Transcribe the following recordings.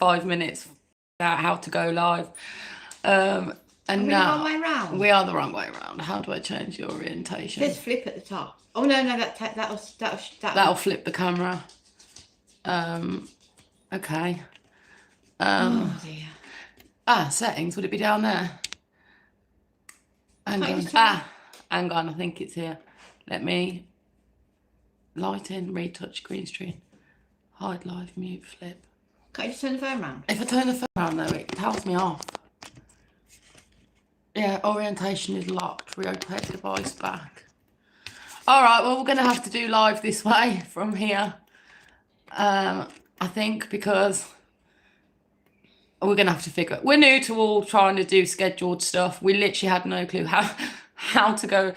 5 minutes about how to go live. And Are we now the wrong way round? we are the wrong way around. How do I change the orientation? There's flip at the top. Oh no, That'll flip the camera. Okay. Oh dear. Settings. Would it be down there? Hang on. Hang on. I think it's here. Let me light in, retouch, green screen, hide, live, mute, flip. Can't you just turn the phone around? If I turn the phone around though, it tells me off. Yeah, orientation is locked. Rotate device back. All right, well, we're going to have to do live this way from here. I think because we're going to have to figure it. We're new to all trying to do scheduled stuff. We literally had no clue how to go.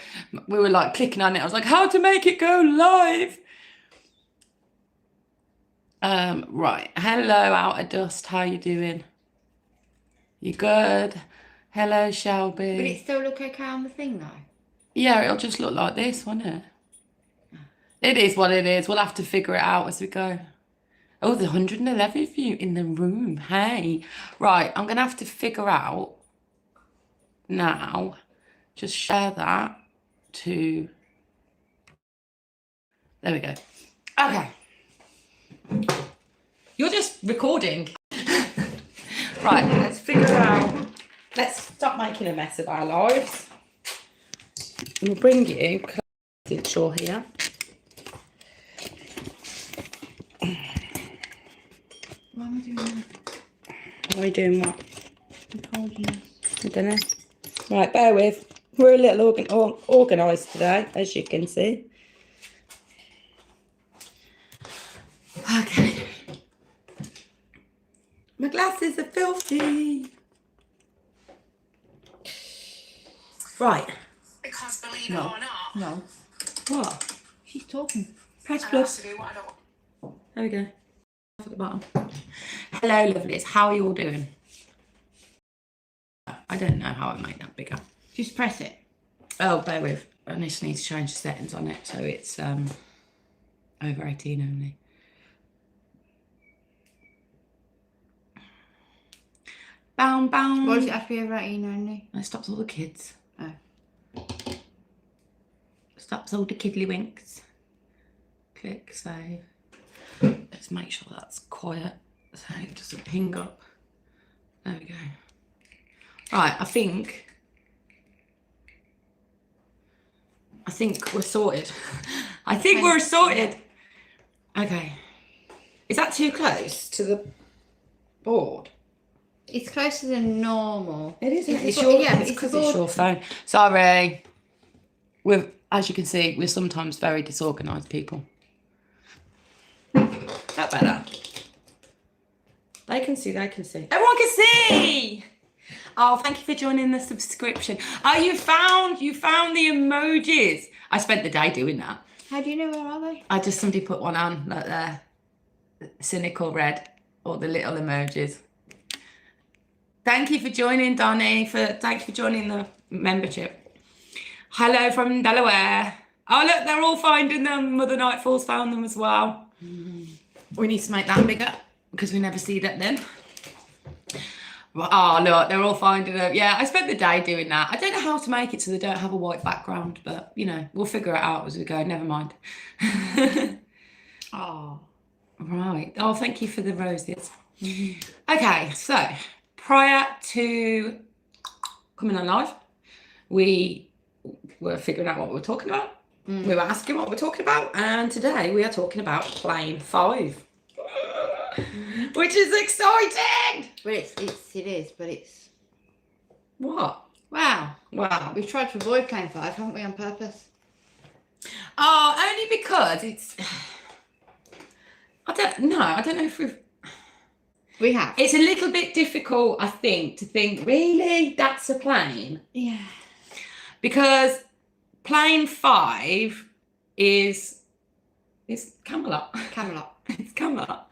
We were like clicking on it. I was like, how to make it go live? Right. Hello, Outer Dust. How you doing? You good? Hello, Shelby. Will it still look okay on the thing though? Yeah, it'll just look like this, won't it? It is what it is. We'll have to figure it out as we go. Oh, there's 111 of you in the room. Hey. Right, I'm going to have to figure out now. Just share that to... There we go. Okay. You're just recording. Right, let's figure out... Let's stop making a mess of our lives. We'll bring you Shaw here. Why am I doing that? Why are you doing what? I don't know. Right, bear with. We're a little organised today, as you can see. Okay. My glasses are filthy. Right. Because believe it or not. No. What? She's talking. Press plus. There we go. At the bottom. Hello, lovelies. How are you all doing? I don't know how I make that bigger. Just press it. Oh, bear with. I just need to change the settings on it so it's over 18 only. Bound. Why does it have to be over 18 only? That stops all the kids. Oh. Stops all the kiddly winks. Click save. Let's make sure that's quiet so it doesn't ping up. There we go. Right, I think we're sorted. I think we're sorted. Okay. Is that too close to the board? It's closer than normal. It is. It's because it's your phone. Sorry. As you can see, we're sometimes very disorganised people. That better. They can see. Everyone can see. Oh, thank you for joining the subscription. Oh, you found the emojis. I spent the day doing that. How do you know where are they? Somebody put one on, like there. Cynical red, or the little emojis. Thank you for joining, Donnie. Thank you for joining the membership. Hello from Delaware. Oh, look, they're all finding them. Mother Nightfall's found them as well. We need to make that bigger because we never see that then. Oh, look, they're all finding them. Yeah, I spent the day doing that. I don't know how to make it so they don't have a white background, but, you know, we'll figure it out as we go. Never mind. Oh. Right. Oh, thank you for the roses. Okay, so prior to coming on live, we were figuring out what we were talking about. We were asking what we're talking about, and today we are talking about plane 5, which is exciting. Well, it is, but it's... What? Wow. Wow. We've tried to avoid plane 5, haven't we, on purpose? Oh, only because it's... I don't know if We have. It's a little bit difficult, I think, to think, really, that's a plane? Yeah. Because plane 5 is Camelot. Camelot. It's Camelot.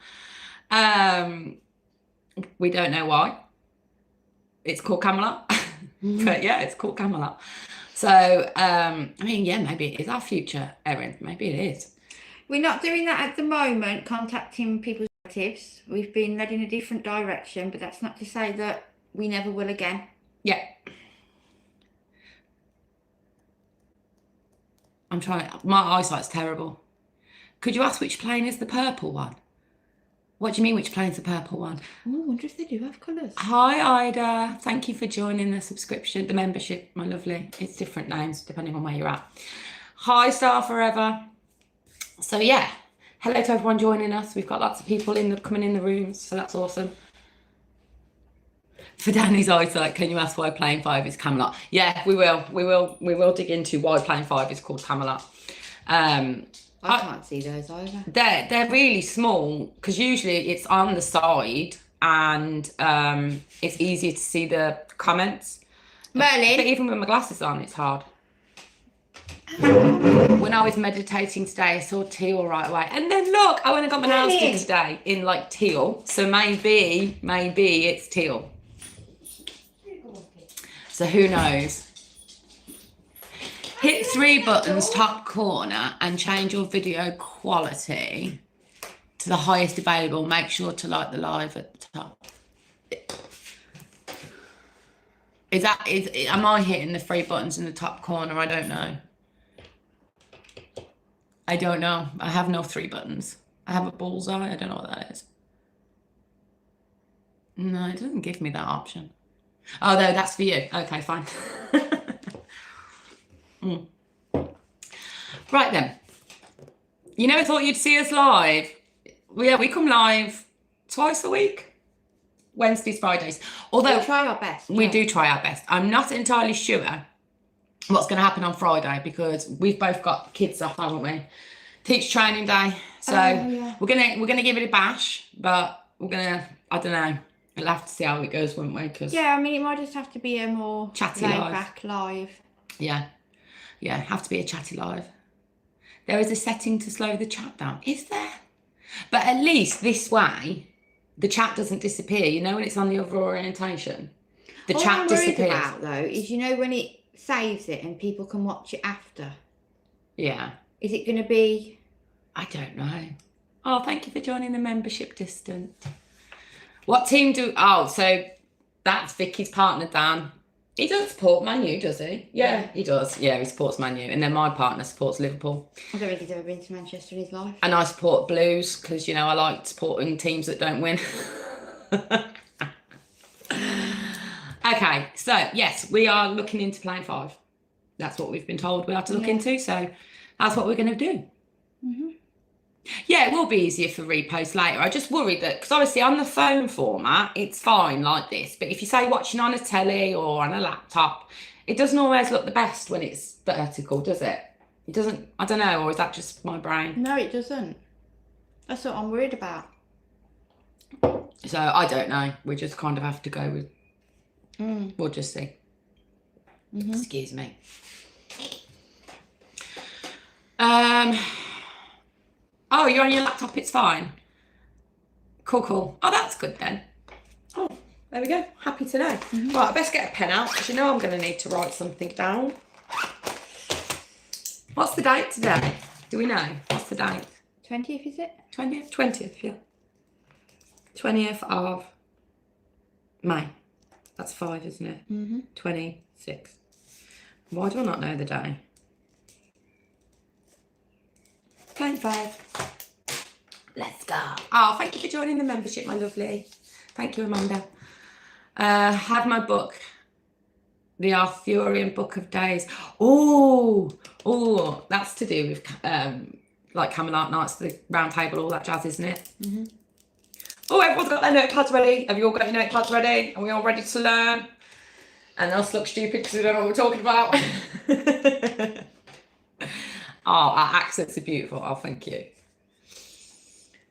We don't know why. It's called Camelot. But yeah, it's called Camelot. So, I mean, yeah, maybe it is our future, Erin. Maybe it is. We're not doing that at the moment, contacting people's narratives. We've been led in a different direction, but that's not to say that we never will again. Yeah. I'm trying. My eyesight's terrible. Could you ask which plane is the purple one? What do you mean, which plane's the purple one? Oh, I wonder if they do have colours. Hi, Ida. Thank you for joining the subscription, the membership, my lovely. It's different names depending on where you're at. Hi, Star Forever. So yeah, hello to everyone joining us. We've got lots of people coming in the rooms, so that's awesome. For Danny's eyesight, can you ask why Plane 5 is Camelot? Yeah, we will. We will dig into why Plane 5 is called Camelot. I can't see those either. They're really small because usually it's on the side and it's easier to see the comments. Merlin. But even with my glasses on, it's hard. When I was meditating today, I saw teal right away. And then look, I went and got my nails done today in like teal. So maybe it's teal. So who knows? Hit 3 buttons top corner and change your video quality to the highest available. Make sure to like the live at the top. Am I hitting the 3 buttons in the top corner? I don't know. I don't know. I have no 3 buttons. I have a bullseye. I don't know what that is. No, it doesn't give me that option. Oh, no, that's for you. Okay, fine. Right then. You never thought you'd see us live? Yeah, we come live twice a week. Wednesdays, Fridays. Although We'll try our best. we do try our best. I'm not entirely sure what's going to happen on Friday because we've both got kids off, haven't we? Teach training day. So we're gonna give it a bash, but I don't know. We'll have to see how it goes, won't we? Cause Yeah, I mean, it might just have to be a more Chatty laid live. back live. Yeah, have to be a chatty live. There is a setting to slow the chat down. Is there? But at least this way, the chat doesn't disappear. You know when it's on the other orientation? The All chat I'm worried disappears. about, though, is when it saves it and people can watch it after. Yeah. Is it going to be... I don't know. Oh, thank you for joining the membership distant. What team do... Oh, so that's Vicky's partner, Dan. He doesn't support Man U, does he? Yeah, he does. Yeah, he supports Man U. And then my partner supports Liverpool. I don't think he's ever been to Manchester in his life. And I support Blues because, I like supporting teams that don't win. Okay, so, yes, we are looking into Plane 5. That's what we've been told we have to look into. So that's what we're going to do. Mm-hmm. Yeah, it will be easier for repost later. I just worried that, because obviously on the phone format, it's fine like this. But if you say watching on a telly or on a laptop, it doesn't always look the best when it's vertical, does it? It doesn't, I don't know, or is that just my brain? No, it doesn't. That's what I'm worried about. So I don't know. We just kind of have to go with, we'll just see. Mm-hmm. Excuse me. Oh, you're on your laptop, it's fine. Cool. Oh, that's good then. Oh, there we go. Happy to know. Mm-hmm. Right, I best get a pen out because I'm going to need to write something down. What's the date today? Do we know? What's the date? 20th, is it? 20th? 20th, yeah. 20th of May. That's 5, isn't it? Mm-hmm. 26. Why do I not know the day? Plane 5. Let's go. Oh, thank you for joining the membership, my lovely. Thank you, Amanda. Have my book, The Arthurian Book of Days. Oh, that's to do with like Camelot Nights, the Round Table, all that jazz, isn't it? Mm-hmm. Oh, everyone's got their notepads ready. Have you all got your notepads ready? Are we all ready to learn? And us look stupid because we don't know what we're talking about. Oh, our accents are beautiful. Oh, thank you.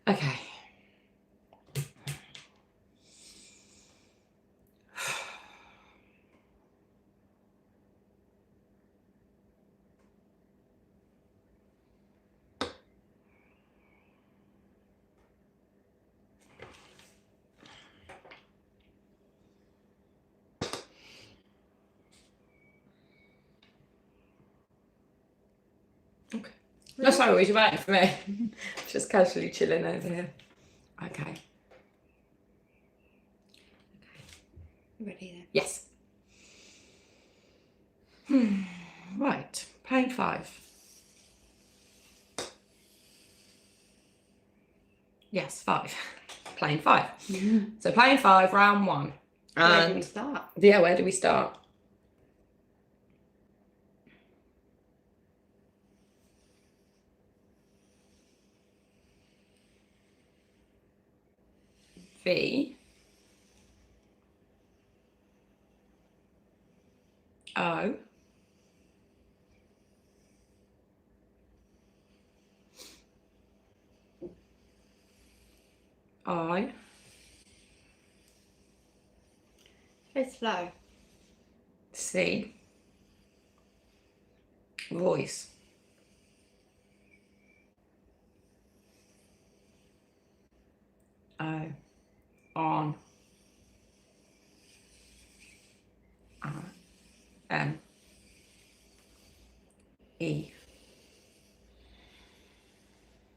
Okay. Okay. That's how always you're waiting for me. Just casually chilling over here. Okay. Ready then? Yes. Right. Plane 5. Yes, 5. Plane 5. So plane 5, round 1. Where do we And start? yeah, where do we start? V O I Go slow. C voice. O on M E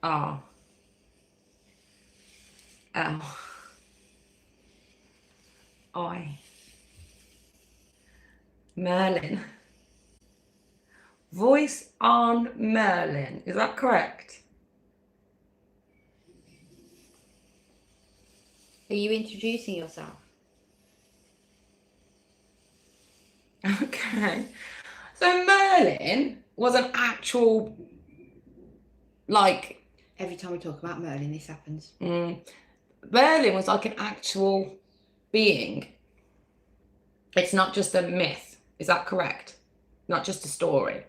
R L I Merlin. Voice on Merlin. Is that correct? Are you introducing yourself? Okay. So Merlin was an actual, like, Every time we talk about Merlin, this happens. Merlin was like an actual being. It's not just a myth. Is that correct? Not just a story.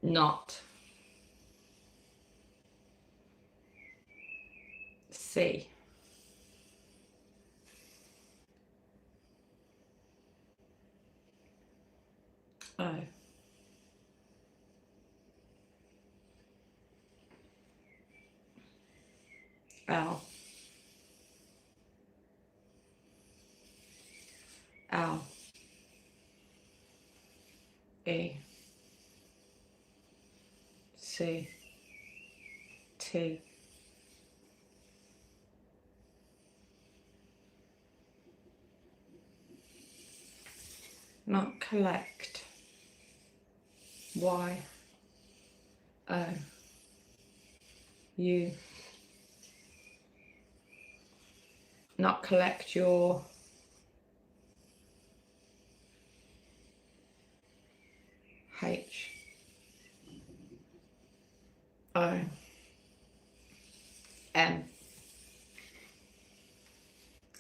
Not. C. O. L. L. E. C. T. Not collect. Y. O. U. Not collect your H. O. M.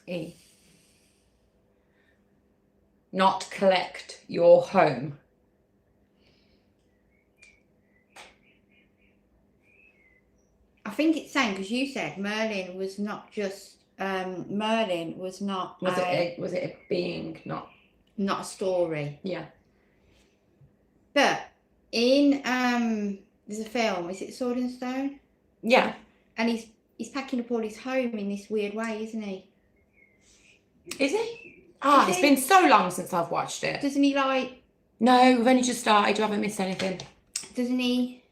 E. Not collect your home. I think it's saying, because you said Merlin was not just Merlin was not Was it a being? Not a story. yeah. But in there's a film, is it Sword and Stone? Yeah. And he's packing up all his home in this weird way, isn't he? Is he? Ah, it's been so long since I've watched it. Doesn't he like? No, we've only just started. You haven't missed anything. Doesn't he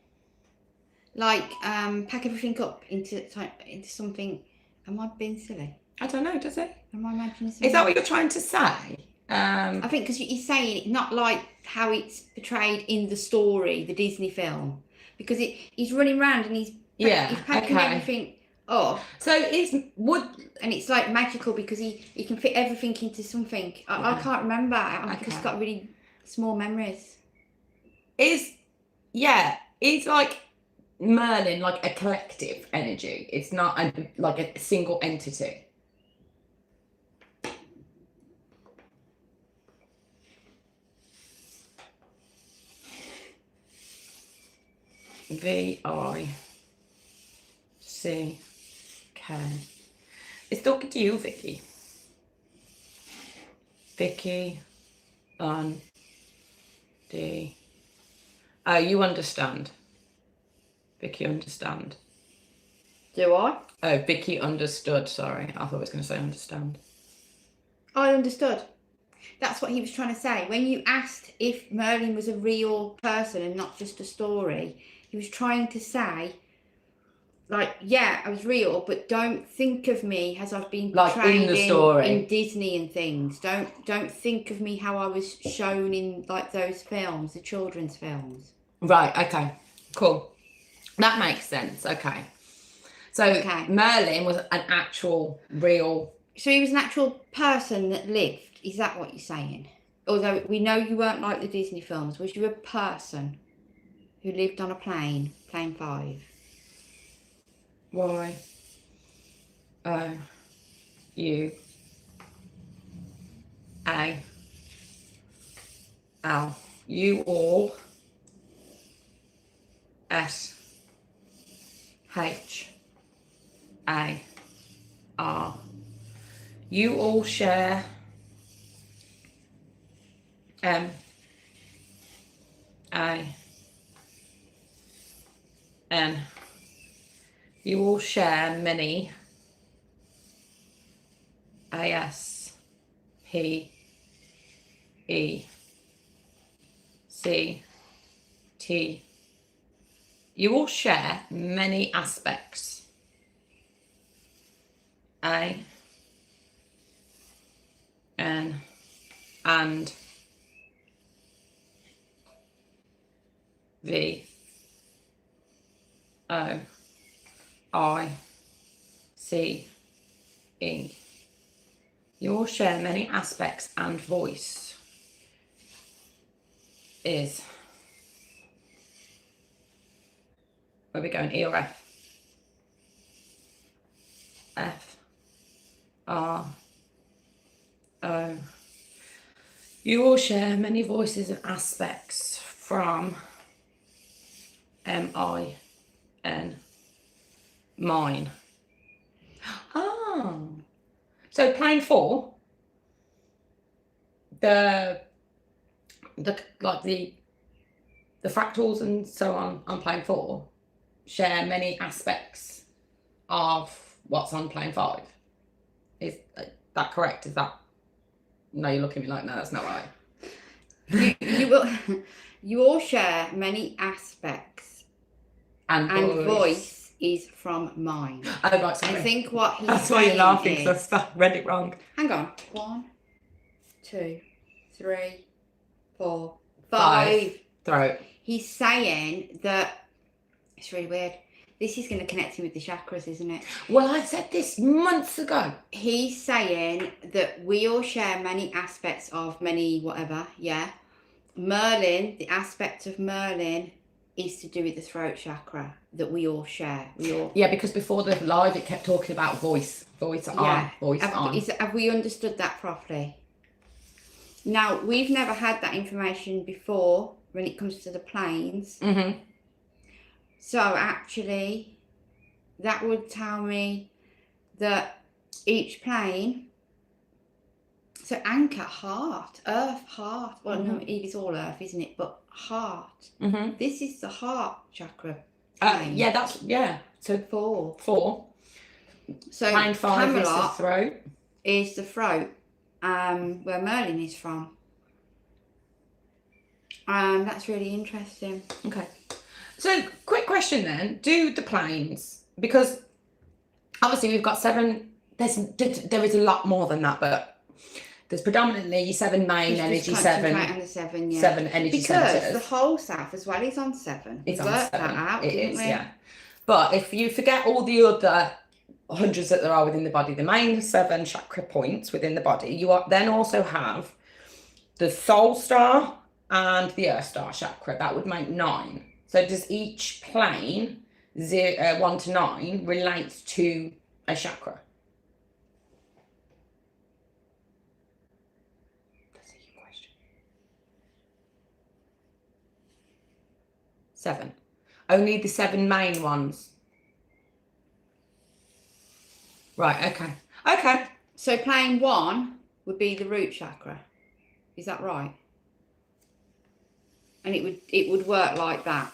like pack everything up into something? Am I being silly? I don't know, does it? Am I imagining something? Is that what you're trying to say? I think because he's saying it, not like how it's portrayed in the story, the Disney film, because he's running around and he's packing everything up. So and it's like magical because he can fit everything into something. I can't remember. I've just got really small memories. Is like Merlin like a collective energy? It's not like a single entity. V-I-C-K. It's talking to you, Vicky. Vicky, D. Oh, you understand. Vicky understand. Do I? Oh, Vicky understood. Sorry, I thought I was going to say understand. I understood. That's what he was trying to say. When you asked if Merlin was a real person and not just a story, he was trying to say, like, yeah, I was real, but don't think of me as I've been portrayed in the story in Disney and things. Don't think of me how I was shown in like those films, the children's films. Right, okay, cool. That makes sense. Okay. So Merlin was an actual real... So he was an actual person that lived. Is that what you're saying? Although we know you weren't like the Disney films. Was you a person who lived on a plane 5? Y O U A L. You all S H A R. You all share M A N. You all share many A S P E C T. You all share many aspects. A N and V O I C E. You all share many aspects and voice is... Where are we going? E or F? F R O. You all share many voices and aspects from M-I-N. Mine. Oh. So plane 4, the fractals and so on plane 4 share many aspects of what's on plane 5. Is that correct? Is that... No, you look at me like, no, that's not right. You all share many aspects and voice is from mine. Oh, right, sorry. I think what he's That's why you're laughing, because I read it wrong. Hang on. 1, 2, 3, 4, 5. Throat. He's saying that... It's really weird. This is going to connect him with the chakras, isn't it? Well, I said this months ago. He's saying that we all share many aspects of many whatever, yeah? Merlin, the aspect of Merlin is to do with the throat chakra that we all share. Yeah, because before the live it kept talking about voice on. Have we understood that properly? Now, we've never had that information before when it comes to the planes. Mm-hmm. So actually, that would tell me that each plane... So anchor, heart, earth, heart. Well, no, it is all earth, isn't it? But heart. Mm-hmm. This is the heart chakra. So 4. So plane 5 Camelot is the throat. Is the throat, where Merlin is from. That's really interesting. Okay. So, quick question then. Do the planes, because obviously we've got 7, there is a lot more than that, but there's predominantly 7 main energy, 7 on the 7, yeah. 7 energy centers. Because the whole South as well is on 7. It's we on worked 7. that out, didn't we? Yeah. But if you forget all the other hundreds that there are within the body, the main 7 chakra points within the body, you then also have the soul star and the earth star chakra. That would make 9. So does each plane 1 to 9 relate to a chakra? That's a good question. 7. Only the 7 main ones. Right, okay. Okay. So plane 1 would be the root chakra. Is that right? And it would work like that.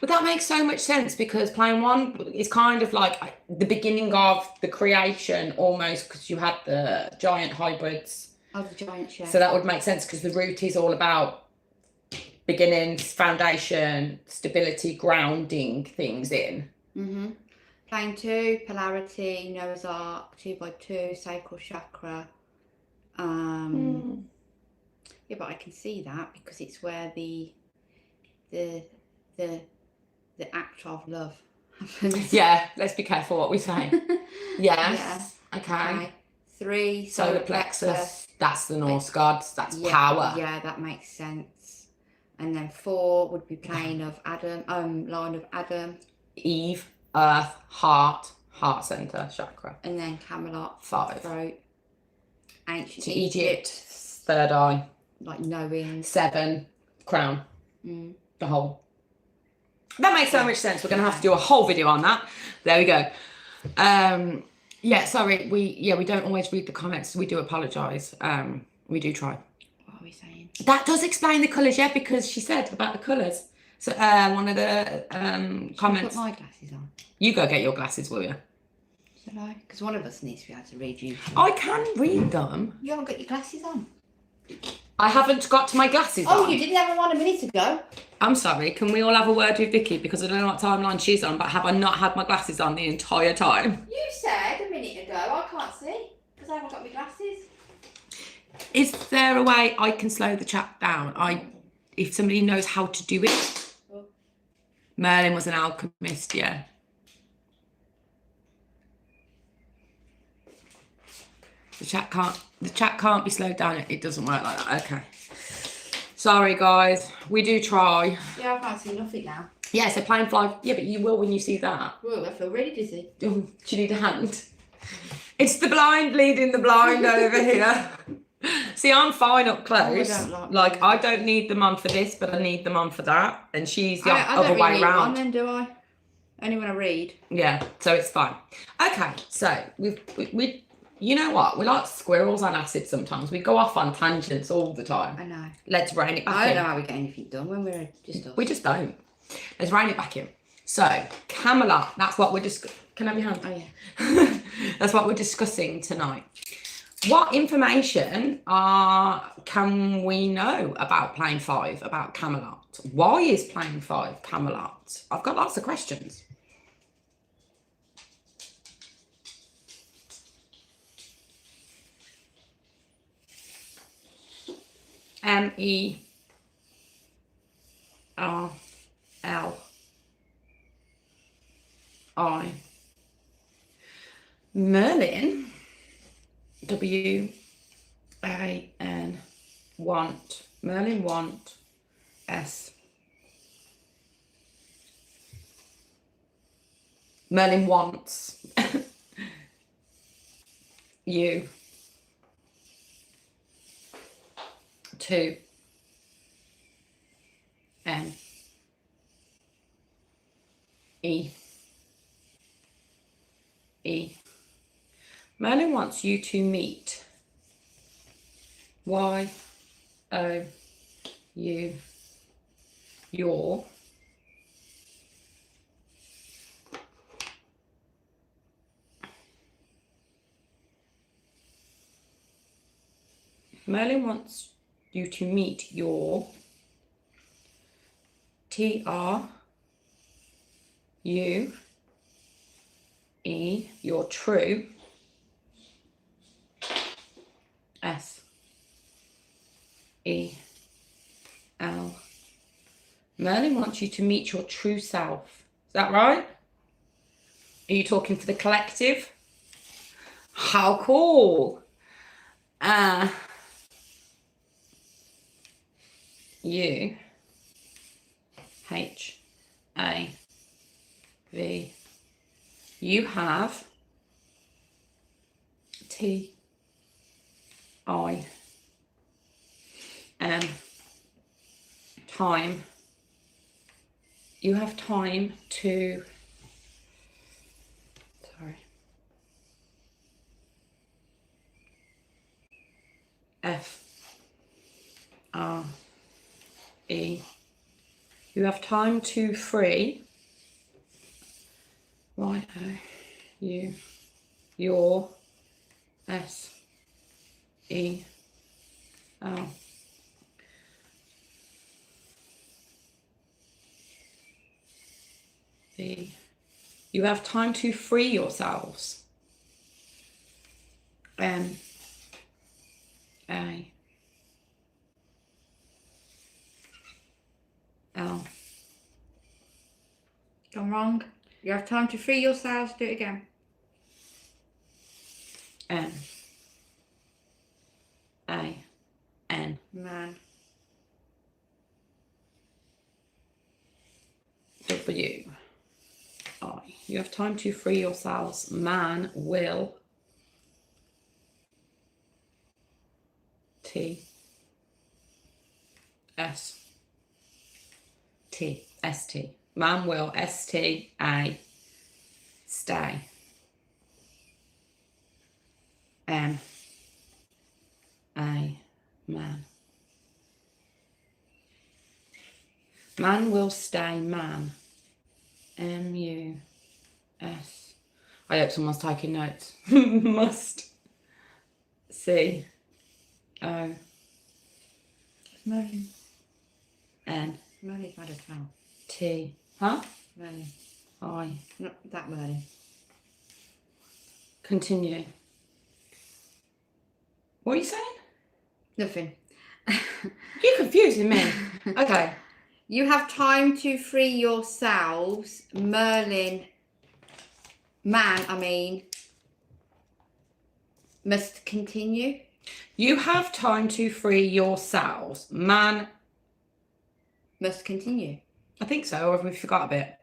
Well, that makes so much sense, because plane 1 is kind of like the beginning of the creation almost, because you had the giant hybrids Oh, the giant shell. So that would make sense because the root is all about beginnings, foundation, stability, grounding things in. Plane 2, polarity, Noah's Ark, 2x2, sacral chakra. Yeah, but I can see that because it's where the act of love happens. Yeah, let's be careful what we say. Yes. Yeah. Okay. 3, Solar plexus. That's the Norse gods. That's yeah, power. Yeah, that makes sense. And then 4 would be plane of Adam, line of Adam. Eve, earth, heart center, chakra. And then Camelot. 5. Throat. Ancient To Egypt, third eye. Like knowing. 7, crown. The whole. That makes so much sense. We're going to have to do a whole video on that. There we go. Yeah, sorry. We don't always read the comments. We do apologise. We do try. What are we saying? That does explain the colours, yeah, because she said about the colours. So one of the comments. Put my glasses on. You go get your glasses, will you? Shall I? Because one of us needs to be able to read you. I can read them. You haven't got your glasses on. I haven't got my glasses on. Oh, you didn't have them on a minute ago. I'm sorry. Can we all have a word with Vicky? Because I don't know what timeline she's on, but have I not had my glasses on the entire time? You said a minute ago. I can't see because I haven't got my glasses. Is there a way I can slow the chat down? If somebody knows how to do it. Oh. Merlin was an alchemist, yeah. The chat can't be slowed down. It doesn't work like that. Okay. Sorry guys. We do try. Yeah, I can't see nothing now. Yeah, so plane 5. Yeah, but you will when you see that. Whoa, I feel really dizzy. Do you need a hand? It's the blind leading the blind over here. See, I'm fine up close. I don't need them on for this, but I need them on for that. And she's the other way around. Then do I? Only when I read. Yeah, so it's fine. Okay, so we you know what? We're like squirrels on acid sometimes. We go off on tangents all the time. I know. Let's rein it back in. I don't know how we get anything done when we're just us. We just don't. Let's rein it back in. So, Camelot, that's what we're discussing. Can I have your hand? Oh, yeah. That's what we're discussing tonight. What information can we know about plane 5, about Camelot? Why is plane 5 Camelot? I've got lots of questions. Merlin. Merlin. W-A-N. Want. Merlin want. S. Merlin wants. You. 2 N E Merlin wants you to meet Y-O-U your Merlin wants you to meet your T-R-U-E, your true S-E-L. Merlin wants you to meet your true self. Is that right? Are you talking for the collective? How cool. U-H-A-V. You have T-I-M. Time. You have time to... Sorry. F-R-E. You have time to free. Y-O-U. Your S-E-L. Oh. V. You have time to free yourselves. M. A. L. Gone wrong. You have time to free yourselves. Do it again. N. A. N. Man. W. I. You have time to free yourselves. Man will. T. S. T. S. T. Man will. S. T. A. Stay. M. A. Man. Man will stay man. M. U. S. I hope someone's taking notes. Must. C. O. It's Merlin. N. Merlin's mad as hell. T. Huh? Merlin. I. Not that Merlin. Continue. What are you saying? Nothing. You're confusing me. Okay. You have time to free yourselves. Merlin. Man, I mean. Must continue. You have time to free yourselves. Man. Must continue. I think so, or have we forgot a bit?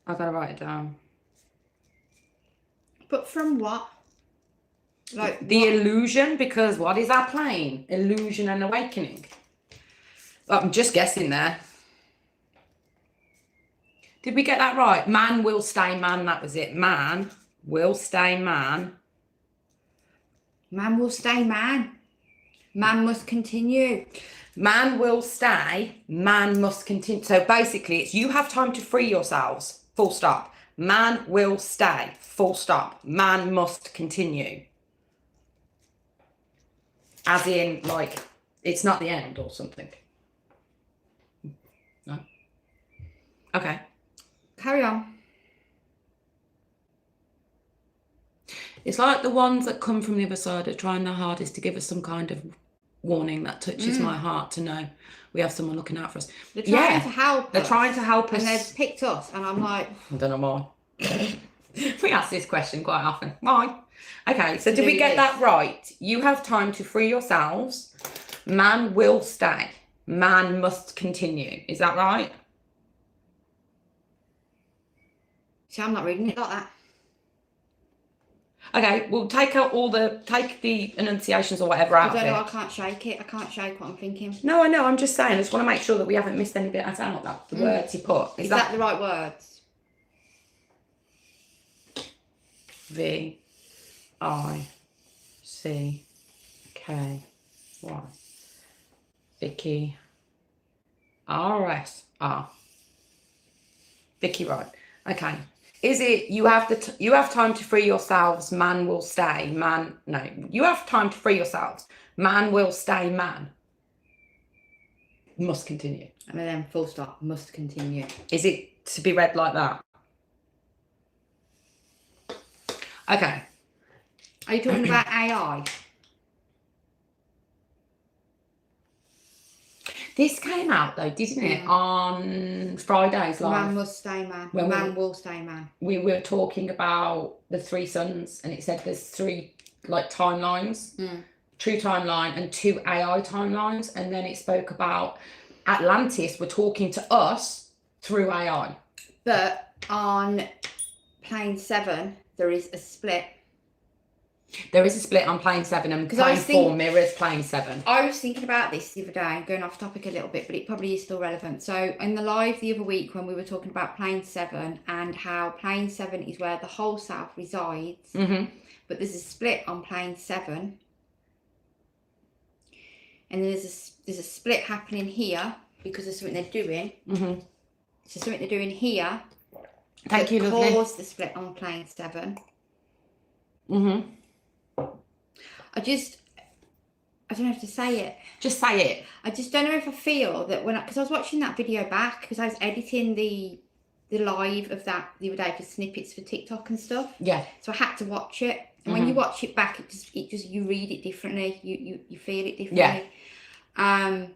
I've got to write it down. But from what? Like The what? illusion, because what is our plane? Illusion and awakening. I'm just guessing there. Did we get that right? Man will stay man, that was it. Man will stay man. Man will stay man. Man must continue. Man will stay, man must continue. So basically it's you have time to free yourselves, full stop. Man will stay, full stop. Man must continue. As in, like, it's not the end or something. No? Okay. Carry on. It's like the ones that come from the other side are trying their hardest to give us some kind of warning that touches my heart to know we have someone looking out for us. They're trying to help They're us. trying to help us. And they've picked us. And I'm like... I don't know why. We ask this question quite often. Why? Okay, so did we get that right? You have time to free yourselves. Man will stay. Man must continue. Is that right? See, I'm not reading it like that. Okay, we'll take the enunciations or whatever out I of don't know, it. I can't shake it. I can't shake what I'm thinking. No, I know, I'm just saying. I just want to make sure that we haven't missed any bit out. The words he put. Is that the right words? V I C K Y Vicky R S R Vicky, right? Okay. Is it you have time to free yourselves? Man will stay. Man, no. You have time to free yourselves. Man will stay. Man must continue. And then full stop. Must continue. Is it to be read like that? Okay. Are you talking about AI? This came out though, didn't it? On Friday's live. Man must stay man. When man will stay man. We were talking about the three suns, and it said there's three like timelines, true timeline and two AI timelines, and then it spoke about Atlantis were talking to us through AI. But on plane 7, there is a split. There is a split on plane 7 and plane 4 mirrors plane 7. I was thinking about this the other day, going off topic a little bit, but it probably is still relevant. So in the live the other week when we were talking about plane 7 and how plane 7 is where the whole self resides, but there's a split on plane 7, and there's a split happening here because of something they're doing. So something they're doing here. Thank you, lovely. Cause the split on plane 7. I don't know how to say it. Just say it. I just don't know if I feel that because I was watching that video back, because I was editing the live of that the other day for snippets for TikTok and stuff. Yeah. So I had to watch it, and when you watch it back, it just you read it differently. You feel it differently. Yeah.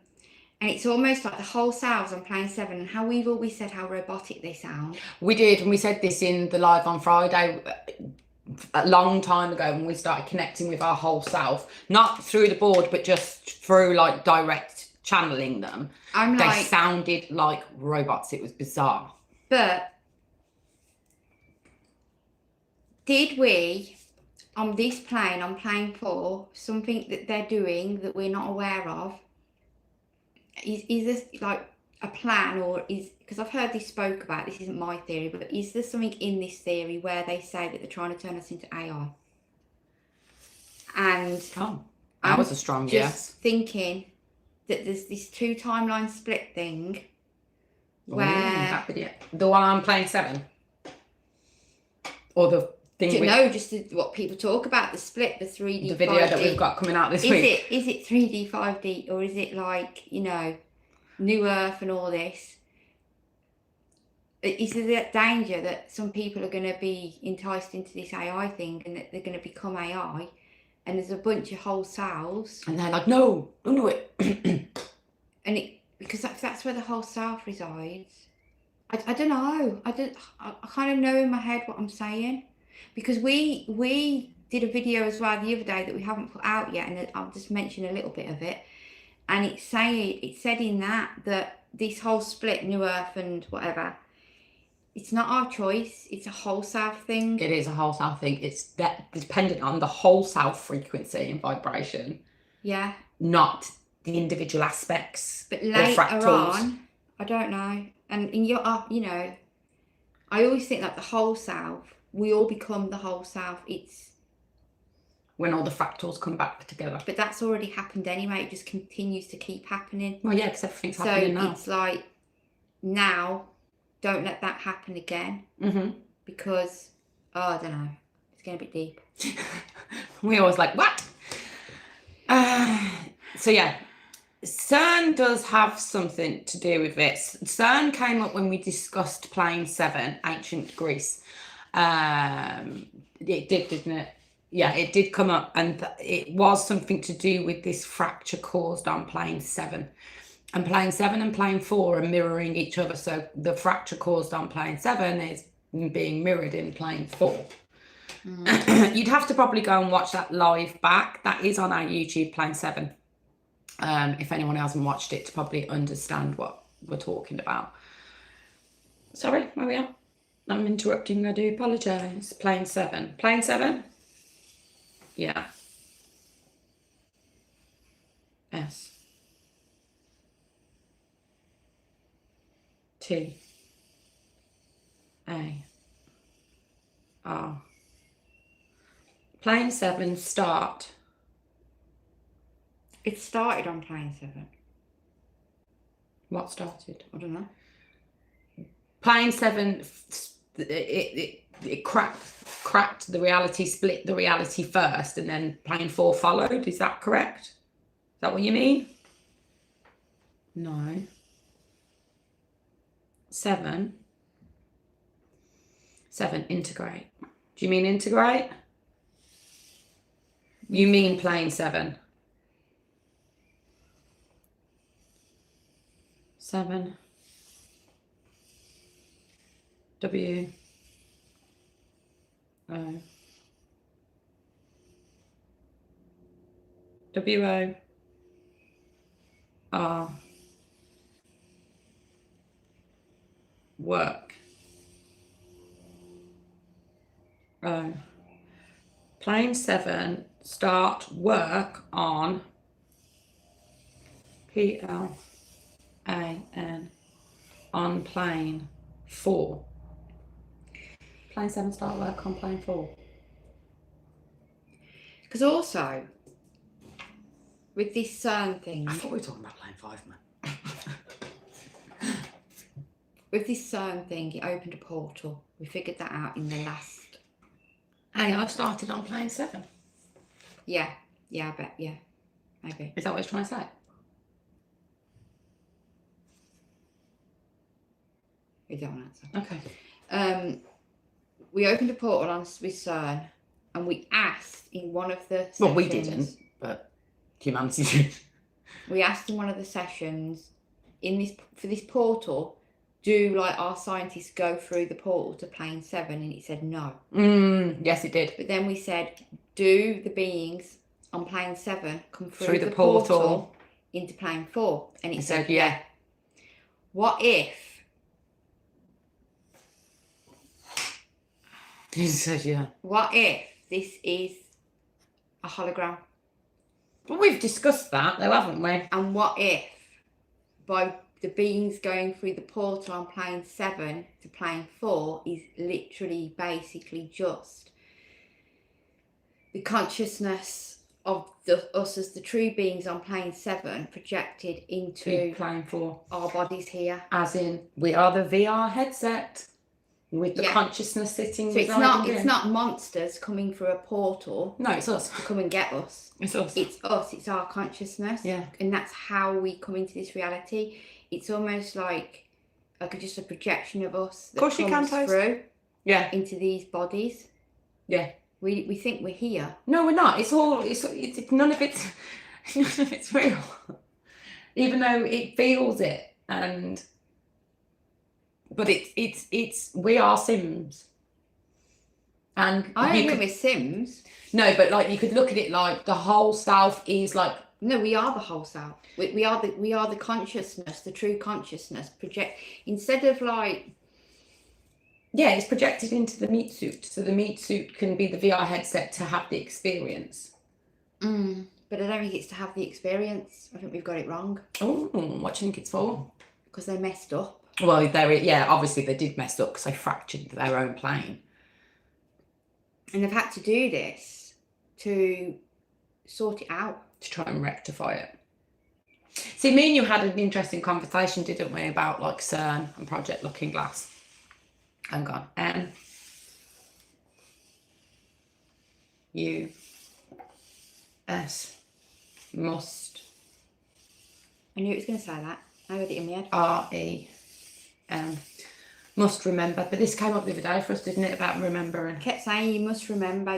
And it's almost like the whole selves on plane 7, and how we've always said how robotic they sound. We did, and we said this in the live on Friday a long time ago when we started connecting with our whole self, not through the board, but just through like direct channeling them. They sounded like robots. It was bizarre. But did we, on this plane, on plane 4, something that they're doing that we're not aware of? Is this like a plan, or because I've heard this spoke about, this isn't my theory, but is there something in this theory where they say that they're trying to turn us into AI? And that was a strong yes. Thinking that there's this 2 timeline split thing where the one on plane 7, or the thing just what people talk about, the split, the 3D, the video 5D. That we've got coming out this week. Is it 3D, 5D, or is it like, New Earth and all this? Is there that danger that some people are going to be enticed into this AI thing, and that they're going to become AI, and there's a bunch of whole selves, and they're like, no, don't do it. And because that's where the whole self resides. I don't know. I kind of know in my head what I'm saying, because we did a video as well the other day that we haven't put out yet, and I'll just mention a little bit of it. And it said in that this whole split, New Earth and whatever, it's not our choice. It's a whole self thing. It is a whole self thing. It's dependent on the whole self frequency and vibration. Yeah. Not the individual aspects. But later on, I don't know. And I always think that the whole self, we all become the whole self. It's when all the fractals come back together. But that's already happened anyway. It just continues to keep happening. Well, yeah, because everything's happening now. So it's like, now, don't let that happen again. Because, I don't know, it's getting a bit deep. We always like, what? So yeah, CERN does have something to do with this. CERN came up when we discussed plane 7, ancient Greece. It did, didn't it? Yeah, it did come up, and it was something to do with this fracture caused on plane 7. And plane 7 and plane 4 are mirroring each other. So the fracture caused on plane 7 is being mirrored in plane 4. You'd have to probably go and watch that live back. That is on our YouTube, plane 7. If anyone hasn't watched it, to probably understand what we're talking about. Sorry, where we are? I'm interrupting. I do apologise. Plane 7. Plane 7? Yeah. S. T. A. R. Plane 7 start. It started on plane 7. What started? I don't know. Plane 7, it cracked the reality, split the reality first, and then plane 4 followed. Is that correct? Is that what you mean? No. 7, integrate. Do you mean integrate? You mean plane 7. 7. W. O. W. O. R. Work. O. Plane 7 start work on PLAN on plane 4. Plane 7 start work on plane 4. Because also, with this CERN thing... I thought we were talking about plane 5, man. With this CERN thing, it opened a portal. We figured that out in the last... Hey, I started on plane 7. Yeah. Yeah, I bet. Yeah, maybe. Is that what it's trying to say? We don't answer. Okay. We opened a portal on with CERN, and we asked in one of the sessions. Well, we didn't, but humanity did. We asked in one of the sessions for this portal, do like our scientists go through the portal to plane 7, and it said no. Yes, it did. But then we said, do the beings on plane 7 come through the the portal portal into plane 4? And it said yeah. What if? He said yeah. What if this is a hologram? Well, we've discussed that though, haven't we? And what if by the beings going through the portal on plane 7 to plane 4 is literally basically just the consciousness of us as the true beings on plane 7 projected into plane 4, our bodies here. as in we are the VR headset with the consciousness sitting. So it's not monsters coming through a portal. No, it's us to come and get us. It's us. It's us. It's our consciousness. Yeah. And that's how we come into this reality. It's almost like just a projection of us that comes through. Yeah. Into these bodies. Yeah. We think we're here. No, we're not. It's none of it's real. Even though it feels it, but it's we are Sims. And I don't think we're Sims. No, but like you could look at it like the whole self is like. No, we are the whole self. We are the consciousness, the true consciousness. Instead of like. Yeah, it's projected into the meat suit, so the meat suit can be the VR headset to have the experience. But I don't think it's to have the experience. I think we've got it wrong. Oh, what do you think it's for? Because they messed up. Well, obviously they did mess up because they fractured their own plane. And they've had to do this to sort it out. To try and rectify it. See, me and you had an interesting conversation, didn't we, about like CERN and Project Looking Glass. Hang on. U.S. must. I knew it was going to say that. I heard it in my head. R-E-M. Must remember. But this came up the other day for us, didn't it, about remembering? I kept saying, you must remember,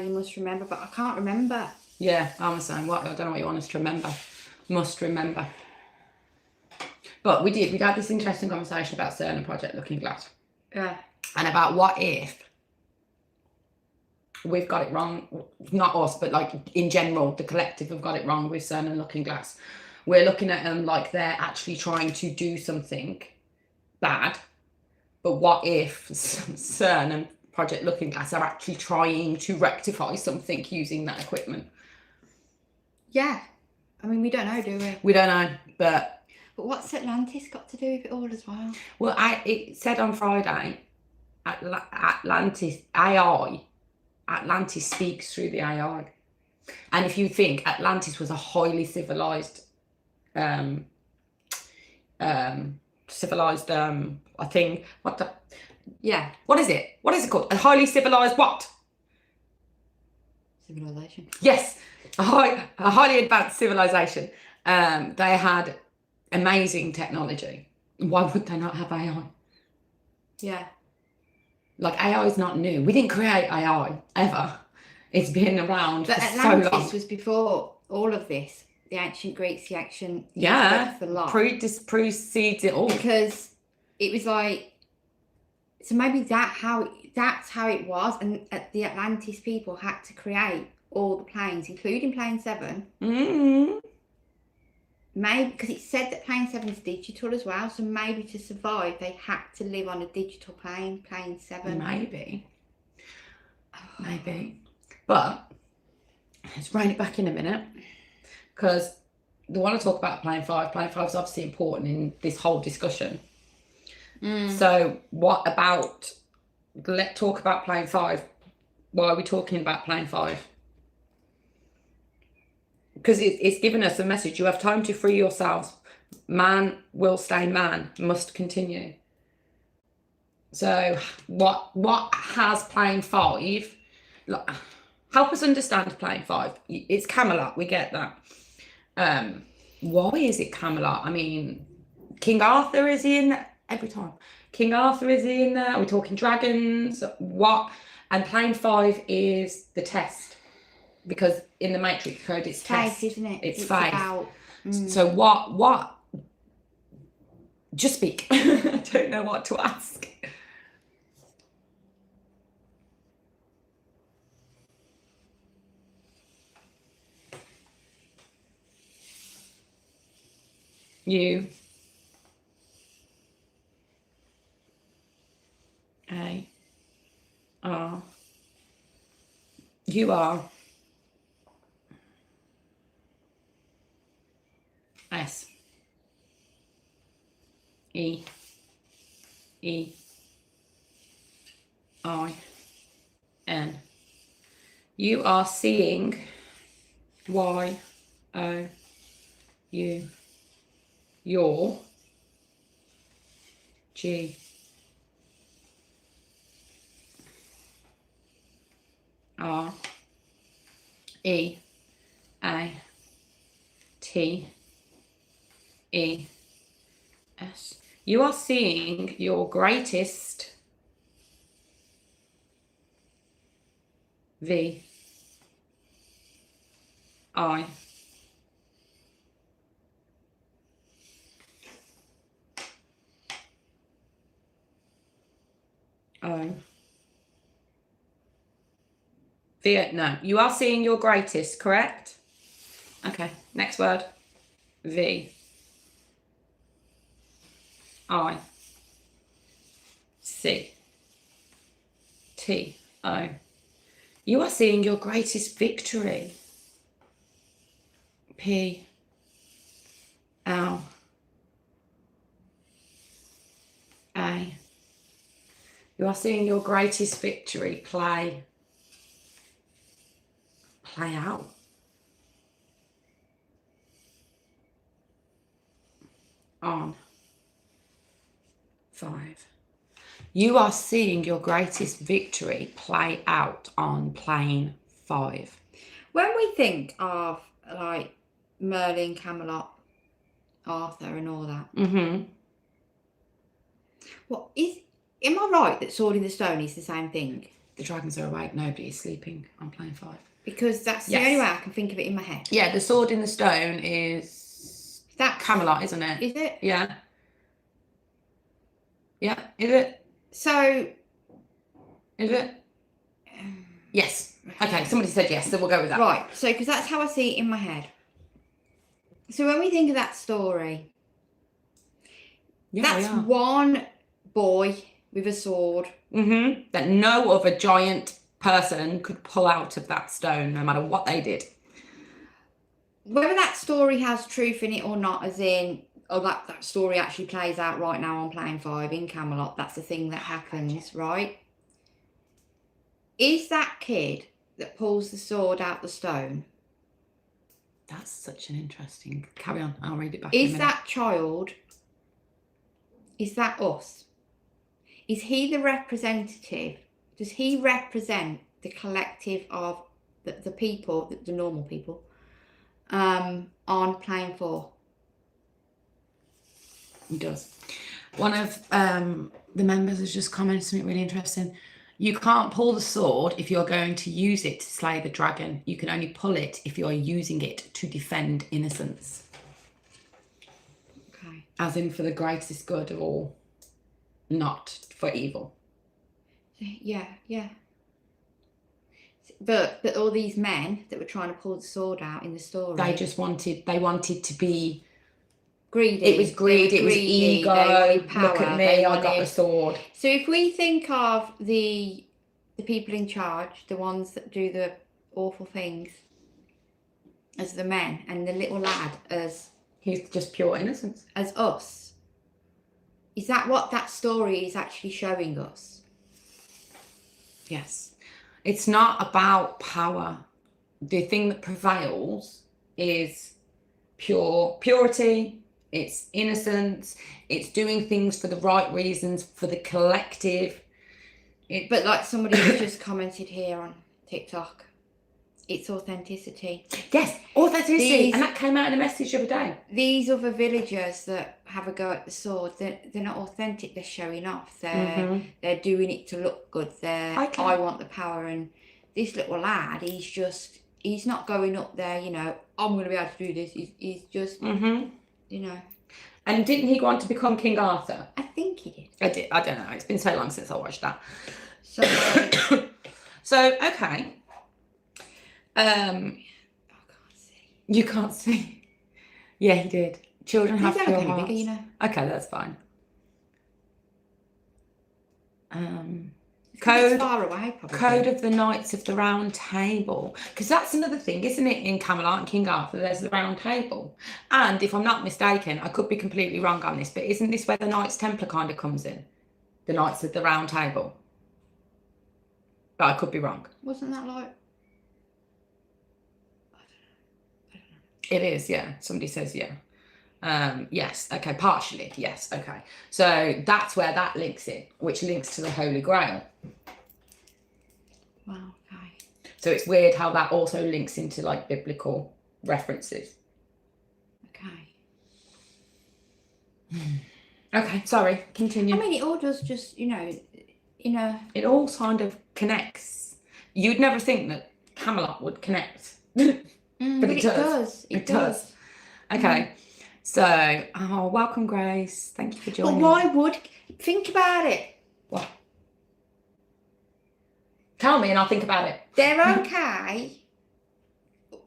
but I can't remember. Yeah, I'm saying, what? I don't know what you want us to remember. Must remember. But we had this interesting conversation about CERN and Project Looking Glass. Yeah. And about what if we've got it wrong, not us, but like in general, the collective have got it wrong with CERN and Looking Glass. We're looking at them like they're actually trying to do something bad. But what if CERN and Project Looking Glass are actually trying to rectify something using that equipment? Yeah. I mean, we don't know, do we? We don't know, but what's Atlantis got to do with it all as well? Well, it said on Friday, Atlantis speaks through the AI. And if you think Atlantis was a highly civilized I think, what is it called? A highly civilized what? Civilization. Yes, a highly advanced civilization. They had amazing technology. Why would they not have AI? Yeah. Like AI is not new. We didn't create AI ever. It's been around but for Atlantis so long. Was before all of this. The ancient Greeks, the ancient precedes it all. Because it was like, so maybe that's how it was, and the Atlantis people had to create all the planes, including plane 7. Mm-hmm. Maybe because it said that plane 7 is digital as well, so maybe to survive they had to live on a digital plane 7. Maybe. But let's rein it back in a minute, because they want to talk about plane 5. Plane 5 is obviously important in this whole discussion. So what about, let's talk about plane 5. Why are we talking about plane 5? Because it's given us a message. You have time to free yourselves. Man will stay man, must continue. So what has plane 5? help us understand plane 5. It's Camelot, we get that. Why is it Camelot? I mean, King Arthur is he in there? Every time. King Arthur is he in there? Are we talking dragons? What? And plane 5 is the test. Because in the Matrix code, it's test. Faith, isn't it? It's faith. About, So what? Just speak. I don't know what to ask. You. A. R. You are. S. E. E. I. N. You are seeing Y. O. U. Your. G. R. E. A. T. E. S. You are seeing your greatest V. I. O. V. No, you are seeing your greatest, correct? Okay, next word. V. I. C. T. O. You are seeing your greatest victory. P. L. A. You are seeing your greatest victory play out. On. 5. You are seeing your greatest victory play out on plane 5. when we think of like Merlin, Camelot, Arthur, and all that, what is? Am I right that Sword in the Stone is the same thing? The dragons are awake, nobody is sleeping on plane 5. Because that's the Yes. only way I can think of it in my head. Yeah, the sword in the stone is That Camelot, isn't it? is it? Yeah. Yeah, is it? So, Is it? Yes. Okay, somebody said yes, so we'll go with that. right. So, because that's how I see it in my head. So when we think of that story, Yeah, that's we are. one boy with a sword. That no other giant person could pull out of that stone, no matter what they did. Whether that story has truth in it or not, as in, or that story actually plays out right now on plane 5 in Camelot, that's the thing that happens, right? Is that kid that pulls the sword out the stone, That's such an interesting... Carry on, I'll read it back in a is minute. that child, is that us? Is he the representative? Does he represent the collective of the people, the normal people, on plane 4? He does. One of the members has just commented something really interesting. You can't pull the sword if you're going to use it to slay the dragon. You can only pull it if you're using it to defend innocence. Okay. As in for the greatest good of all, not for evil. Yeah. But all these men that were trying to pull the sword out in the story, They wanted to be... greedy. It was greed, They it were was greedy, ego. they wanted power, Look at they me, I got the wanted- sword. So if we think of the people in charge, the ones that do the awful things, as the men, and the little lad as He's just pure innocence. us, is that what that story is actually showing us? Yes. It's not about power. The thing that prevails is purity, it's innocence, it's doing things for the right reasons, for the collective. But like somebody who just commented here on TikTok, it's authenticity. Yes, authenticity. These- And that came out in a message the other day. These other villagers that have a go at the sword, they're not authentic. They're showing off. They're doing it to look good. Okay. I want the power. And this little lad, he's not going up there, you know, I'm going to be able to do this. He's just, you know. And didn't he go on to become King Arthur? I think he did. I did. I don't know. It's been so long since I watched that. So, So, okay. I can't see. You can't see. Yeah, he did. Children have He's pure only hearts. bigger, you know. Okay, that's fine. It's Code far away, probably. Code of the Knights of the Round Table, because that's another thing, isn't it? In Camelot and King Arthur, there's the Round Table, and if I'm not mistaken, I could be completely wrong on this, but isn't this where the Knights Templar kind of comes in? The Knights of the Round Table. But I could be wrong. Wasn't that like? It is, yeah. Somebody says yeah. Yes, okay, partially, yes, okay. So that's where that links in, which links to the Holy Grail. Wow, okay. So it's weird how that also links into like biblical references. Okay. Okay, sorry, continue. I mean, it all does just, you know, in a... It all kind of connects. You'd never think that Camelot would connect. but it does. It does. Okay. So, welcome, Grace. Thank you for But joining. why would... Think about it. What? Tell me and I'll think about it. They're okay.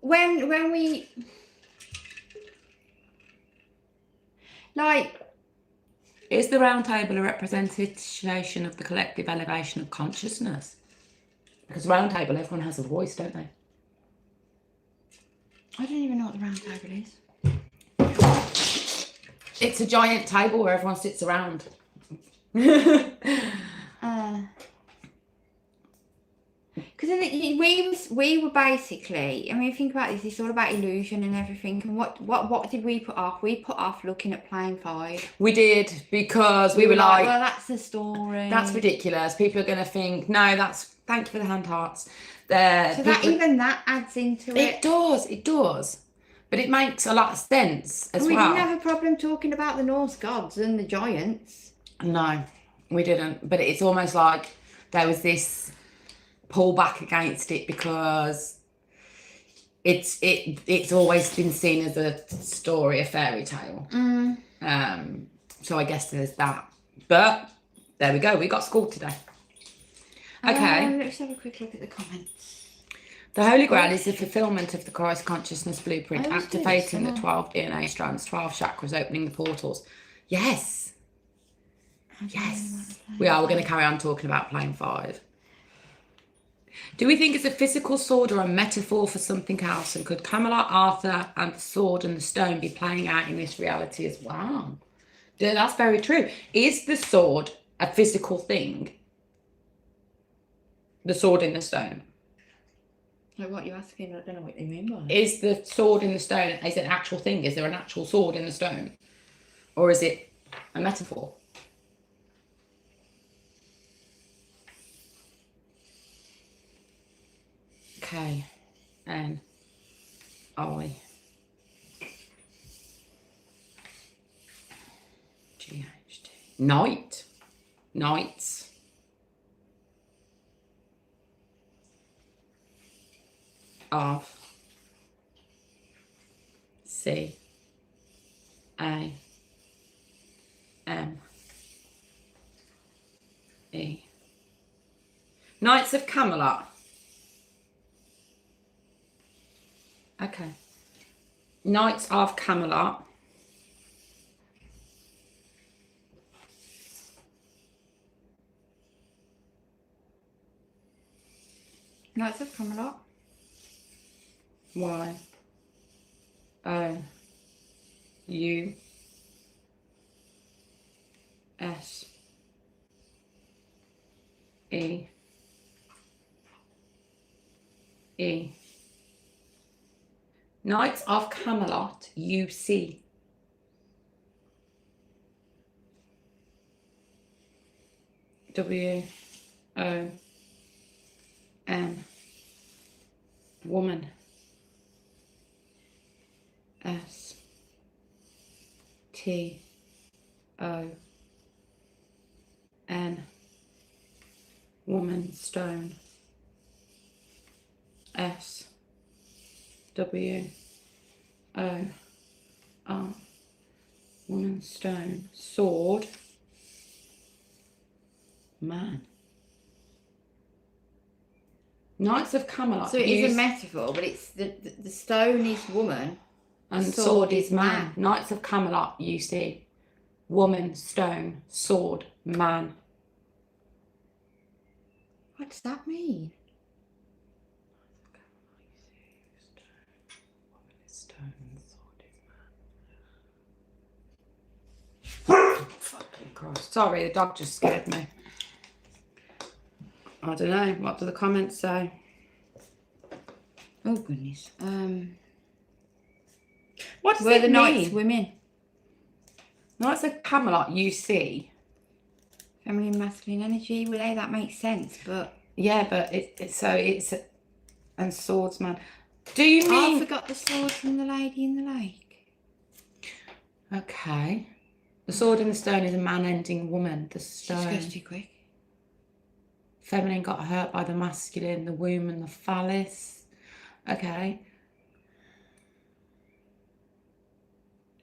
When we... Like... Is the round table a representation of the collective elevation of consciousness? Because round table, everyone has a voice, don't they? I don't even know what the round table is. It's a giant table where everyone sits around. Because we were basically, I mean, think about this, it's all about illusion and everything. And what did we put off? We put off looking at Plane 5. We did, because we were like, well, that's the story. that's ridiculous. People are going to think, no, thank you for the hand hearts. So that adds into it. It does. But it makes a lot of sense as We well. didn't have a problem talking about the Norse gods and the giants. No, we didn't. But it's almost like there was this pullback against it because it's always been seen as a story, a fairy tale. So I guess there's that. But there we go. We got schooled today. Okay. Let's have a quick look at the comments. The Holy Grail is the fulfillment of the Christ consciousness blueprint, I always do this, activating the don't I? 12 DNA strands, 12 chakras, opening the portals. Yes. Yes. We're going to carry on talking about Plane 5. Do we think it's a physical sword or a metaphor for something else? And could Camelot, Arthur, and the sword and the stone be playing out in this reality as well? Yeah, that's very true. Is the sword a physical thing? The sword in the stone. Like what you're asking, I don't know what you mean by it. Is the sword in the stone, is it an actual thing? Is there an actual sword in the stone? Or is it a metaphor? K N I G H T. Knight. Knights. Of C A M E. Knights of Camelot. Okay. Knights of Camelot. Knights of Camelot. Y O U S E E. Knights of Camelot, UC. W O M woman. S-T-O-N, woman, stone. S-W-O-R, woman, stone, sword, man. Knights of Camelot. So it is a metaphor, but it's the stone is woman and sword is man. Knights of Camelot, you see. Woman, stone, sword, man. What does that mean? Fucking Christ. Sorry, the dog just scared me. I don't know. What do the comments say? Oh goodness. What does Were it the mean? knights women? Knights of Camelot, you see. Feminine, masculine energy. Well, that makes sense, but Yeah, but it's and swordsman. Do you mean? I forgot the sword from the lady in the lake. Okay. The sword and the stone is a man-ending woman. The She stone. goes too quick. Feminine got hurt by the masculine, the womb and the phallus. Okay.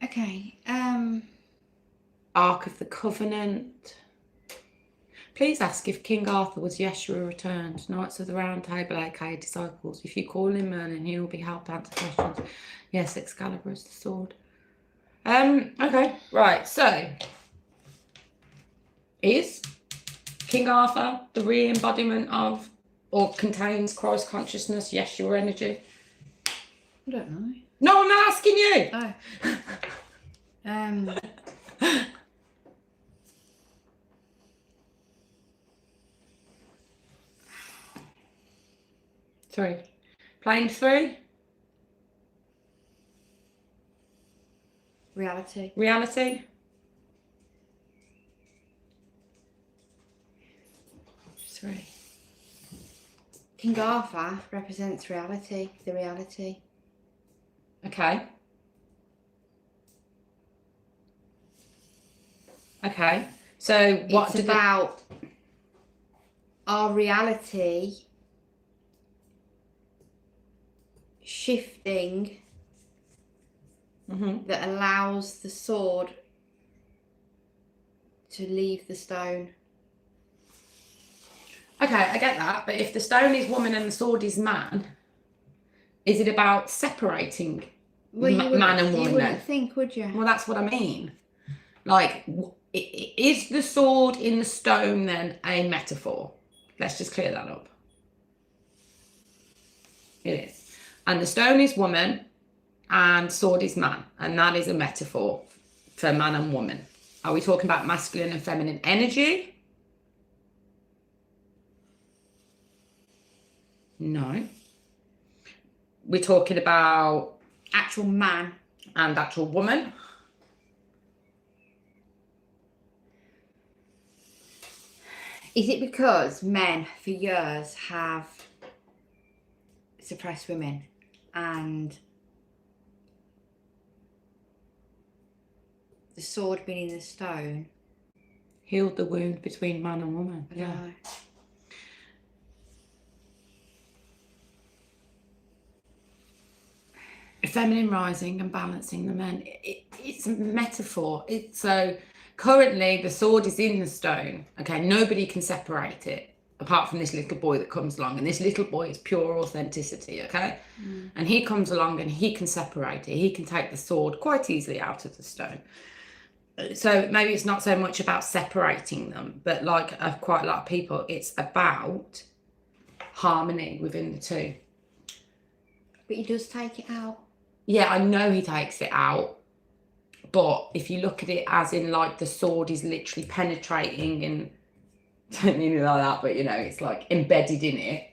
Okay. Ark of the Covenant. Please ask if King Arthur was Yeshua returned. Knights of the Round Table, aka disciples. If you call him Merlin, he will be helped answer questions. Yes, Excalibur is the sword. Okay, right, so is King Arthur the re-embodiment of or contains Christ consciousness, Yeshua energy? I don't know. No, I'm not asking you. Oh. Sorry. Plane 3. Reality. Reality. Three. King Arthur represents reality. The reality. Okay. Okay. So what It's about our reality shifting that allows the sword to leave the stone. Okay, I get that, but if the stone is woman and the sword is man, is it about separating man and woman? You wouldn't think, would you? Well, that's what I mean. Like, is the sword in the stone then a metaphor? Let's just clear that up. It is. And the stone is woman and sword is man. And that is a metaphor for man and woman. Are we talking about masculine and feminine energy? No. We're talking about actual man and actual woman. Is it because men for years have suppressed women and the sword being in the stone healed the wound between man and woman? I don't know. Feminine rising and balancing the men. It's a metaphor. So currently the sword is in the stone. Okay, nobody can separate it apart from this little boy that comes along, and this little boy is pure authenticity. Okay, and he comes along and he can separate it. He can take the sword quite easily out of the stone. So maybe it's not so much about separating them, but like quite a lot of people, it's about harmony within the two. But he does take it out. Yeah, I know he takes it out, but if you look at it as in like the sword is literally penetrating and don't mean it like that, but you know, it's like embedded in it.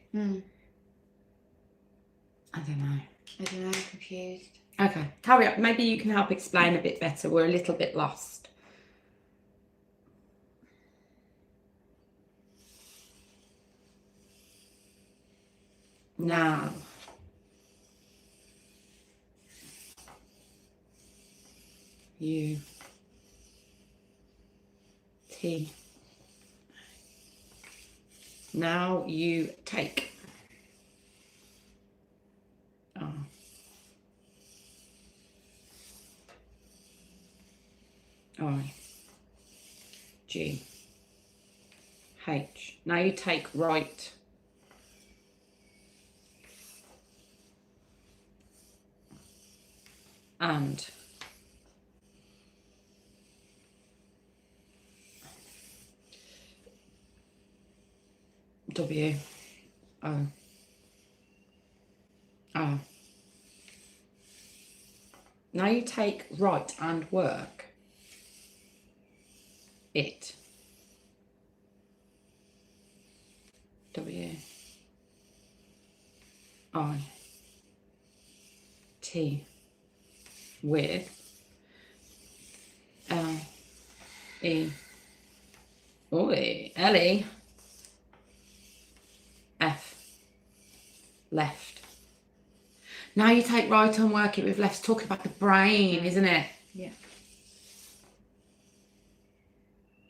I don't know. I'm confused. Okay, carry on. Maybe you can help explain a bit better. We're a little bit lost. Now, U T. Now you take R I G H. Now you take right and W O R. Now you take right and work it. W I T with L E L E F left. Now you take right and work it with left. Talking about the brain, isn't it? Yeah.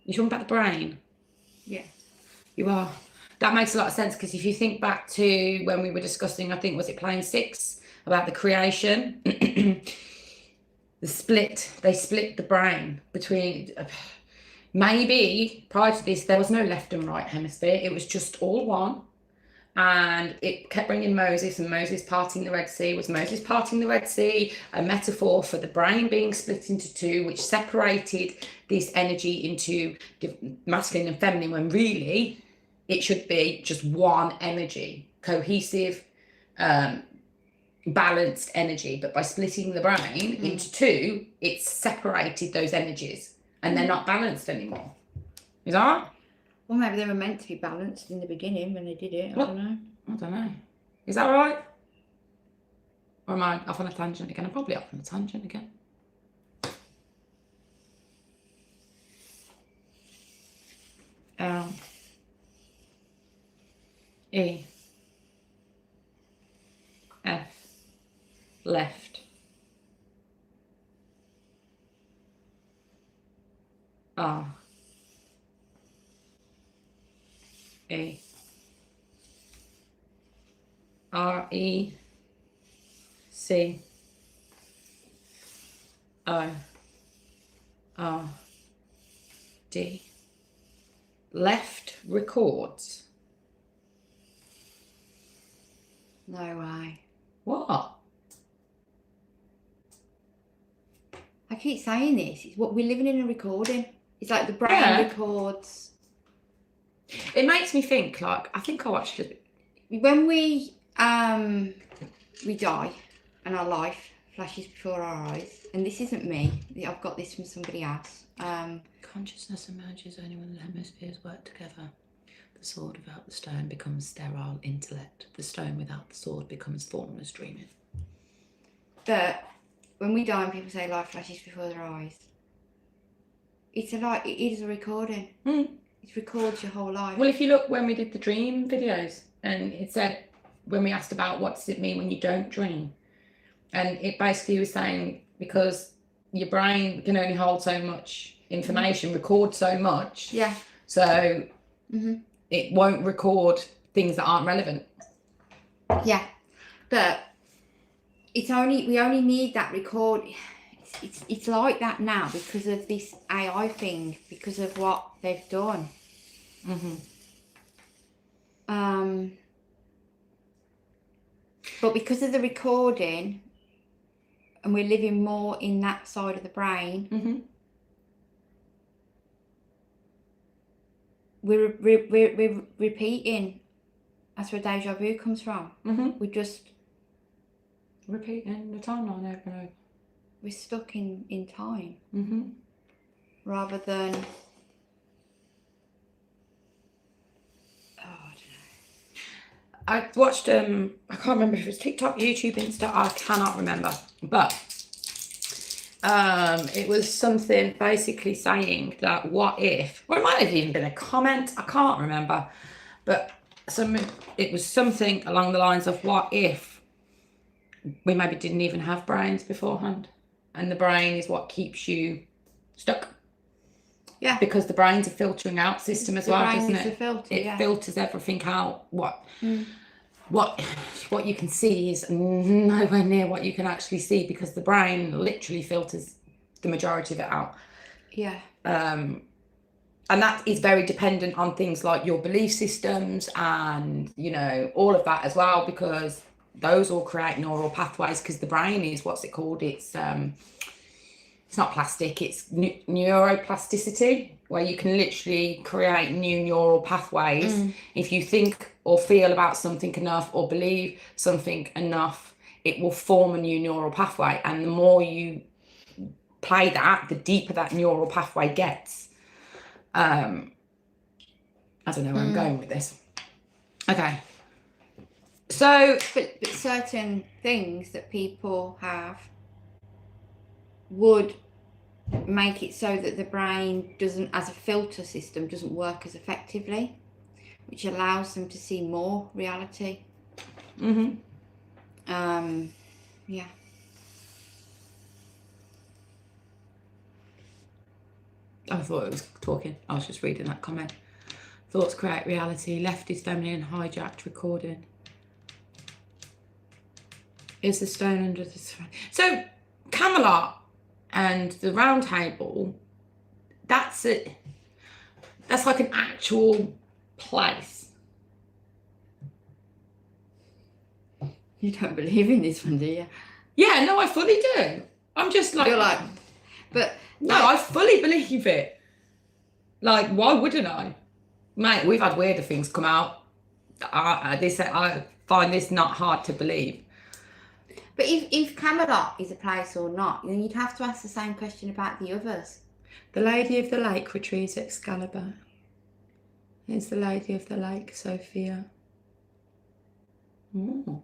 You talking about the brain? Yeah. You are. That makes a lot of sense, because if you think back to when we were discussing, I think, was it plane 6, about the creation? They split the brain between, maybe prior to this, there was no left and right hemisphere. It was just all one. And it kept bringing Moses, and Moses parting the Red Sea. Was Moses parting the Red Sea a metaphor for the brain being split into two, which separated this energy into masculine and feminine, when really it should be just one energy, cohesive, balanced energy. But by splitting the brain into two, it's separated those energies, and they're not balanced anymore. Is that right? Well, maybe they were meant to be balanced in the beginning when they did it. I don't know. Is that right? Or am I off on a tangent again? I'm probably off on a tangent again. L E F left R E R E C O R D. Left records. No way. What? I keep saying this. It's what we're living in a recording. It's like the brain Yeah. records. It makes me think, like, I think I watched it. When we die and our life flashes before our eyes, and this isn't me, I've got this from somebody else. Consciousness emerges only when the hemispheres work together. The sword without the stone becomes sterile intellect. The stone without the sword becomes formless dreaming. But when we die and people say life flashes before their eyes, it is a recording. It records your whole life. Well, if you look when we did the dream videos, and it said, when we asked about what does it mean when you don't dream, and it basically was saying, because your brain can only hold so much information, record so much. Yeah. So it won't record things that aren't relevant. Yeah. But we only need that record. It's like that now because of this AI thing, because of what they've done. But because of the recording, and we're living more in that side of the brain, we're repeating. That's where deja vu comes from. We're just repeating the timeline over and over. We're stuck in time, rather than. I watched I can't remember if it was TikTok, YouTube, Insta, I cannot remember, but it was something basically saying that what if, or it might have even been a comment, I can't remember, but it was something along the lines of, what if we maybe didn't even have brains beforehand, and the brain is what keeps you stuck. Yeah. Because the brain's a filtering out system as well, doesn't it? The filter, It yeah. filters everything out. What you can see is nowhere near what you can actually see, because the brain literally filters the majority of it out. Yeah. And that is very dependent on things like your belief systems and, you know, all of that as well, because those all create neural pathways, because the brain is, what's it called? It's not plastic, it's neuroplasticity, where you can literally create new neural pathways. If you think or feel about something enough or believe something enough, it will form a new neural pathway. And the more you play that, the deeper that neural pathway gets. I don't know where I'm going with this. Okay. So, but certain things that people have would make it so that the brain doesn't, as a filter system, doesn't work as effectively, which allows them to see more reality. Yeah. I thought it was talking. I was just reading that comment. Thoughts create reality. Left is feminine, hijacked recording. Is the stone under the throne? So, Camelot and the Round Table, that's it. That's like an actual place. You don't believe in this one, do you? Yeah, no, I fully do. I'm just like... You're like... But... No, I fully believe it. Like, why wouldn't I? Mate, we've had weirder things come out. I find this not hard to believe. But if Camelot is a place or not, then you'd have to ask the same question about the others. The Lady of the Lake retrieves Excalibur. Is the Lady of the Lake Sophia? Oh,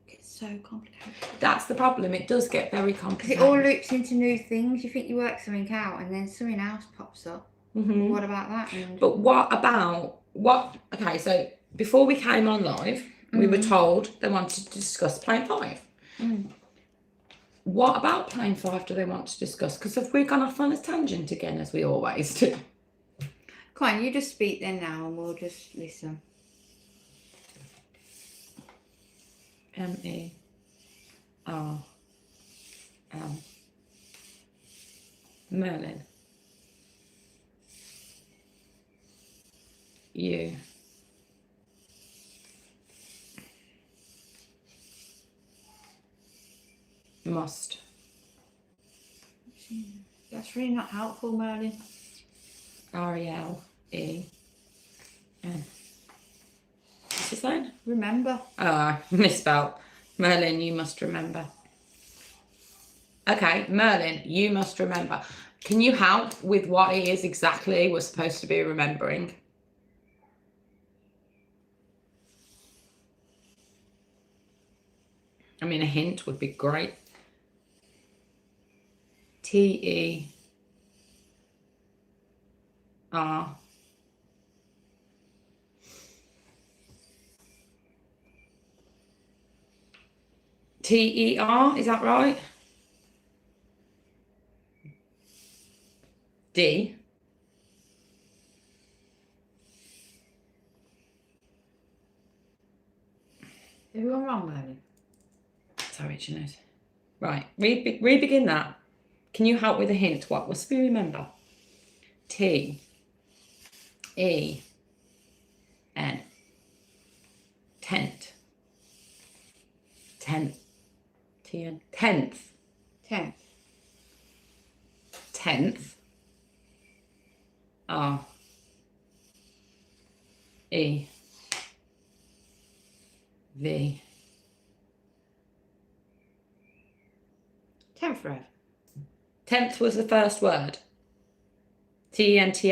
it gets so complicated. That's the problem. It does get very complicated. Because it all loops into new things. You think you work something out, and then something else pops up. Mm-hmm. What about that? But what about what? Okay, so before we came on live, we were told they wanted to discuss Plane 5. What about Plane 5 do they want to discuss? Because if we've gone off on a tangent again, as we always do. Come on, you just speak then now, and we'll just listen. MERL Merlin. You must. That's really not helpful, Merlin. RELEN. What's his name? Remember. Oh, I misspelled. Merlin, you must remember. Okay, Merlin, you must remember. Can you help with what it is exactly we're supposed to be remembering? I mean, a hint would be great. TER. TER, is that right? D. Have you gone wrong, Merlin? Sorry, Jeanette. Right, re-begin that. Can you help with a hint? What must we remember? TEN. Tent. Tenth. TN. Tenth. Tenth. Tenth. REV. Tenth rev. Tenth was the first word. TENTH.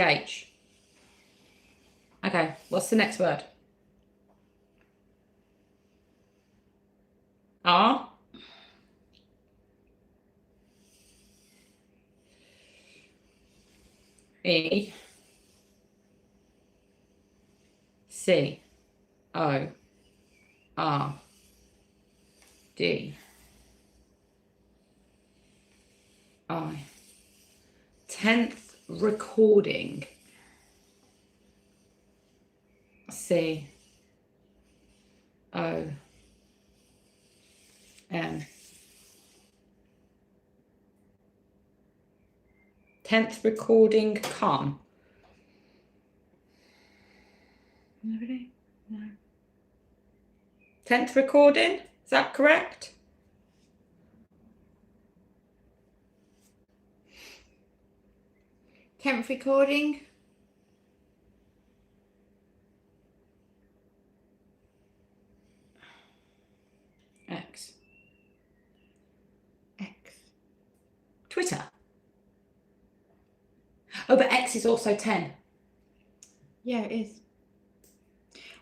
Okay, what's the next word? R. E. C. O. R. D. I. 10th recording. C. O. M. 10th recording com. Nobody? No. 10th recording, is that correct? Tenth recording. X. X. Twitter. Oh, but X is also 10. Yeah, it is.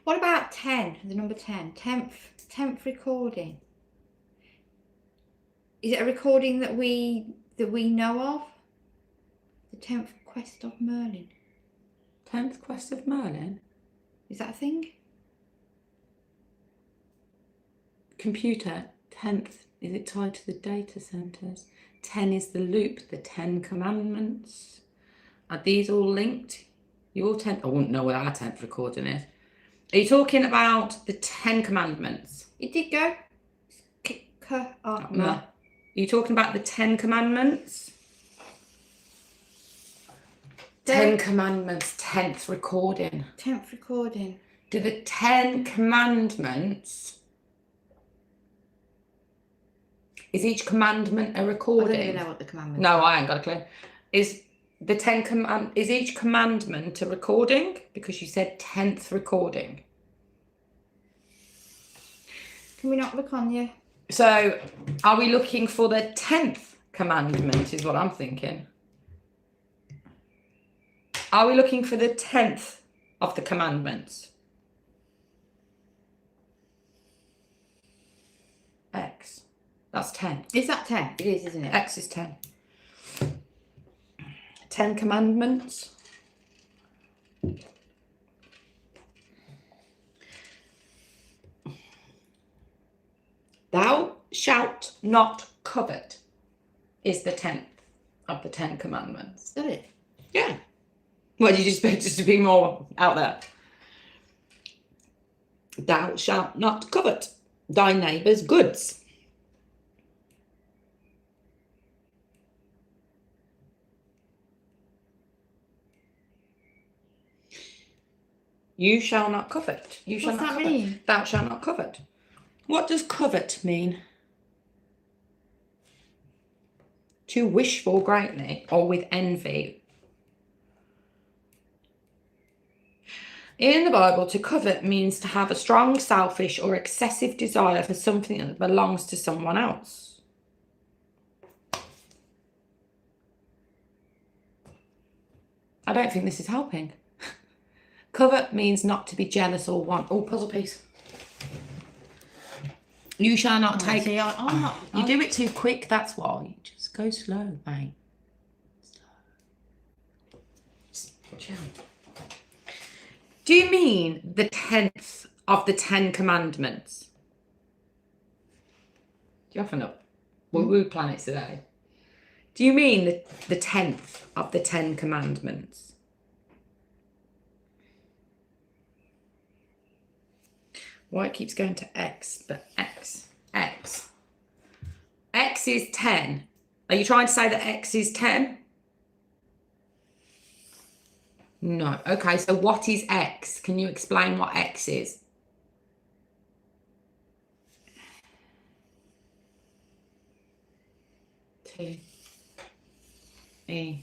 What about 10? The number 10. 10th recording. Is it a recording that we know of? The 10th quest of Merlin. 10th quest of Merlin? Is that a thing? Computer, 10th, is it tied to the data centers? 10 is the loop, the 10 commandments. Are these all linked? Your 10th, I wouldn't know what our 10th recording is. Are you talking about the 10 commandments? It did go. No. Are you talking about the 10 commandments? 10 commandments, 10th recording. 10th recording. Do the 10 commandments, is each commandment a recording? I don't even know what the commandments No, are. I ain't got a clue. Is the 10 is each commandment a recording? Because you said 10th recording. Can we not look on you? So, are we looking for the 10th commandment, is what I'm thinking. Are we looking for the 10th of the commandments? X. That's 10. Is that 10? It is, isn't it? X is 10. 10 commandments. Thou shalt not covet is the 10th of the 10 commandments. Is that it? Yeah. Well, did you expect us to be more out there? Thou shalt not covet thy neighbour's goods. You shall not covet. You shall What's not that covet. mean? Thou shalt not covet. What does covet mean? To wish for greatly or with envy. In the Bible, to covet means to have a strong, selfish, or excessive desire for something that belongs to someone else. I don't think this is helping. Covet means not to be jealous or want. Oh, puzzle piece. You shall not take. See, I'm not. You do it too quick, that's why. Just go slow, mate. Chill. Do you mean the 10th of the 10 commandments? Do you often know? Woo planets today. Do you mean the 10th of the 10 commandments? Why it keeps going to X, but X. X is 10. Are you trying to say that X is 10? No. Okay, so what is X? Can you explain what X is? T. E.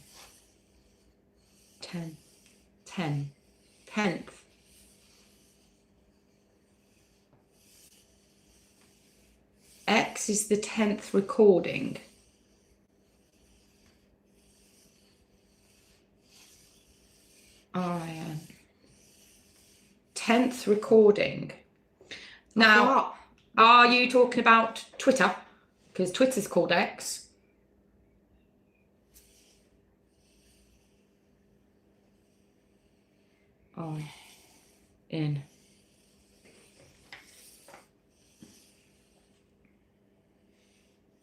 10. 10. 10th. X is the 10th recording. Ryan. 10th recording. Now, are you talking about Twitter? Because Twitter's called X. I. N.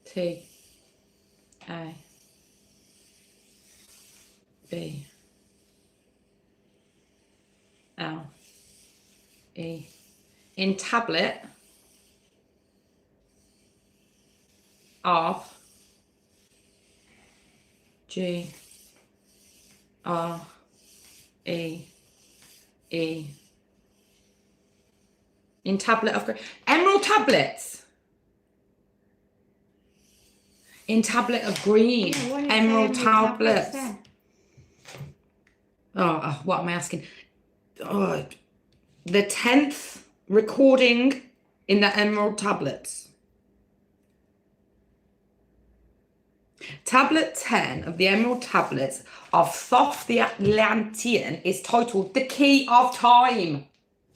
T. A. B L E. In tablet of G R E E. In tablet of emerald tablets. In tablet of green. Yeah, why don't you say Emerald tablets. then? What am I asking? Oh, the 10th recording in the emerald tablets. Tablet 10 of the emerald tablets of Thoth the Atlantean is titled The Key of Time.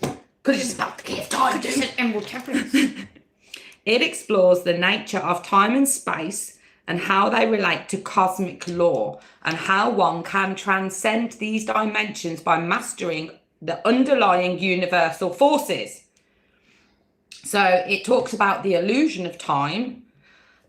Because it's about the key of time, dude. Said emerald tablets. It explores the nature of time and space and how they relate to cosmic law and how one can transcend these dimensions by mastering the underlying universal forces. So it talks about the illusion of time,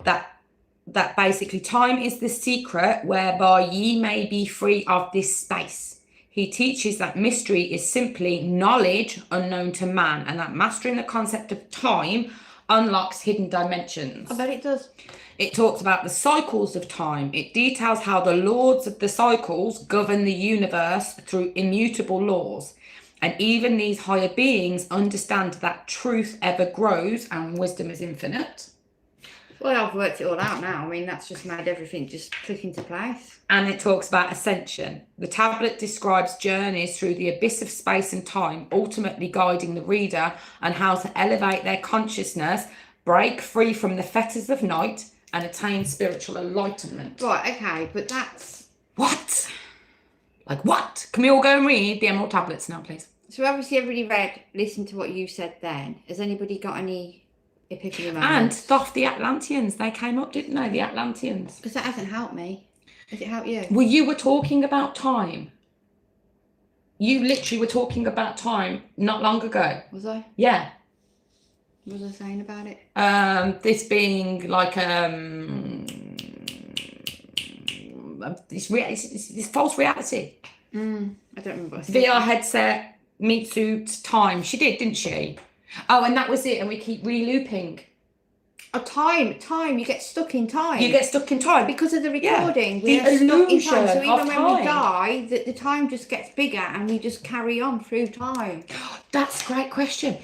that basically time is the secret whereby ye may be free of this space. He teaches that mystery is simply knowledge unknown to man, and that mastering the concept of time unlocks hidden dimensions. I bet it does. It talks about the cycles of time. It details how the lords of the cycles govern the universe through immutable laws. And even these higher beings understand that truth ever grows and wisdom is infinite. Well, I've worked it all out now. I mean, that's just made everything just click into place. And it talks about ascension. The tablet describes journeys through the abyss of space and time, ultimately guiding the reader on how to elevate their consciousness, break free from the fetters of night, and attain spiritual enlightenment. Right, okay, but that's... What? Like what? Can we all go and read the emerald tablets now, please? So obviously everybody listened to what you said then. Has anybody got any epiphany And moments? Thoth the Atlanteans, they came up, didn't they? The Atlanteans. Because that hasn't helped me. Has it helped you? Well, you were talking about time. You literally were talking about time not long ago. Was I? Yeah. What was I saying about it? This being like this false reality. I don't remember what I said. VR headset, meat suit, time. She did, didn't she? Oh, and that was it. And we keep re-looping. Oh, time. You get stuck in time. You get stuck in time. Because of the recording. Yeah, We the are stuck in time. illusion So of even when time. we die, the time just gets bigger and we just carry on through time. That's a great question.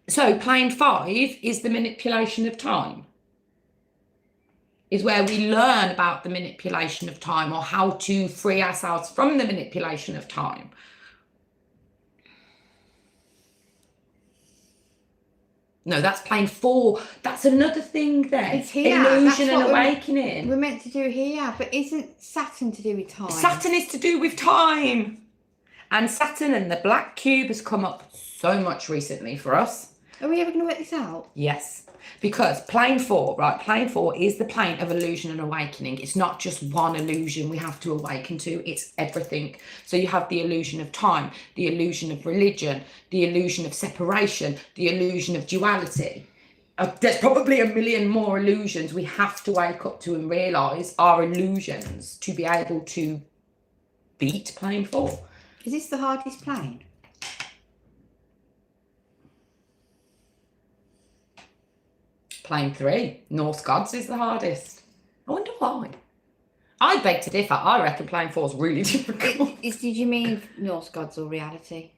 So plane 5 is the manipulation of time. Is where we learn about the manipulation of time or how to free ourselves from the manipulation of time. No, that's plane 4. That's another thing there. It's here. Illusion That's and what awakening. We're meant to do here, but isn't Saturn to do with time? Saturn is to do with time. And Saturn and the black cube has come up so much recently for us. Are we ever going to work this out? Yes, because plane 4, right? Plane 4 is the plane of illusion and awakening. It's not just one illusion we have to awaken to, it's everything. So you have the illusion of time, the illusion of religion, the illusion of separation, the illusion of duality. There's probably a million more illusions we have to wake up to and realise are illusions to be able to beat plane 4. Is this the hardest plane? Plane 3, Norse gods is the hardest. I wonder why. I beg to differ. I reckon plane 4 is really difficult. Did you mean Norse gods or reality?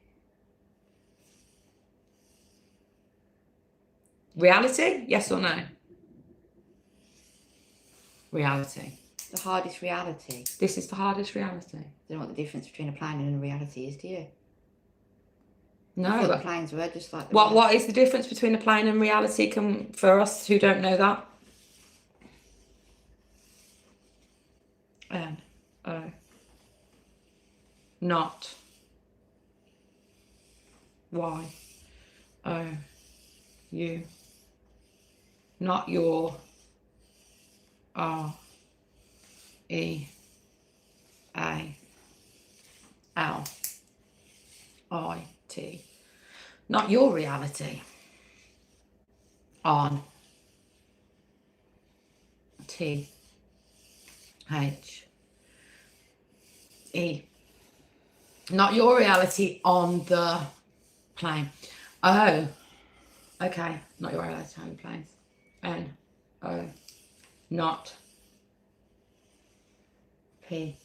Reality? Yes or no? Reality. The hardest reality. This is the hardest reality. I don't know what the difference between a plane and a reality is, do you? I No. thought the But planes were just like the what is the difference between a plane and reality? For us who don't know that? N-O. Not. Y-O-U. Not your. R-E-A-L-I-T. Not your reality. On. T. H. E. Not your reality on the plane. Oh, okay. Not your reality on the planes. N. O. Not. P.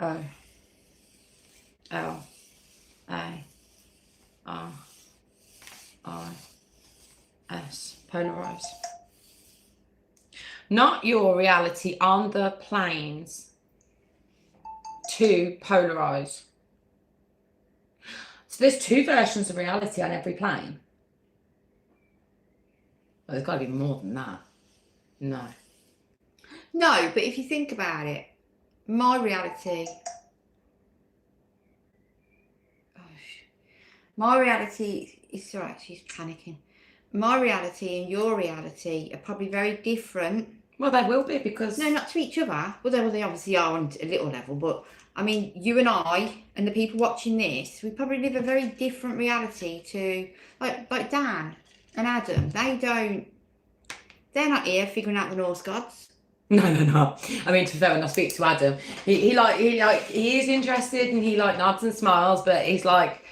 O. L. A. R. I. S. Polarized. Not your reality on the planes. To polarize. So there's two versions of reality on every plane. Well, there's got to be more than that. No. No, but if you think about it, my reality. My reality is all right. She's panicking. My reality and your reality are probably very different. Well, they will be because No, not to each other. Well, they obviously are on a little level, but I mean, you and I and the people watching this, we probably live a very different reality to like Dan and Adam. They're not here figuring out the Norse gods. No. I mean, to be fair, when I speak to Adam, he is interested and he like nods and smiles, but he's like,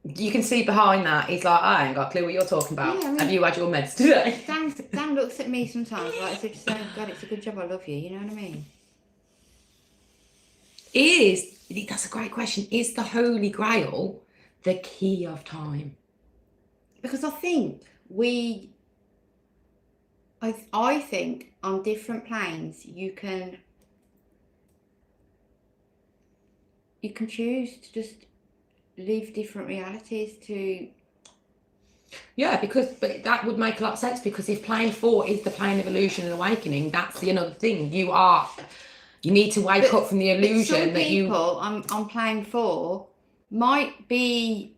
you can see behind that, he's like, I ain't got a clue what you're talking about. Yeah, I mean, have you had your meds today? Dan looks at me sometimes like as if to say, God, it's a good job I love you. You know what I mean? That's a great question. Is the Holy Grail the key of time? Because I think I think on different planes you can choose to just live different realities to. Yeah, but that would make a lot of sense, because if plane 4 is the plane of illusion and awakening, that's the another thing. You need to wake up from the illusion that you. Some people on plane 4 might be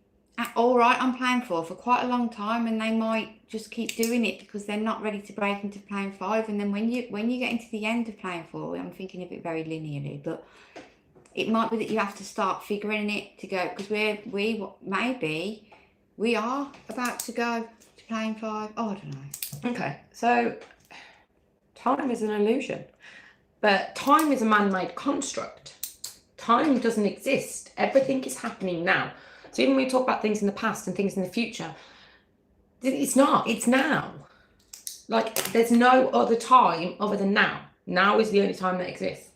all right on plane 4 for quite a long time, and they might just keep doing it because they're not ready to break into plane 5. And then when you get into the end of plane 4, I'm thinking of it very linearly, but it might be that you have to start figuring it to go, because we are about to go to plane 5. Oh, I don't know. Okay, so time is an illusion, but time is a man-made construct. Time doesn't exist. Everything is happening now. So even when we talk about things in the past and things in the future, it's not. It's now. Like, there's no other time other than now. Now is the only time that exists.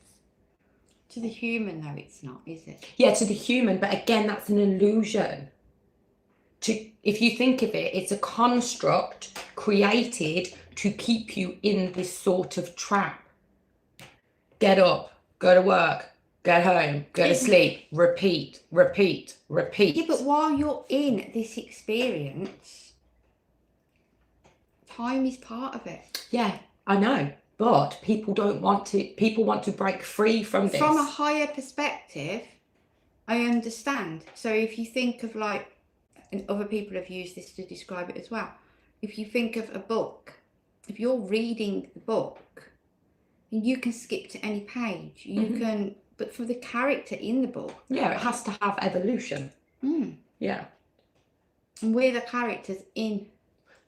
To the human, though, it's not, is it? Yeah, to the human, but again, that's an illusion. If you think of it, it's a construct created to keep you in this sort of trap. Get up, go to work, get home, go to sleep, repeat. Yeah, but while you're in this experience, time is part of it. Yeah, I know. But people want to break free from this. From a higher perspective, I understand. So if you think of and other people have used this to describe it as well. If you think of a book, if you're reading the book, you can skip to any page. You can, but for the character in the book. Yeah, it has to have evolution. Yeah. And we're the characters in.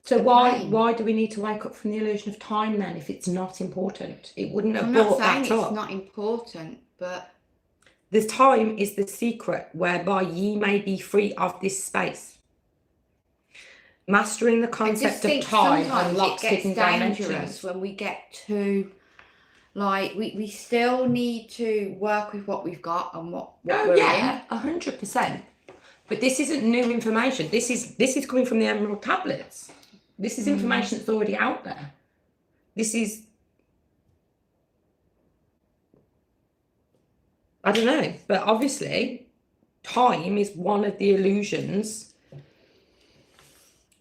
So why do we need to wake up from the illusion of time then if it's not important? It wouldn't have brought that up. I'm not saying it's not important, but this time is the secret whereby ye may be free of this space. Mastering the concept of time unlocks hidden dimensions. When we get to we still need to work with what we've got and what we're in. 100%. But this isn't new information. This is coming from the Emerald tablets. This is information that's already out there. This is, I don't know, but obviously time is one of the illusions.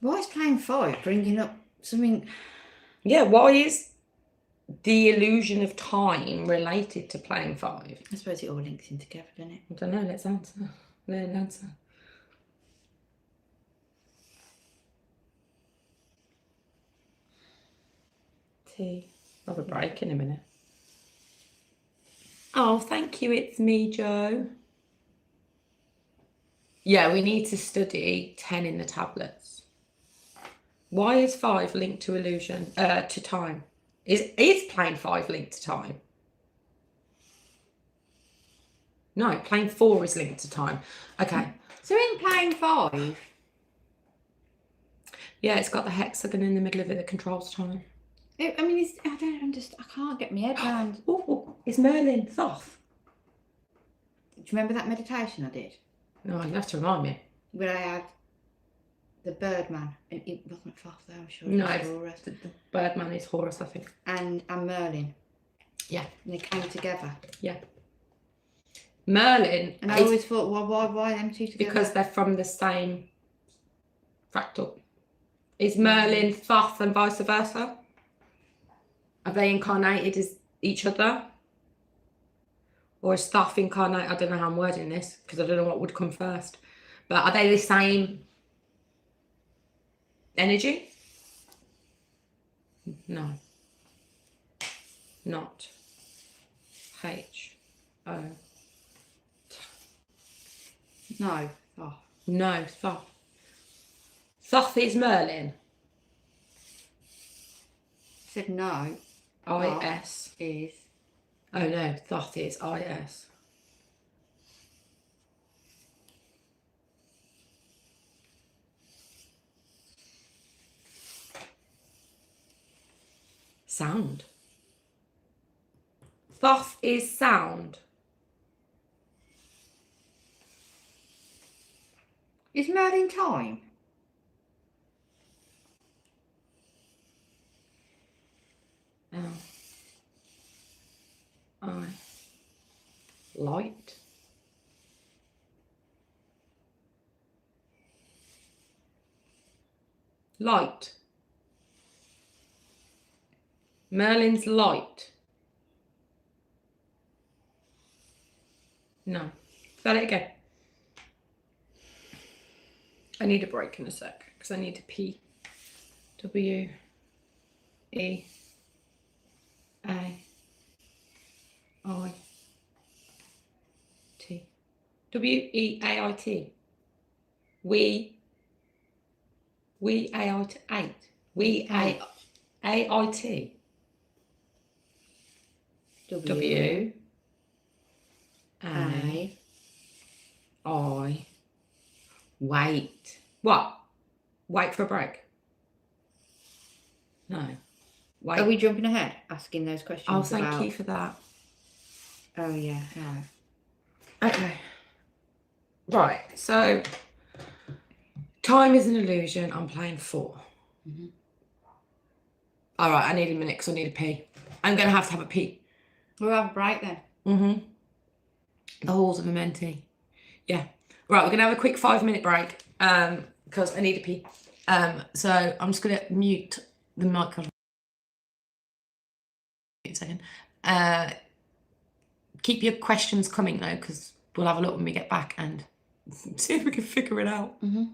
Why is plane 5 bringing up something? Yeah, why is the illusion of time related to plane 5? I suppose it all links in together, doesn't it? I don't know, let's answer. Let answer. I'll have a break in a minute. Oh, thank you. It's me, Joe. Yeah, we need to study 10 in the tablets. Why is 5 linked to illusion? To time? Is plane 5 linked to time? No, plane 4 is linked to time. Okay. So in plane 5, Yeah, it's got the hexagon in the middle of it that controls time. I don't understand. I can't get my head around. Oh, it's Merlin, Thoth. Do you remember that meditation I did? No, you have to remind me. Where I had the Birdman, and it wasn't Thoth though, I'm sure. No, It was Horus. the Birdman is Horus, I think. And Merlin. Yeah. And they came together. Yeah. Merlin. And I always thought, well, why them two together? Because they're from the same fractal. Is Merlin Thoth and vice versa? Have they incarnated as each other? Or is Thoth incarnate? I don't know how I'm wording this because I don't know what would come first. But are they the same energy? No. Not. H-O. No. Oh. No, Thoth. Thoth is Merlin. Said no. I-S. Is. Oh no, Thoth is I-S. Sound. Thoth is sound. Is Merlin time? L. I. Light. Light. Merlin's light. No. Say it again. I need a break in a sec because I need to pee. W. E. A. I. T. W-E-A-I-T. We A-I-T. A-I-T. W. A. I. Wait. What? Wait for a break? No. Wait. Are we jumping ahead, asking those questions? Oh, thank you for that. Oh yeah. No. Okay. Right. So, time is an illusion. I'm playing 4. Mm-hmm. All right. I need a minute because I need a pee. I'm going to have a pee. We'll have a break then. Mm-hmm. The halls of a mentee. Yeah. Right. We're going to have a quick 5-minute break because I need a pee. So I'm just going to mute the mic on a second. Keep your questions coming though, because we'll have a look when we get back and see if we can figure it out. Mm-hmm.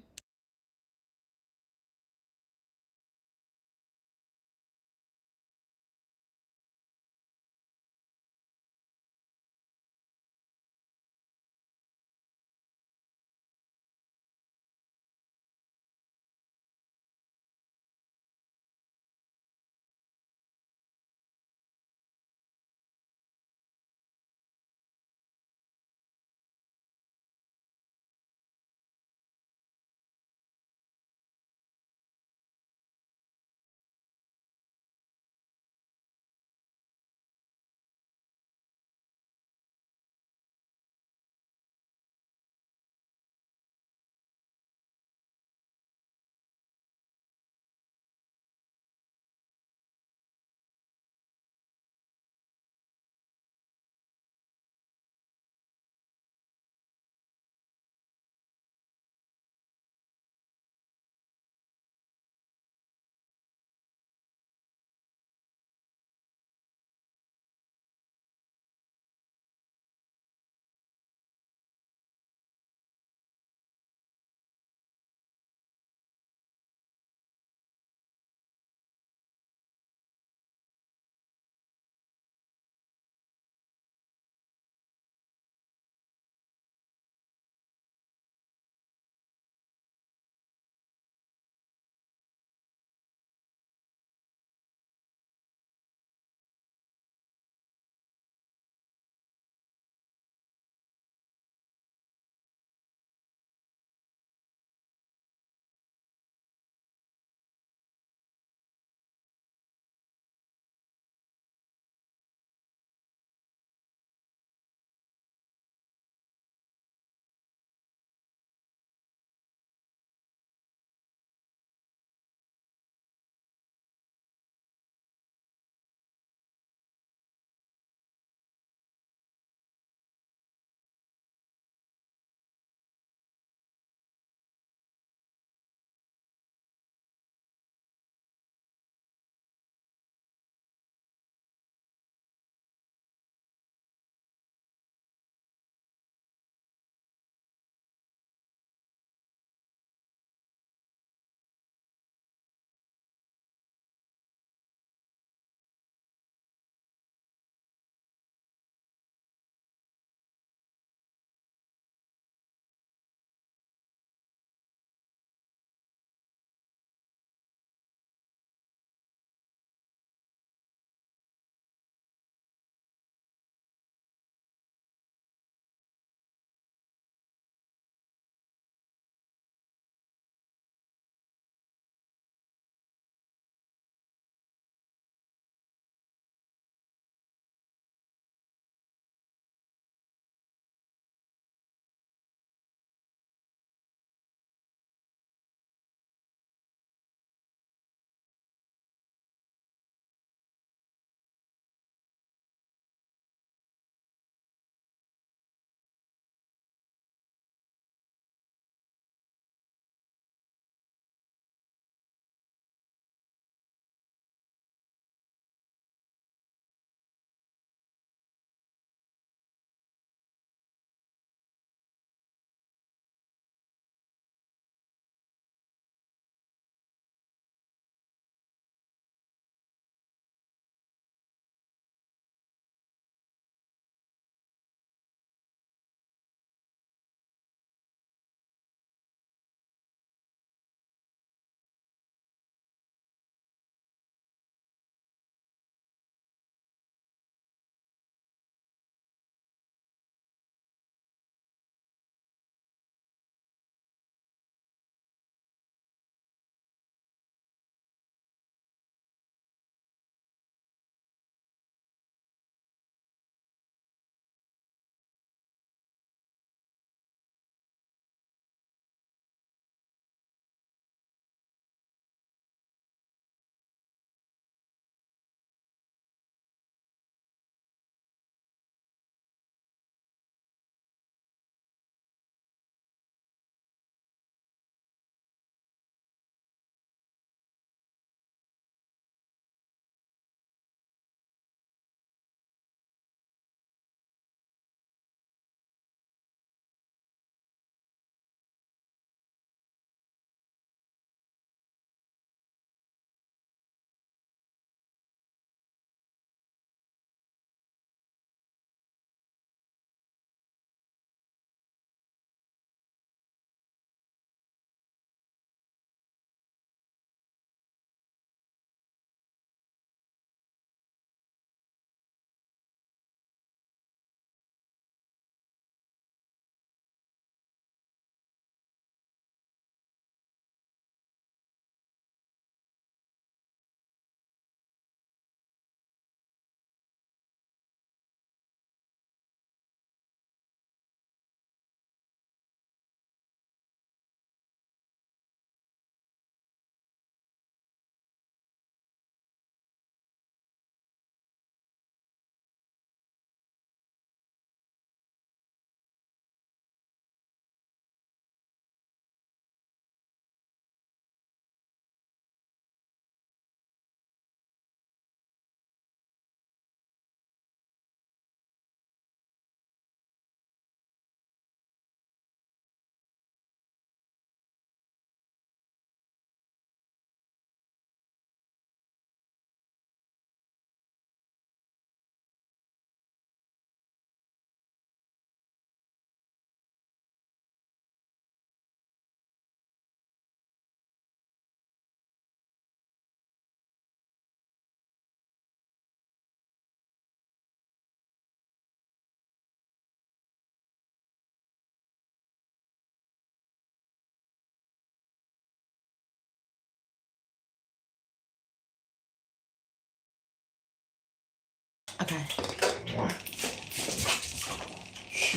Okay.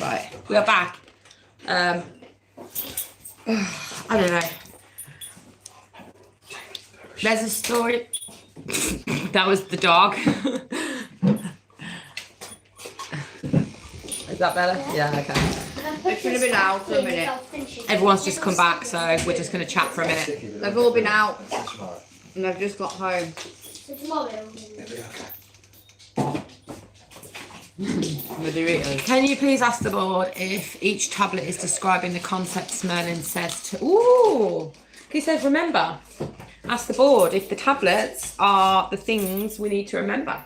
Right, we are back. I don't know. There's a story. That was the dog. Is that better? Yeah, okay. It's been a bit out for a minute. Everyone's just come back, so we're just going to chat for a minute. They've all been out and they've just got home. So tomorrow. Can you please ask the board if each tablet is describing the concepts Merlin says to... Ooh! He says, remember. Ask the board if the tablets are the things we need to remember.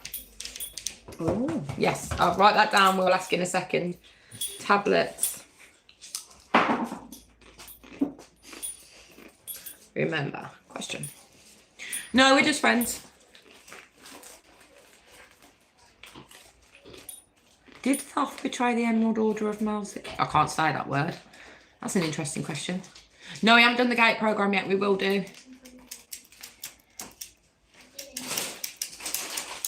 Oh, yes. I'll write that down. We'll ask in a second. Tablets. Remember. Question. No, we're just friends. Did Thoth betray the Emerald Order of Merlin? I can't say that word. That's an interesting question. No, we haven't done the gate program yet. We will do.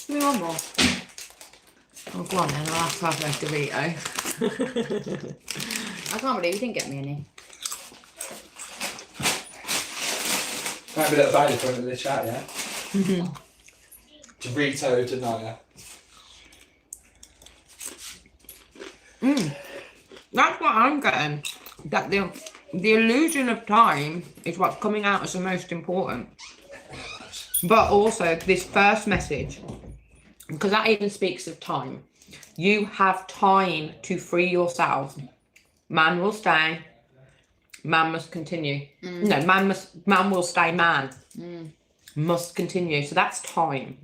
Give me one more. Oh, go on then. I'll have to have a Dorito. I can't believe you didn't get me any. Might be a little value for in the chat, yeah? Dorito denier. That's what I'm getting. That the illusion of time is what's coming out as the most important. But also this first message, because that even speaks of time. You have time to free yourself. Man will stay. Man must continue. No, man will stay man. Must continue. So that's time.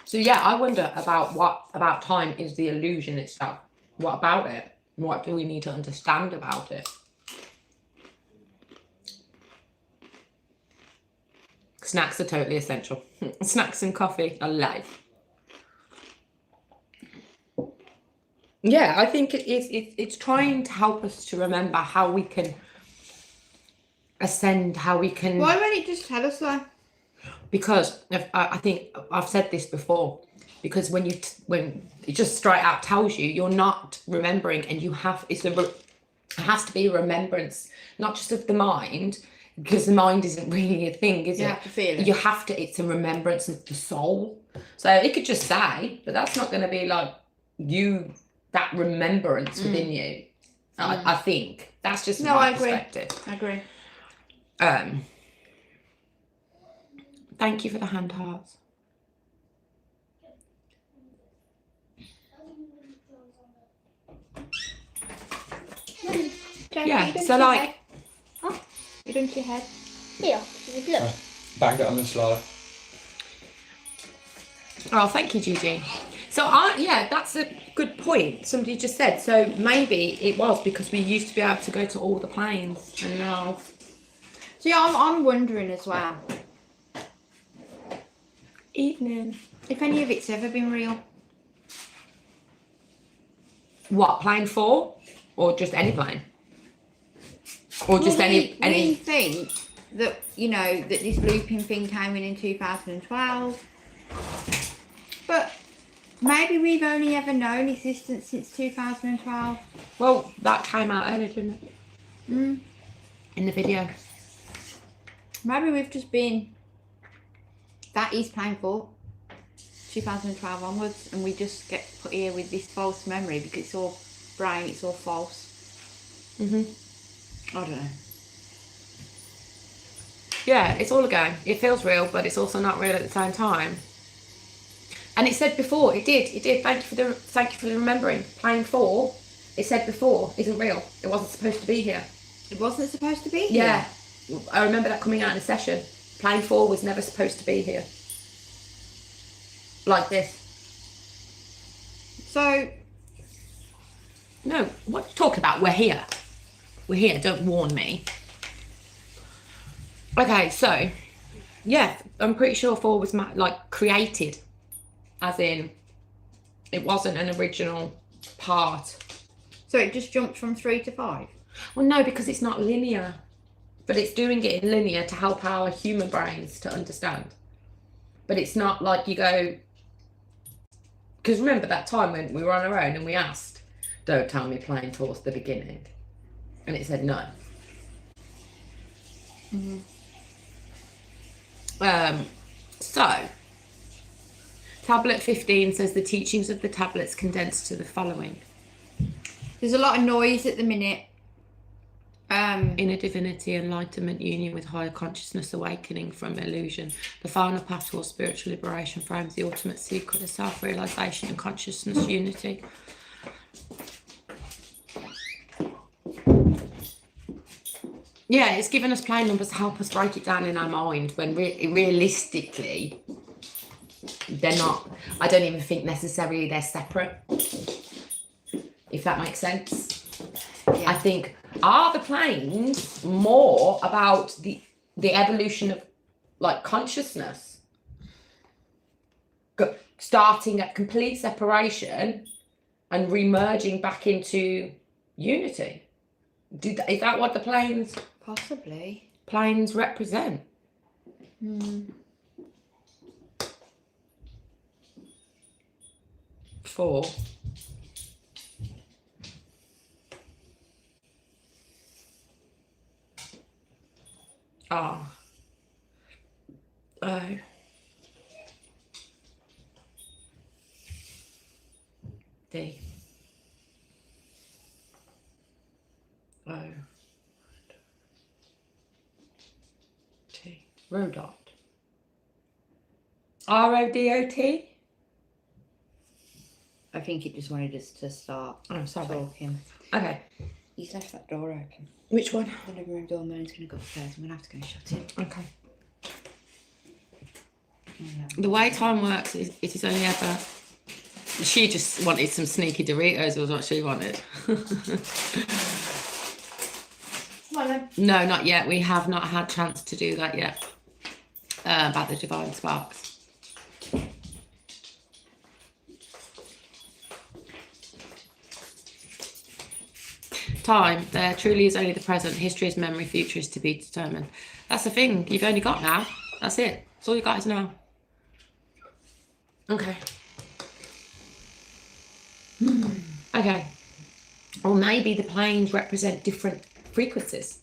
So yeah, I wonder about what about time is the illusion itself. What about it? What do we need to understand about it? Snacks are totally essential. Snacks and coffee are life. Yeah, I think it's trying to help us to remember how we can ascend, how we can... Why won't it just tell us though? Because I think I've said this before, because when it just straight out tells you you're not remembering, and you have, it has to be a remembrance, not just of the mind, because the mind isn't really a thing, is it? You have to feel it. You have to, it's a remembrance of the soul. So it could just say, but that's not going to be like you, that remembrance within you. I think that's just my perspective. I agree. Thank you for the hand hearts. Yeah, so like... Oh, You done to your head? here. Look. Bang it on the slide. Oh, thank you, Gigi. So, yeah, that's a good point. Somebody just said, so maybe it was because we used to be able to go to all the planes, and now... See, I'm wondering as well Evening. if any of it's ever been real. What, plane 4? Or just any plane? Or just Well, any... we think that, you know, that this looping thing came in 2012. But maybe we've only ever known existence since 2012. Well, that came out earlier, didn't it? In the video. Maybe we've just been... That is plane 4. 2012 onwards. And we just get put here with this false memory because it's all brain, it's all false. I don't know. Yeah, it's all a game. It feels real, but it's also not real at the same time. And it said before, it did. Thank you for the remembering. Plane 4, it said before, isn't real. It wasn't supposed to be here. It wasn't supposed to be here? Yeah. I remember that coming out in a session. Plane 4 was never supposed to be here. Like this. So... No, what are you talking about? We're here. We're here, don't warn me. Okay, so, yeah, I'm pretty sure 4 was created. As in, it wasn't an original part. So it just jumped from 3 to 5? Well, no, because it's not linear. But it's doing it in linear to help our human brains to understand. But it's not like you go, because remember that time when we were on our own and we asked, don't tell me plane towards the beginning, and it said no. So tablet 15 says the teachings of the tablets condensed to the following. There's a lot of noise at the minute. Inner divinity, enlightenment, union with higher consciousness, awakening from illusion. The final path towards spiritual liberation frames the ultimate secret of self-realization and consciousness unity. Yeah, it's given us plane numbers to help us break it down in our mind when realistically they're not. I don't even think necessarily they're separate, if that makes sense. Yeah. I think, are the planes more about the evolution of like consciousness starting at complete separation and re-merging back into unity? Is that what the planes Possibly. represent? 4. R. O. D. O. T. Rodot. R-O-D-O-T? I think it just wanted us to start Oh, sorry. talking. Okay. He's left that door open. Which one? The living room door, Merlin's going to go upstairs. I'm going to have to go and shut it. Okay. The way time works is it is only ever. She just wanted some sneaky Doritos, was what she wanted. No, not yet. We have not had chance to do that yet. About the divine sparks. Time, there truly is only the present. History is memory, future is to be determined. That's the thing. You've only got now. That's it. That's all you got is now. Okay. Okay. Or maybe the planes represent different frequencies.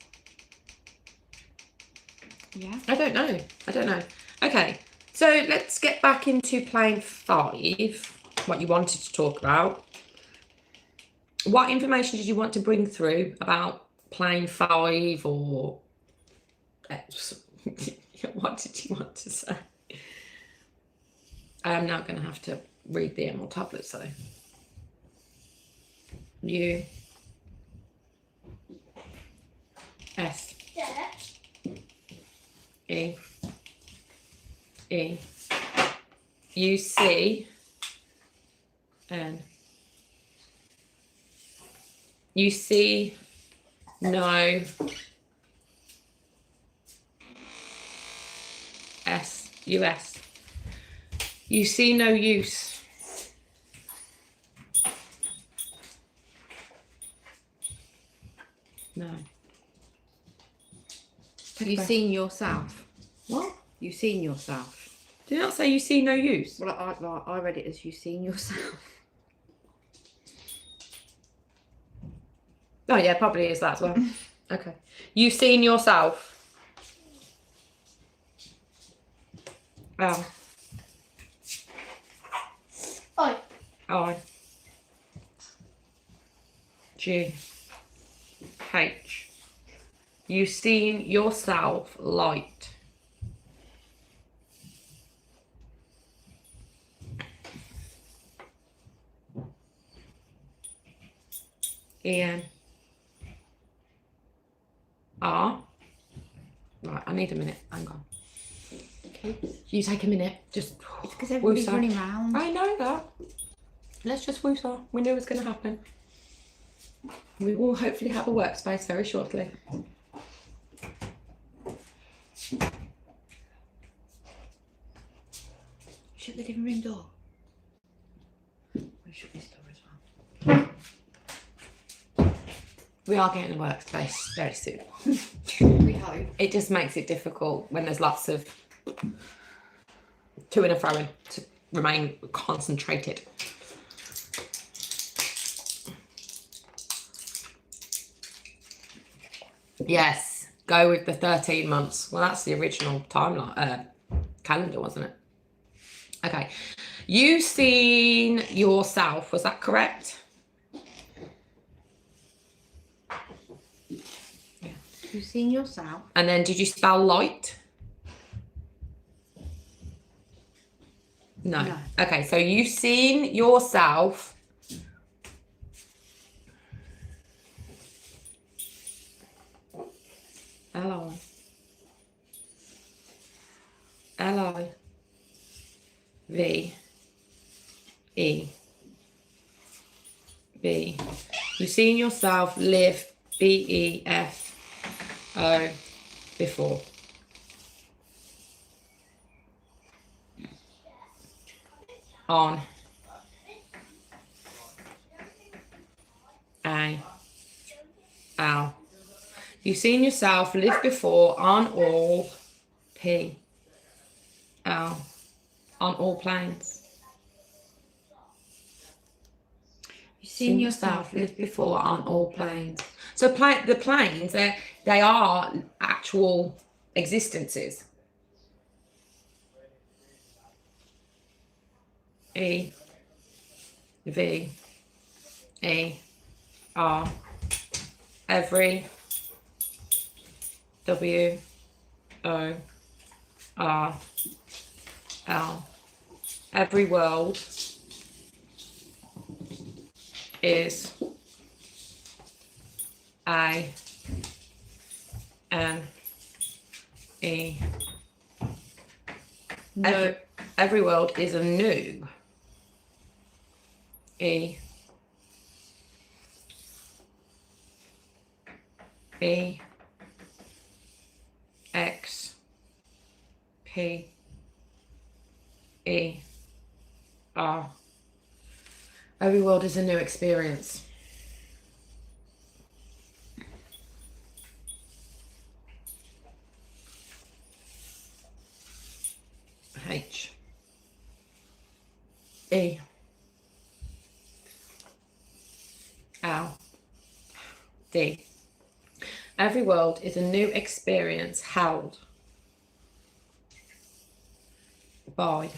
Yeah. I don't know. Okay. So let's get back into plane 5. What you wanted to talk about. What information did you want to bring through about plane 5 or what did you want to say? I am now going to have to read the emerald tablets though. U S E E U C N. You see no S U S. You see no use. No. You've seen yourself. What? You've seen yourself. Did you not say you see no use? Well, I read it as you've seen yourself. Oh yeah, probably is that as well. Okay. You've seen yourself. Oh. Oi. I. G. H. You've seen yourself light. Ian. R. Right, I need a minute. Hang on. Okay. You take a minute. Just. It's because everybody's woosah. running around. I know that. Let's just woosah. We knew it was going to happen. We will hopefully have a workspace very shortly. Shut the living room door. We shut this door as well. We are getting a workspace very soon. We hope. It just makes it difficult when there's lots of To and fro to remain concentrated. Yes, go with the 13 months. Well, that's the original timeline, calendar, wasn't it? Okay. You seen yourself, was that correct? Yeah. You've seen yourself. And then did you spell light? No. No. Okay, so you've seen yourself. Hello. L-I-V-E-B. You've seen yourself live B-E-F-O before. On A L. You've seen yourself live before on all P L, on all planes. You've seen yourself live before on all planes. So the planes, they are actual existences. E V E R, every W O R L, every world is I N E. No. Every world is a new. E E X P E R. Every world is a new experience. H E L D. Every world is a new experience held by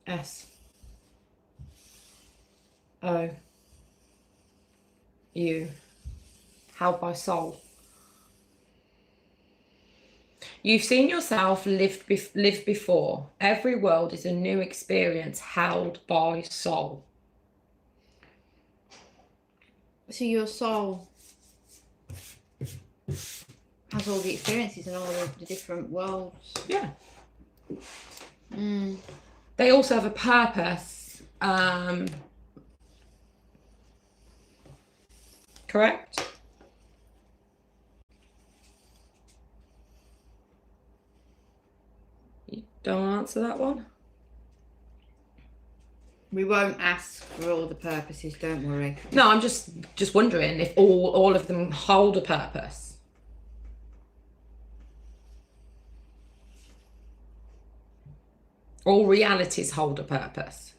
S O U, held by soul. You've seen yourself live before. Every world is a new experience held by soul. So your soul has all the experiences and all of the different worlds. Yeah. Mm. They also have a purpose. Correct? You don't answer that one? We won't ask for all the purposes, don't worry. No, I'm just wondering if all of them hold a purpose. All realities hold a purpose.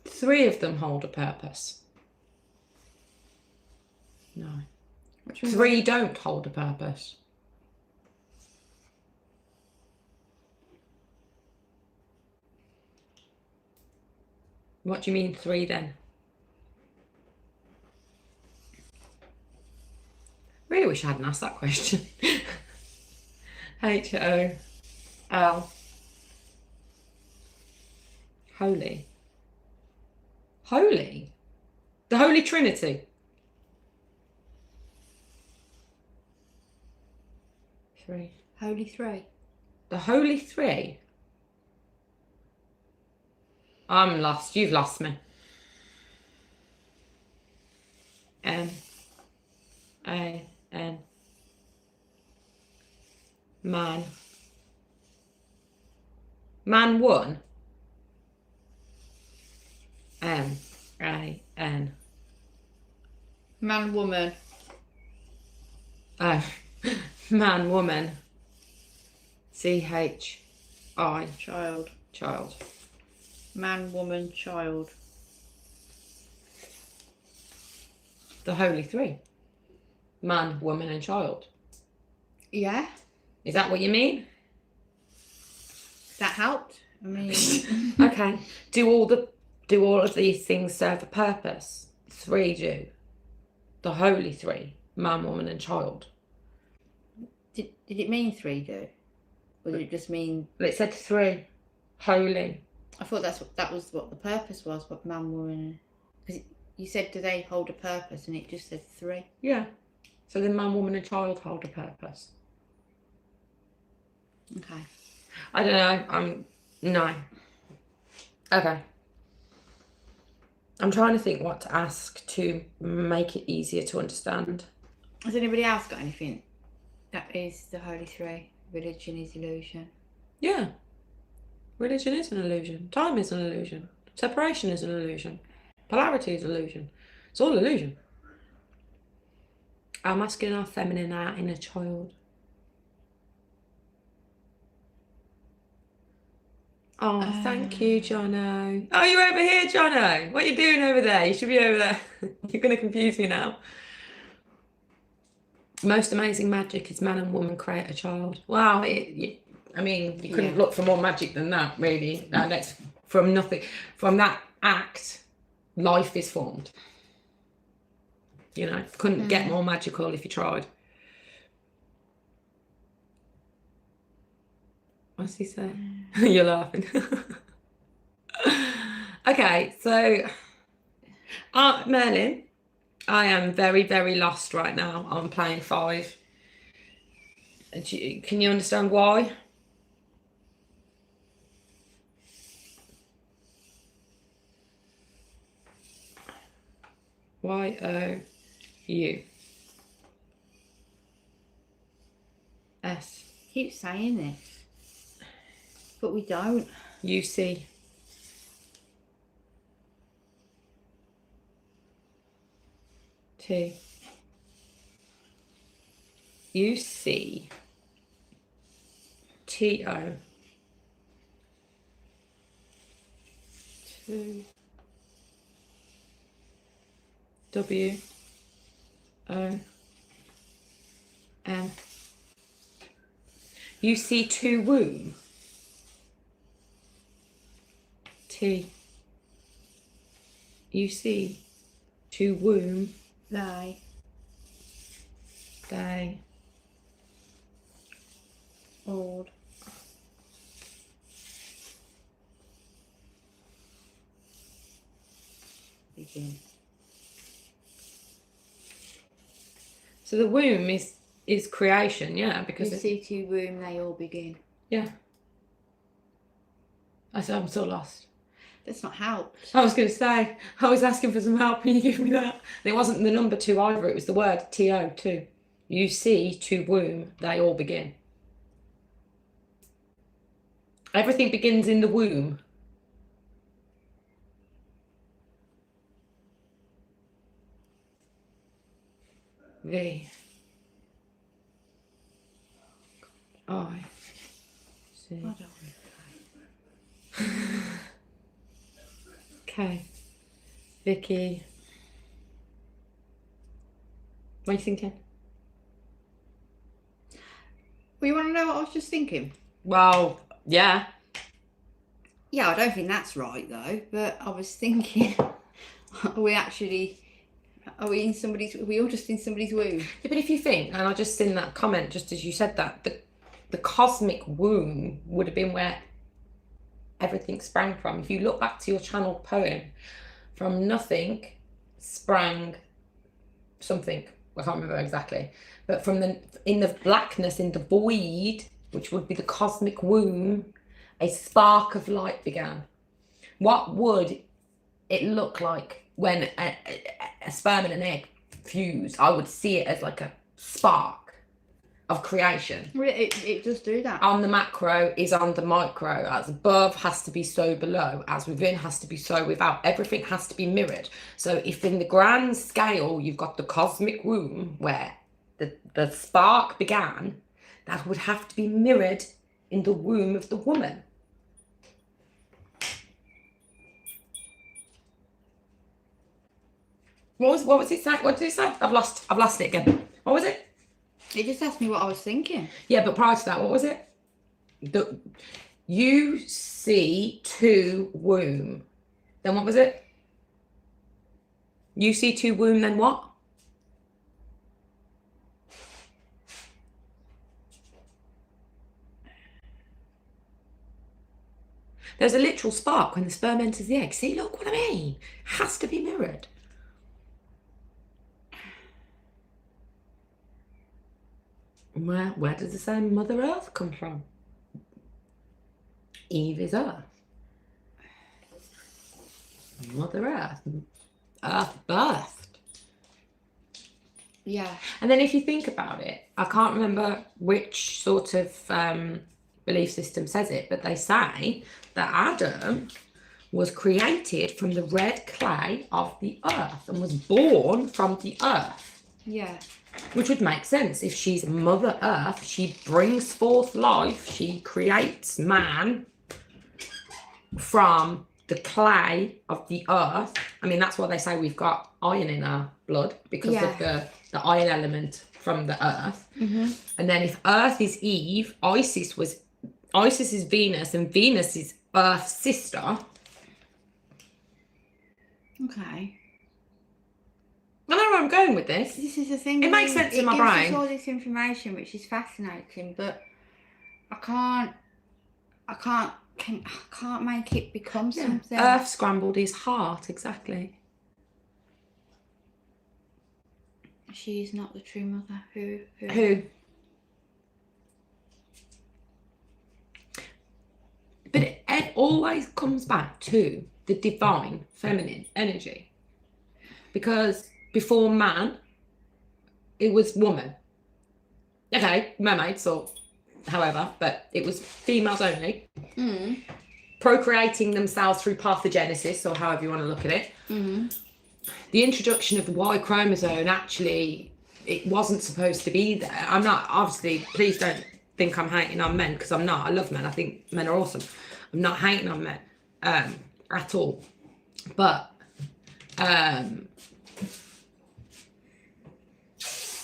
Three of them hold a purpose. No. Three don't hold a purpose. What do you mean three then? Really wish I hadn't asked that question. H-O-L. Holy. Holy? The Holy Trinity? Three. Holy three. The Holy Three? I'm lost. You've lost me. M-A-N. Man. Man 1. M-A-N. Man, woman. Oh. Man, woman. C-H-I. Child. Child. Man, woman, child. The Holy Three. Man, woman and child. Yeah, Is that what you mean? that helped. I mean, Okay. Do all of these things serve a purpose? 3 do. The Holy Three. Man, woman and child. did it mean 3 do? Or did it just mean... It said 3. Holy. I thought that was what the purpose was, what man, woman... Because you said, do they hold a purpose? And it just said 3. Yeah. So then man, woman and child hold a purpose. Okay. I don't know. No. Okay. I'm trying to think what to ask to make it easier to understand. Has anybody else got anything? That is the Holy Three. Religion is illusion. Yeah. Religion is an illusion. Time is an illusion. Separation is an illusion. Polarity is illusion. It's all illusion. Our masculine, our feminine, our inner child. Oh, thank you, Jono. Oh, you're over here, Jono. What are you doing over there? You should be over there. You're going to confuse me now. Most amazing magic is man and woman create a child. Wow. I mean, you couldn't look for more magic than that, really. That's from nothing. From that act, life is formed. You know, couldn't get more magical if you tried. What's he say? You're laughing. Okay, so Merlin, I am very, very lost right now. I'm playing 5. Can you understand why? Y-O-U-S. Keep saying this. But we don't. U-C. T. U-C. T-O. 2. W-O-M. U-C 2 womb. T. You see, to womb, They. they, Old. Begin. so the womb is creation, yeah, because You see 2 womb, they all begin. yeah. I'm so lost. That's not helped. I was going to say, I was asking for some help and you give me that. And it wasn't the number 2 either, it was the word T-O, 2. You see, to womb, they all begin. Everything begins in the womb. V. I. C. I don't Okay. Vicky. What are you thinking? Well, you want to know what I was just thinking? Well, yeah. Yeah, I don't think that's right though. But I was thinking, are we in somebody's? Are we all just in somebody's womb? Yeah, but if you think, and I just seen that comment just as you said that, the cosmic womb would have been where everything sprang from. If you look back to your channeled poem, from nothing sprang something. I can't remember exactly, but in the blackness, in the void, which would be the cosmic womb, a spark of light began. What would it look like when a sperm and an egg fused? I would see it as like a spark, of creation. Well, it does do that. On the macro is on the micro. As above has to be so below. As within has to be so without. Everything has to be mirrored. So if in the grand scale you've got the cosmic womb where the spark began, that would have to be mirrored in the womb of the woman. What was it saying? What did it say? I've lost it again. What was it? It just asked me what I was thinking. Yeah, but prior to that, what was it? You see two womb. Then what was it? You see two womb, then what? There's a literal spark when the sperm enters the egg. See, look what I mean? Has to be mirrored. Where does the same Mother Earth come from? Eve is Earth. Mother Earth. Earth birthed. Yeah. And then if you think about it, I can't remember which sort of belief system says it, but they say that Adam was created from the red clay of the earth and was born from the earth. Yeah. Which would make sense. If she's Mother Earth, she brings forth life, she creates man from the clay of the earth. I mean, that's why they say we've got iron in our blood, because of the iron element from the earth. Mm-hmm. And then if Earth is Eve, Isis is Venus, and Venus is Earth's sister. Okay. I know where I'm going with this. This is the thing. It makes sense in my It gives brain. us all this information, which is fascinating, but I can't make it become something. Earth scrambled his heart, exactly. She is not the true mother. Who? But it always comes back to the divine feminine energy. Because before man, it was woman. Okay, mermaids or however, but it was females only. Mm. Procreating themselves through parthenogenesis, or however you want to look at it. Mm-hmm. The introduction of the Y chromosome, actually, it wasn't supposed to be there. I'm not, obviously, please don't think I'm hating on men, because I'm not. I love men. I think men are awesome. I'm not hating on men at all. But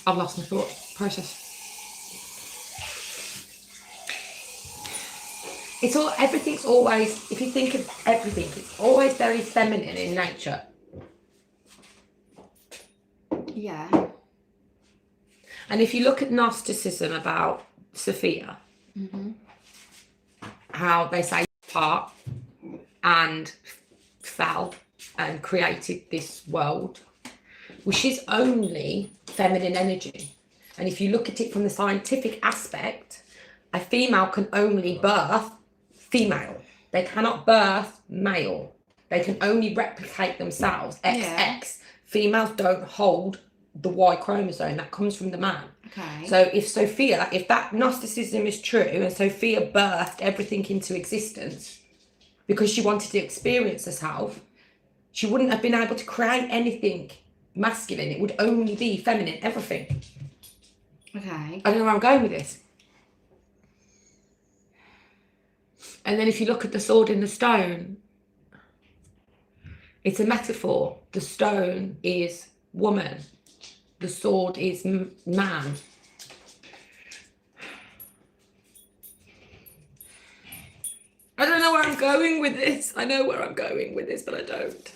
I've lost my thought process. Everything's always, if you think of everything, it's always very feminine in nature. Yeah. And if you look at Gnosticism about Sophia, Mm-hmm. how they say part and fell and created this world, which is only feminine energy. And if you look at it from the scientific aspect, a female can only birth female. They cannot birth male. They can only replicate themselves, XX. Yeah. Females don't hold the Y chromosome that comes from the man. Okay. So if that Gnosticism is true, and Sophia birthed everything into existence because she wanted to experience herself, she wouldn't have been able to create anything masculine. It would only be feminine, everything. Okay. I don't know where I'm going with this. And then if you look at the sword in the stone, it's a metaphor. The stone is woman. The sword is man. I don't know where I'm going with this. I know where I'm going with this, but I don't.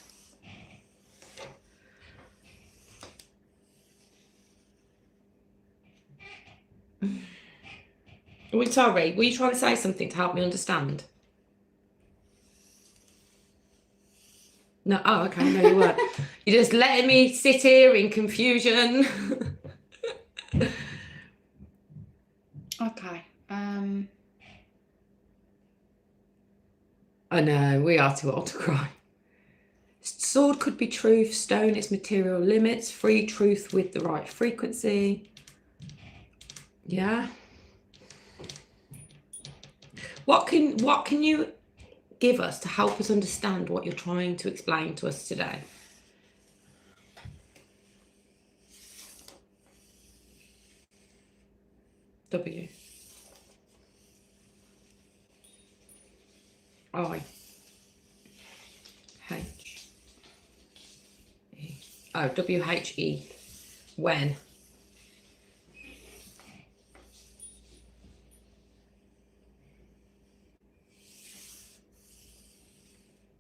Sorry, were you trying to say something to help me understand? No, oh, okay, no, you weren't. You're just letting me sit here in confusion. Okay. I know, we are too old to cry. Sword could be truth, stone is material limits, free truth with the right frequency. Yeah. What can you give us to help us understand what you're trying to explain to us today? W. I. H. E. Oh, W-H-E. When.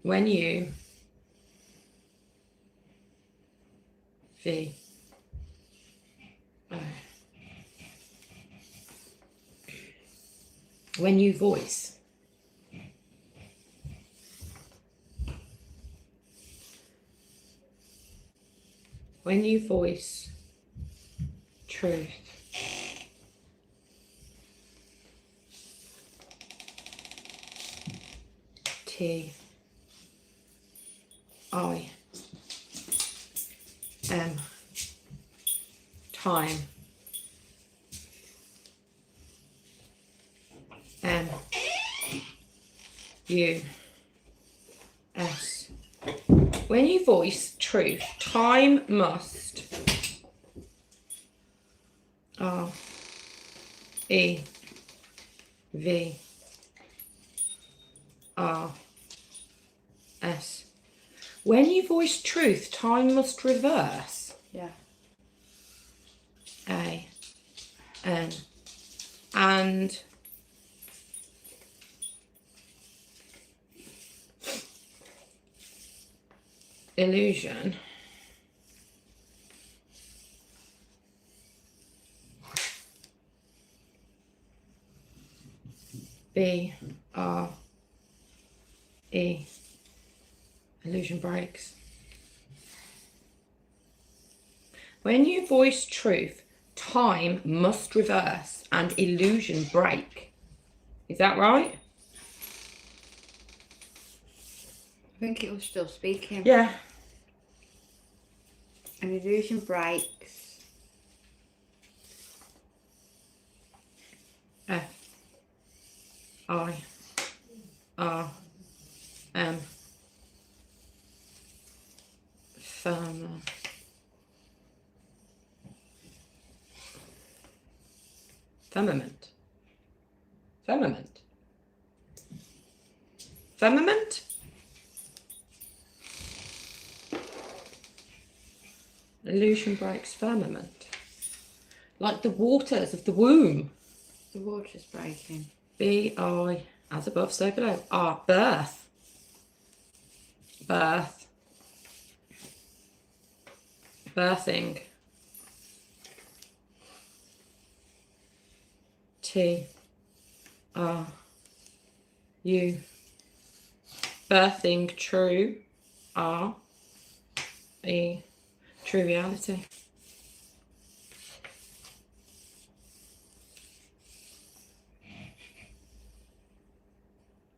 When you. V. O. When you voice. When you voice truth. T. I. M. Time. M. U. S. When you voice truth, time must. R. E. V. R. S. When you voice truth, time must reverse. Yeah. A. N. And illusion. B. R. E. Illusion breaks. When you voice truth, time must reverse and illusion break. Is that right? I think it was still speaking. Yeah. An illusion breaks. F. I. R. M. Firmament. Firmament. Firmament. Firmament. Illusion breaks firmament. Like the waters of the womb. The water's breaking. B-I, as above, so below. R, birth. Birth. Birthing. T. R. U. Birthing true. R. E. True reality.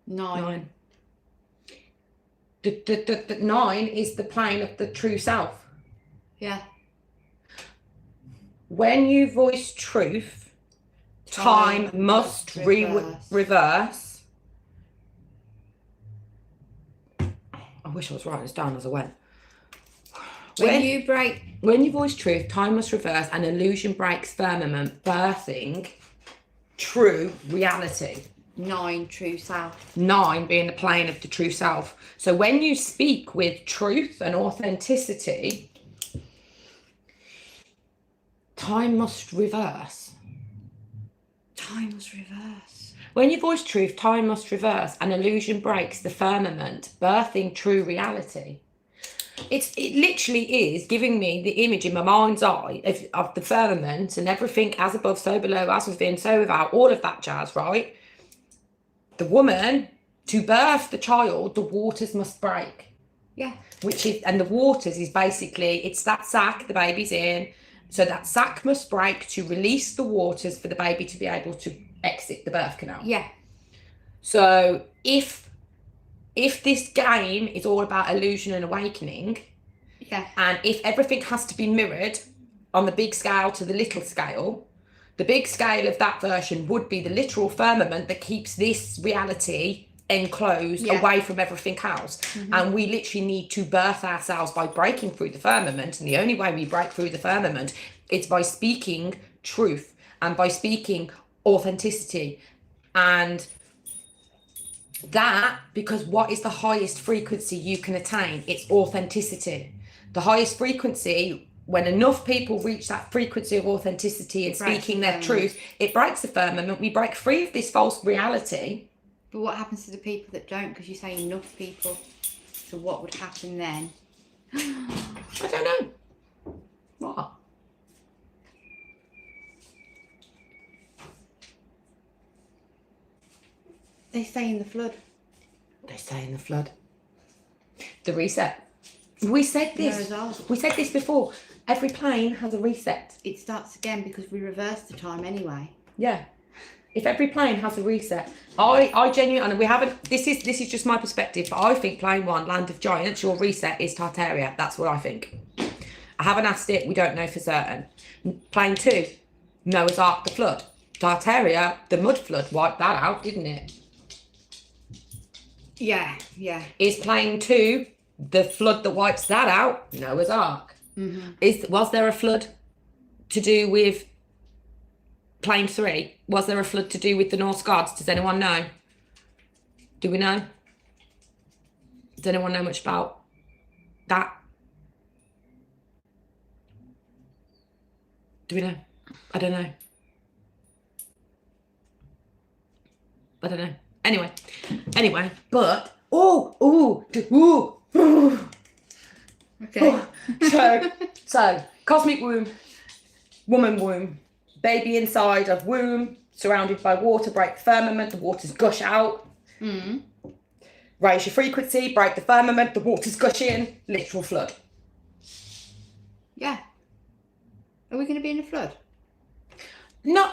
Nine. The 9 is the plane of the true self. Yeah. When you voice truth, time must reverse. I wish I was writing this down as I went. When you voice truth, time must reverse and illusion breaks firmament, birthing true reality. 9, true self. 9 being the plane of the true self. So when you speak with truth and authenticity, time must reverse. Time must reverse. When you voice truth, time must reverse and illusion breaks the firmament, birthing true reality. It literally is giving me the image in my mind's eye of the firmament and everything as above, so below, as within, so without, all of that jazz, right? The woman, to birth the child, the waters must break. Yeah. And the waters is basically, it's that sac the baby's in. So that sac must break to release the waters for the baby to be able to exit the birth canal. Yeah. So if this game is all about illusion and awakening, yeah, and if everything has to be mirrored on the big scale to the little scale, The big scale of that version would be the literal firmament that keeps this reality enclosed away from everything else. And we literally need to birth ourselves by breaking through the firmament. And the only way we break through the firmament is by speaking truth and by speaking authenticity. And that, because what is the highest frequency you can attain? It's authenticity. The highest frequency, when enough people reach that frequency of authenticity and speaking their truth, it breaks the firmament. We break free of this false reality. But what happens to the people that don't? Because you say enough people. So what would happen then? I don't know. What? They stay in the flood. They stay in the flood. The reset. We said this. We said this before. Every plane has a reset. It starts again because we reverse the time anyway. Yeah. If every plane has a reset, I genuinely, and we haven't, this is just my perspective, but I think plane 1, Land of Giants, your reset is Tartaria. That's what I think. I haven't asked it, we don't know for certain. Plane 2, Noah's Ark, the flood. Tartaria, the mud flood, wiped that out, didn't it? Yeah. Is plane 2 the flood that wipes that out? Noah's Ark. Was there a flood to do with plane 3? Was there a flood to do with the Norse gods? Does anyone know? Do we know? Does anyone know much about that? Do we know? I don't know. I don't know. Anyway, but Okay. So cosmic womb, woman womb, baby inside of womb, surrounded by water, break the firmament, the waters gush out. Raise your frequency, break the firmament, the waters gush in, literal flood. Yeah. Are we going to be in a flood? No.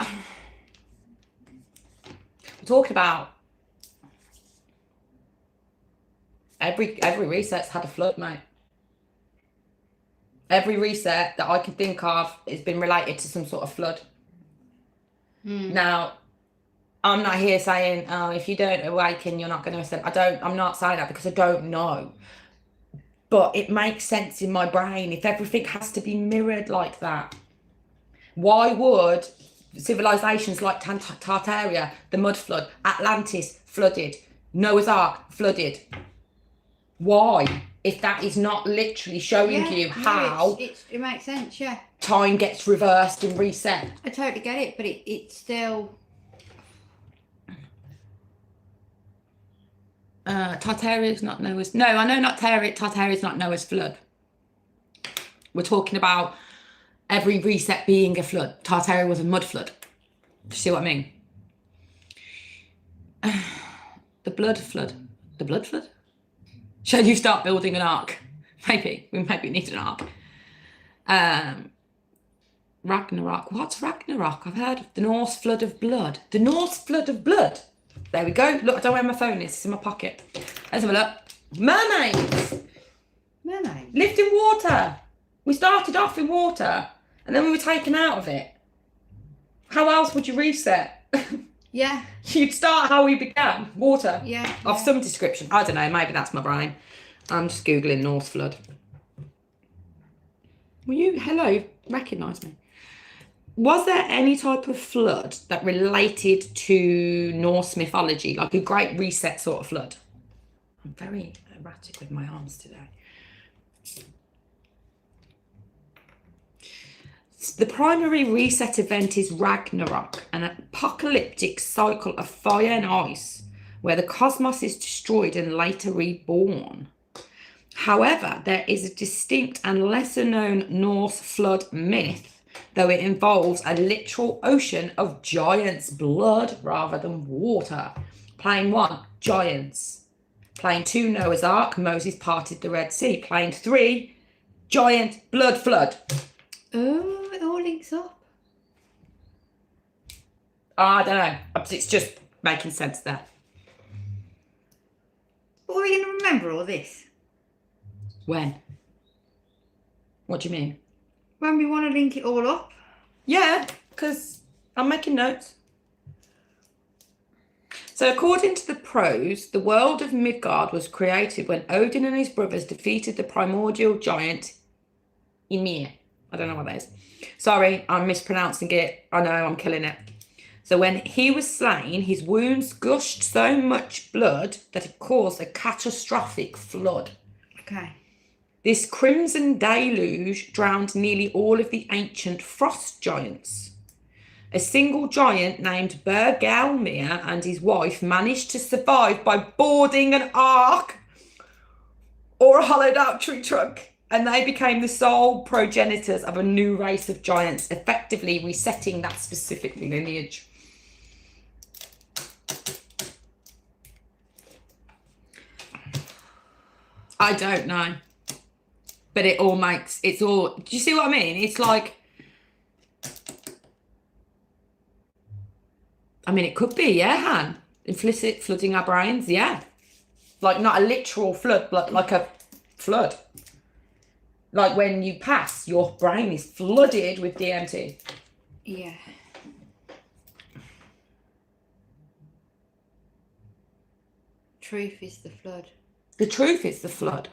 We're talking about every reset's had a flood, mate. Every reset that I can think of has been related to some sort of flood. Now, I'm not here saying, oh, if you don't awaken, you're not going to ascend. I'm not saying that because I don't know. But it makes sense in my brain. If everything has to be mirrored like that, why would civilizations like Tartaria, the mud flood, Atlantis flooded, Noah's Ark flooded? Why? If that is not literally showing you how it makes sense, yeah. Time gets reversed and reset. I totally get it, but it's still... Tartaria is not Noah's... No, I know not Tartaria is not Noah's flood. We're talking about every reset being a flood. Tartaria was a mud flood. Do you see what I mean? The blood flood. The blood flood? Shall you start building an ark? Maybe. We maybe need an ark. Ragnarok. What's Ragnarok? I've heard of the Norse flood of blood. The Norse flood of blood. There we go. Look, I don't know where my phone is. It's in my pocket. Let's have a look. Mermaids. Mermaid. Lived in water. We started off in water and then we were taken out of it. How else would you reset? Yeah. You'd start how we began. Water. Yeah. Of some description. I don't know. Maybe that's my brain. I'm just Googling Norse flood. Will you, hello, recognise me? Was there any type of flood that related to Norse mythology, like a great reset sort of flood? I'm very erratic with my arms today. The primary reset event is Ragnarok, an apocalyptic cycle of fire and ice, where the cosmos is destroyed and later reborn. However, there is a distinct and lesser known Norse flood myth, though it involves a literal ocean of giants' blood rather than water. Plane 1, giants. Plane 2, Noah's Ark, Moses parted the Red Sea. Plane 3, giant blood flood. Oh, it all links up. I don't know. It's just making sense there. But are we going to remember all this? When? What do you mean? When we want to link it all up? Yeah, because I'm making notes. So according to the prose, the world of Midgard was created when Odin and his brothers defeated the primordial giant Ymir. I don't know what that is. Sorry, I'm mispronouncing it. I know, I'm killing it. So when he was slain, his wounds gushed so much blood that it caused a catastrophic flood. Okay. This crimson deluge drowned nearly all of the ancient frost giants. A single giant named Bergelmir and his wife managed to survive by boarding an ark or a hollowed out tree trunk, and they became the sole progenitors of a new race of giants, effectively resetting that specific lineage. I don't know. But it all makes, it's all, do you see what I mean? It's like, I mean, it could be, yeah, Han. Implicit flooding our brains, yeah. Like not a literal flood, but like a flood. Like when you pass, your brain is flooded with DMT. Yeah. Truth is the flood. The truth is the flood.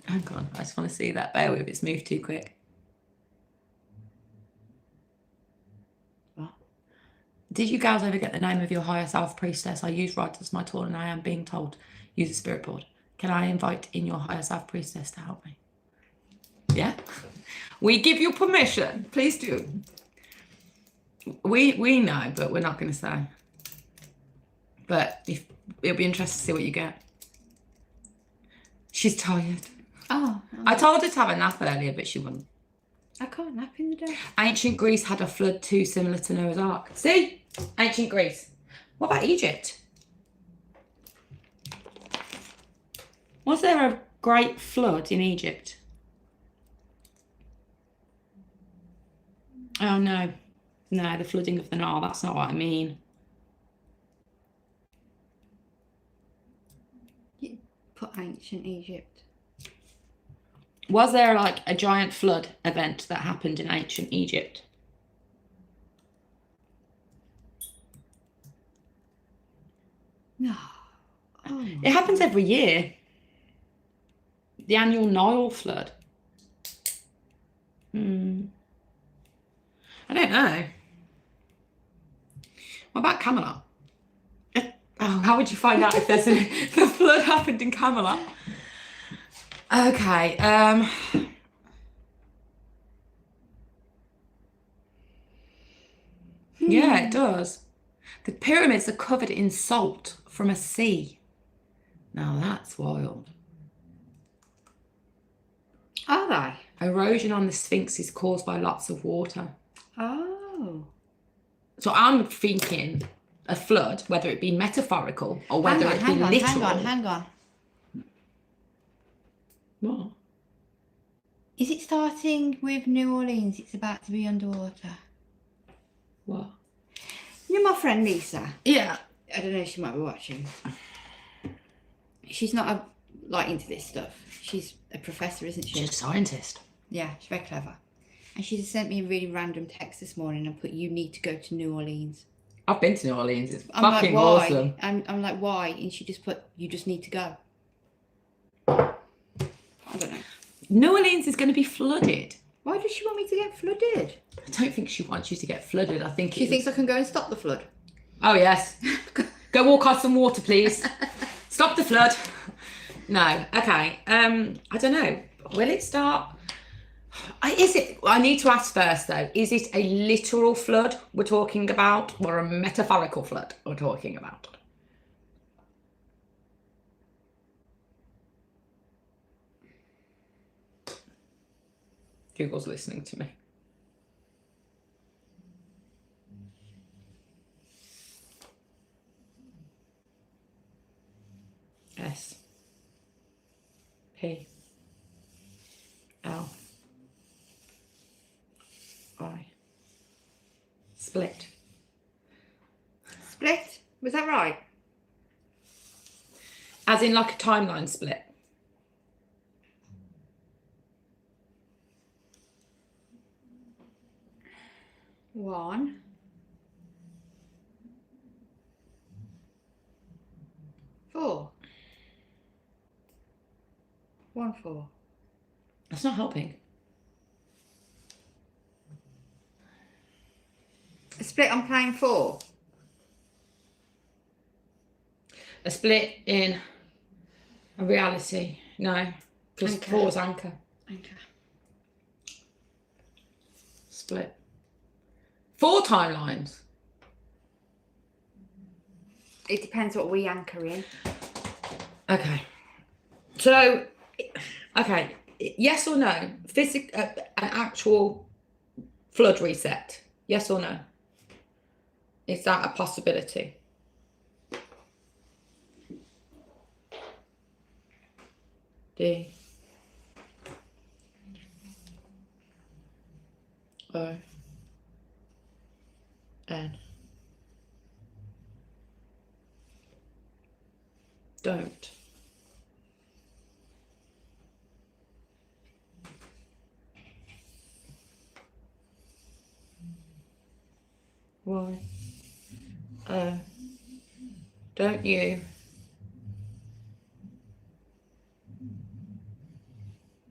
Hang on, I just want to see that. Bear with, it's moved too quick. What? Did you gals ever get the name of your higher self priestess? I use right as my tool and I am being told use a spirit board. Can I invite in your higher self priestess to help me? Yeah? We give you permission. Please do. We know, but we're not going to say. But it'll be interesting to see what you get. She's tired. Oh. I told her to have a nap earlier, but she wouldn't. I can't nap in the day. Ancient Greece had a flood too, similar to Noah's Ark. See? Ancient Greece. What about Egypt? Was there a great flood in Egypt? Oh, no. No, the flooding of the Nile. That's not what I mean. You put ancient Egypt. Was there like a giant flood event that happened in ancient Egypt? No. Oh. It happens every year. The annual Nile flood. I don't know. What about Camelot? Oh, how would you find out if there's the flood happened in Camelot? Okay. Yeah, it does. The pyramids are covered in salt from a sea. Now that's wild. Are they? Erosion on the Sphinx is caused by lots of water. Oh. So I'm thinking a flood, whether it be metaphorical or whether it be literal. Hang on. What? Is it starting with New Orleans? It's about to be underwater. What? You know my friend Lisa? Yeah. I don't know if she might be watching. She's not like into this stuff. She's a professor, isn't she? She's a scientist. Yeah, she's very clever. And she just sent me a really random text this morning and put, you need to go to New Orleans. I've been to New Orleans. It's I'm fucking like, why? awesome. I'm like, why? And she just put, you just need to go. I don't know. New Orleans is going to be flooded. Why does she want me to get flooded? I don't think she wants you to get flooded. I think She thinks I can go and stop the flood. Oh, yes. Go walk on some water, please. Stop the flood. No. Okay. I don't know. Will it start? I need to ask first, though. Is it a literal flood we're talking about or a metaphorical flood we're talking about? Google's listening to me. S P L I split. Split? Was that right? As in like a timeline split. 1-4. That's not helping. A split on plane 4. A split in a reality. No. Because Anchor. 4's anchor. Anchor. Split. 4 timelines. It depends what we anchor in. Okay. So, okay. Yes or no? An actual flood reset. Yes or no? Is that a possibility? D. O. N. Don't. Why? Don't you?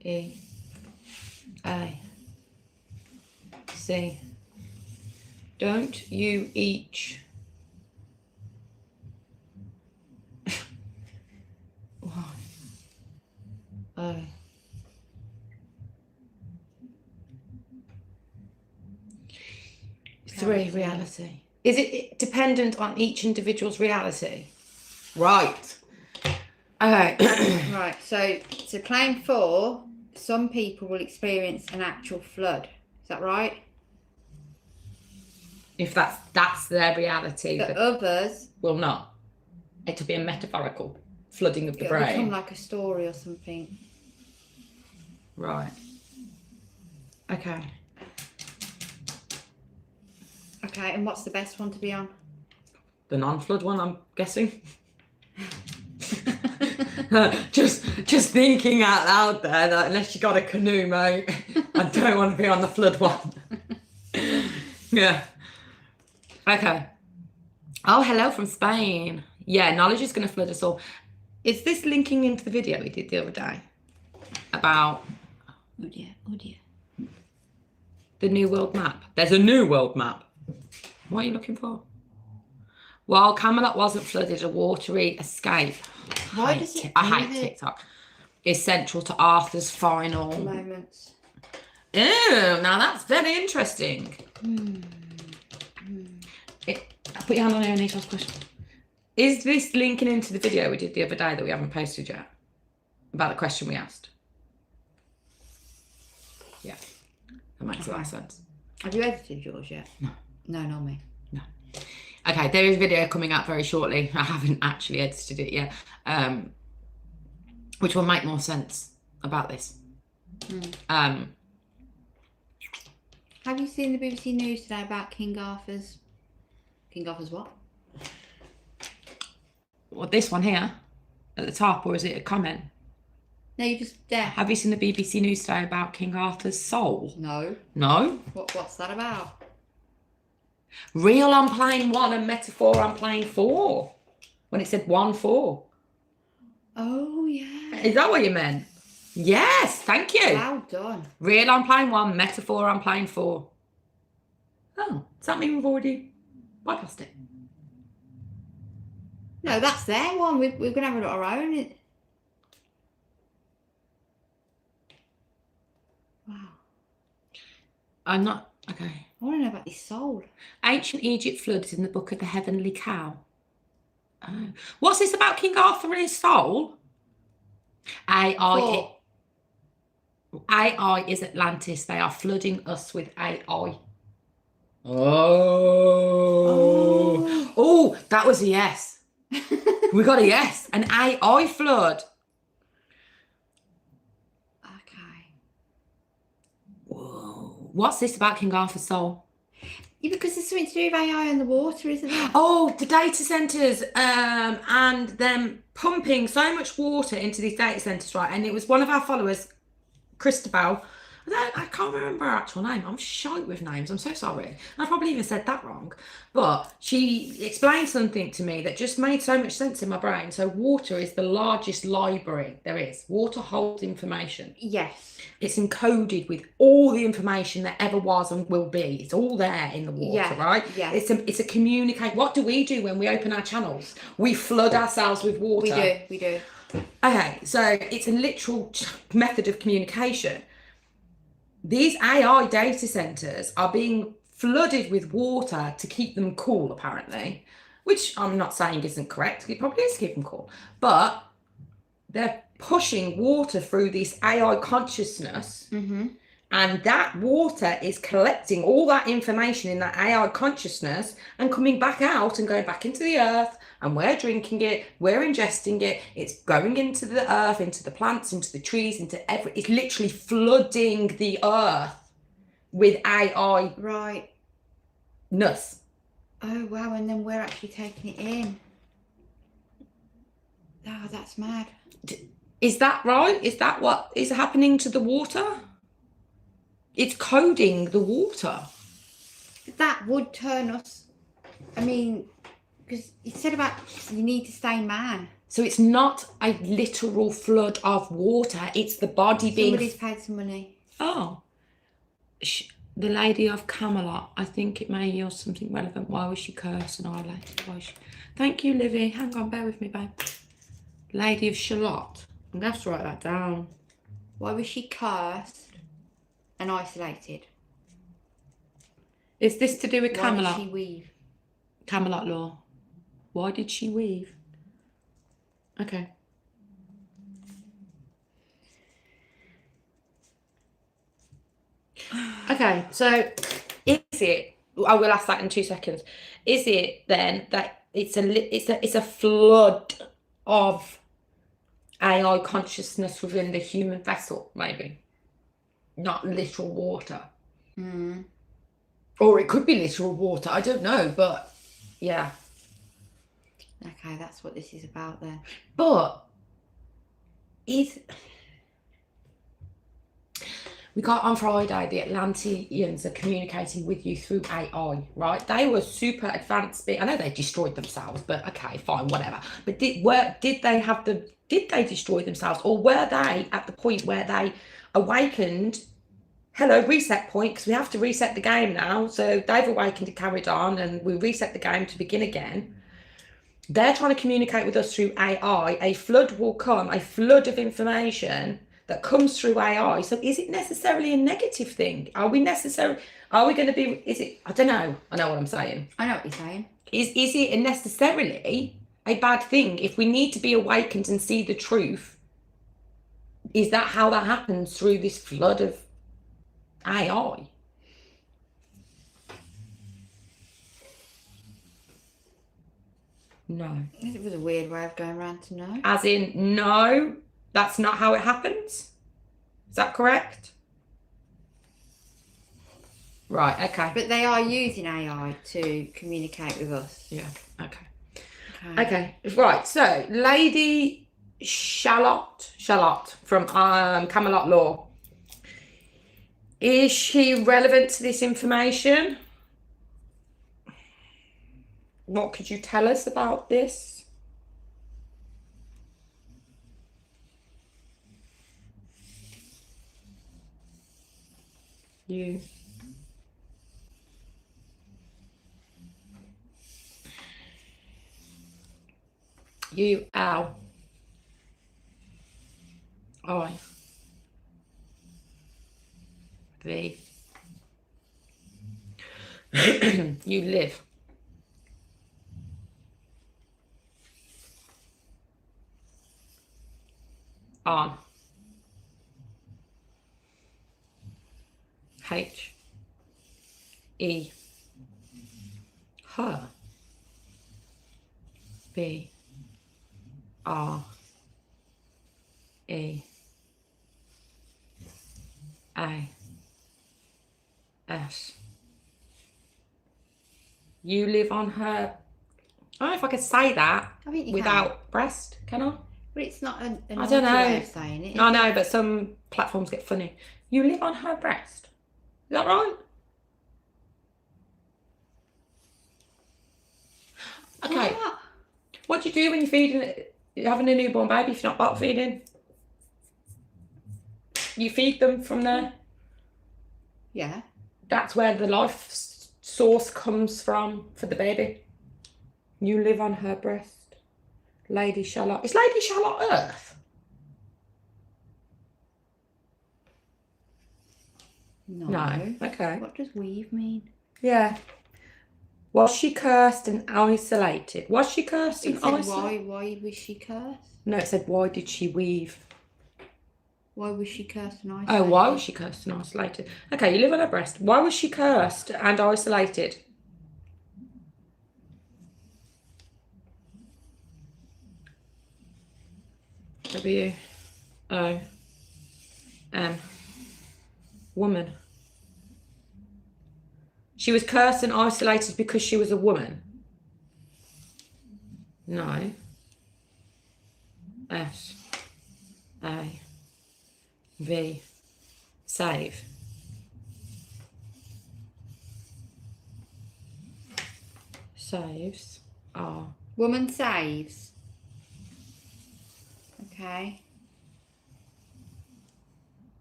E. A. C. Don't you each? Why? O. Three, reality. Is it dependent on each individual's reality? Right. Okay. Right, so plane 4, some people will experience an actual flood. Is that right? If that's their reality, But but others, will not. It'll be a metaphorical flooding of the it'll become brain. like a story or something. Right. Okay. Okay, and what's the best one to be on? The non-flood one, I'm guessing. just thinking out loud there that unless you got a canoe, mate, I don't want to be on the flood one. Yeah. Okay. Oh, hello from Spain. Yeah, knowledge is going to flood us all. Is this linking into the video we did the other day about Oh dear. the new world map? There's a new world map. What are you looking for? While Camelot wasn't flooded, a watery escape. Why does it I do hate it? TikTok. Is central to Arthur's final. Moments. Ew, now that's very interesting. Put your hand on here and ask a question. Is this linking into the video we did the other day that we haven't posted yet? About the question we asked? Yeah, that makes a lot of sense. Have you edited yours yet? No. No, not me. No. Okay, there is a video coming out very shortly. I haven't actually edited it yet, which will make more sense about this. Have you seen the BBC News today about King Arthur's what? Well, this one here at the top, or is it a comment? No, you just there. Have you seen the BBC News today about King Arthur's soul? No. No? What's that about? Real on plane 1 and metaphor on plane 4. When it said 1-4. Oh yeah. Is that what you meant? Yes, thank you. Well done. Real on plane 1, metaphor on plane 4. Oh, does that mean we've already podcasted it? No, that's their one. We're gonna have it on our own. Wow. I'm not, okay. I want to know about his soul. Ancient Egypt floods in the book of the Heavenly Cow. Oh. What's this about King Arthur and his soul? AI is Atlantis. They are flooding us with AI. Oh, that was a yes. We got a yes. An AI flood. Okay. Whoa. What's this about King Arthur's soul? Yeah, because there's something to do with AI on the water, isn't there? Oh, the data centers and them pumping so much water into these data centers, right? And it was one of our followers, Christabel, I can't remember her actual name. I'm shite with names. I'm so sorry. I probably even said that wrong. But she explained something to me that just made so much sense in my brain. So water is the largest library there is. Water holds information. Yes. It's encoded with all the information that ever was and will be. It's all there in the water, right? Yeah. It's a communicate. What do we do when we open our channels? We flood ourselves with water. We do. Okay, so it's a literal method of communication. These AI data centers are being flooded with water to keep them cool, apparently, which I'm not saying isn't correct. It probably is to keep them cool, but they're pushing water through this AI consciousness, and that water is collecting all that information in that AI consciousness and coming back out and going back into the earth, and we're drinking it, we're ingesting it, it's going into the earth, into the plants, into the trees, into it's literally flooding the earth with AI ness. Oh wow, and then we're actually taking it in. Oh, that's mad. Is that right? Is that what is happening to the water? It's coding the water. That would turn us. I mean, because it said about you need to stay man. So it's not a literal flood of water. It's the body being. Somebody's paid some money. Oh, the Lady of Camelot. I think it may yield something relevant. Why was she cursed and annihilated? Thank you, Livy. Hang on, bear with me, babe. Lady of Charlotte. I'm gonna have to write that down. Why was she cursed and isolated? Is this to do with Camelot? Why did she weave? Camelot law. Why did she weave? Okay. Okay, so is it? I will ask that in 2 seconds. Is it then that it's a flood of AI consciousness within the human vessel, maybe? Not literal water. Or it could be literal water. I don't know, but yeah. Okay, that's what this is about then. But we got on Friday, the Atlanteans are communicating with you through AI, right? They were super advanced. I know they destroyed themselves, but okay, fine, whatever. But did they destroy themselves, or were they at the point where they awakened? Hello, reset point, because we have to reset the game now. So they've awakened and carried on, and we reset the game to begin again. They're trying to communicate with us through AI. A flood will come, a flood of information that comes through AI. So is it necessarily a negative thing? Are we going to be, I don't know. I know what I'm saying. I know what you're saying. Is it necessarily a bad thing if we need to be awakened and see the truth? Is that how that happens, through this flood of AI? No. It was a weird way of going around to know. As in, no, that's not how it happens. Is that correct? Right, okay. But they are using AI to communicate with us. Yeah, okay. Okay, right, so Lady Charlotte from Camelot Law. Is she relevant to this information? What could you tell us about this? You. Ow. I. V. You live. On. H. E. Her. B. R. E. A. S. You live on her. I don't know if I could say that I think you without breast, can I? But it's not a I don't know. way of saying it. I know, but some platforms get funny. You live on her breast. Is that right? Okay. What do you do when you're having a newborn baby if you're not bottle feeding? You feed them from there. Yeah. That's where the life source comes from for the baby. You live on her breast. Lady Charlotte. Is Lady Charlotte Earth? No. Okay. What does weave mean? Yeah. Was she cursed and isolated? Was she cursed It and said isolated? why was she cursed? No, it said why did she weave? Why was she cursed and isolated? Oh, why was she cursed and isolated? Okay, you live on her breast. Why was she cursed and isolated? W-O-M. Woman. She was cursed and isolated because she was a woman. No. S-A-V. Save. Saves are. Woman saves. Okay.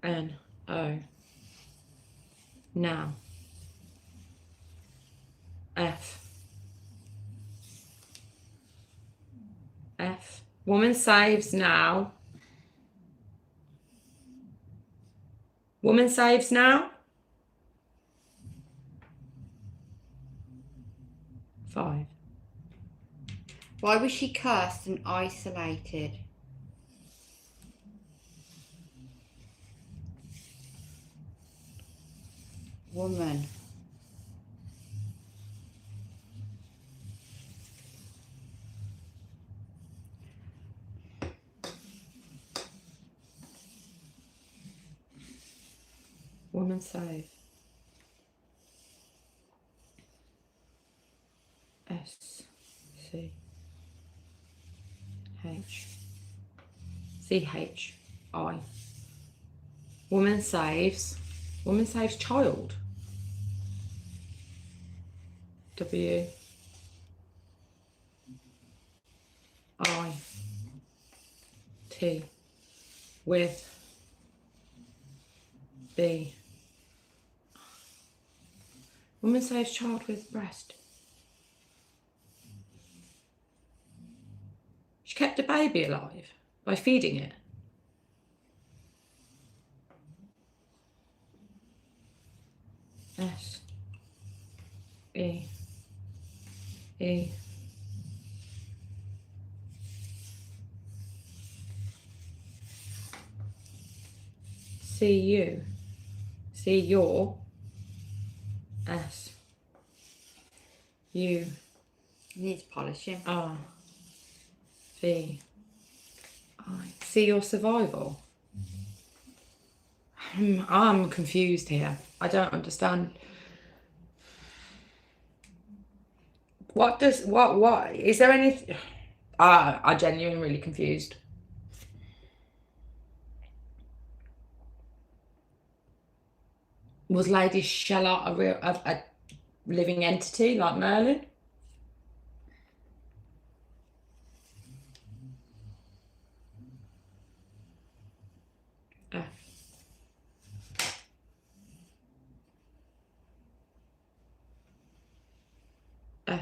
N-O. Now. F. F. Woman saves now. Woman saves now. 5. Why was she cursed and isolated? Woman. Woman save. S C H C H I. Woman saves. Woman saves child. W I T with B. Woman saves child with breast. She kept a baby alive by feeding it. S E E C U C your S U Needs polishing. R V I. See your survival. I'm confused here. I don't understand. What is there any? I genuinely really confused. Was Lady Charlotte a living entity like Merlin? F. F.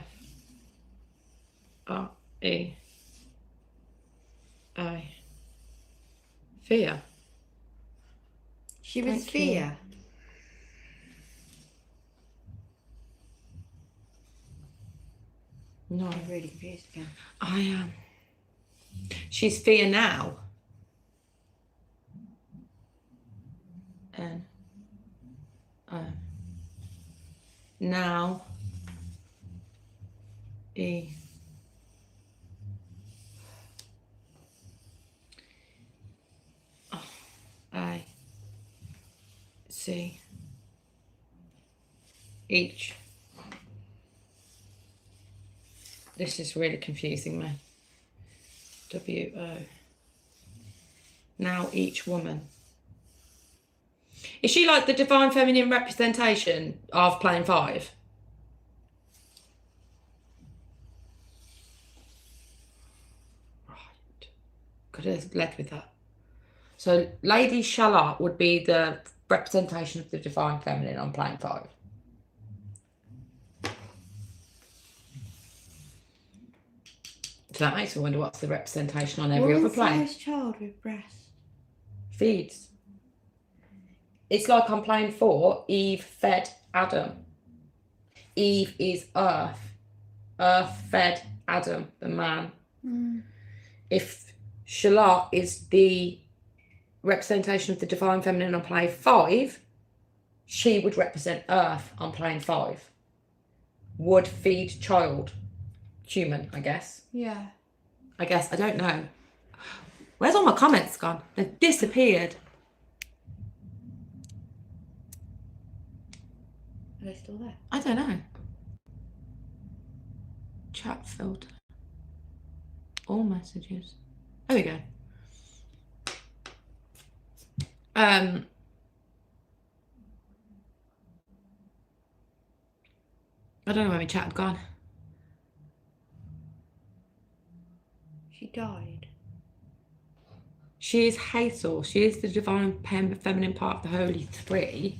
R. E. I. Fear. She was Thank you. fear. No. I'm really confused again. I am. She's fear now. N. Now. E. I. C. Each. This is really confusing me. W-O. Now each woman. Is she like the divine feminine representation of plane 5? Right. Could have led with that. So Lady Charlotte would be the representation of the divine feminine on plane 5. So that makes me wonder what's the representation on every other plane. Size child with breasts. Feeds. It's like on plane 4, Eve fed Adam. Eve is Earth. Earth fed Adam, the man. If Charlotte is the representation of the divine feminine on plane 5, she would represent Earth on plane 5. Would feed child. Human, I guess. Yeah. I guess. I don't know. Where's all my comments gone? They've disappeared. Are they still there? I don't know. Chat filter. All messages. There we go. I don't know where my chat had gone. She died. She is Hathor. She is the divine feminine part of the Holy Three.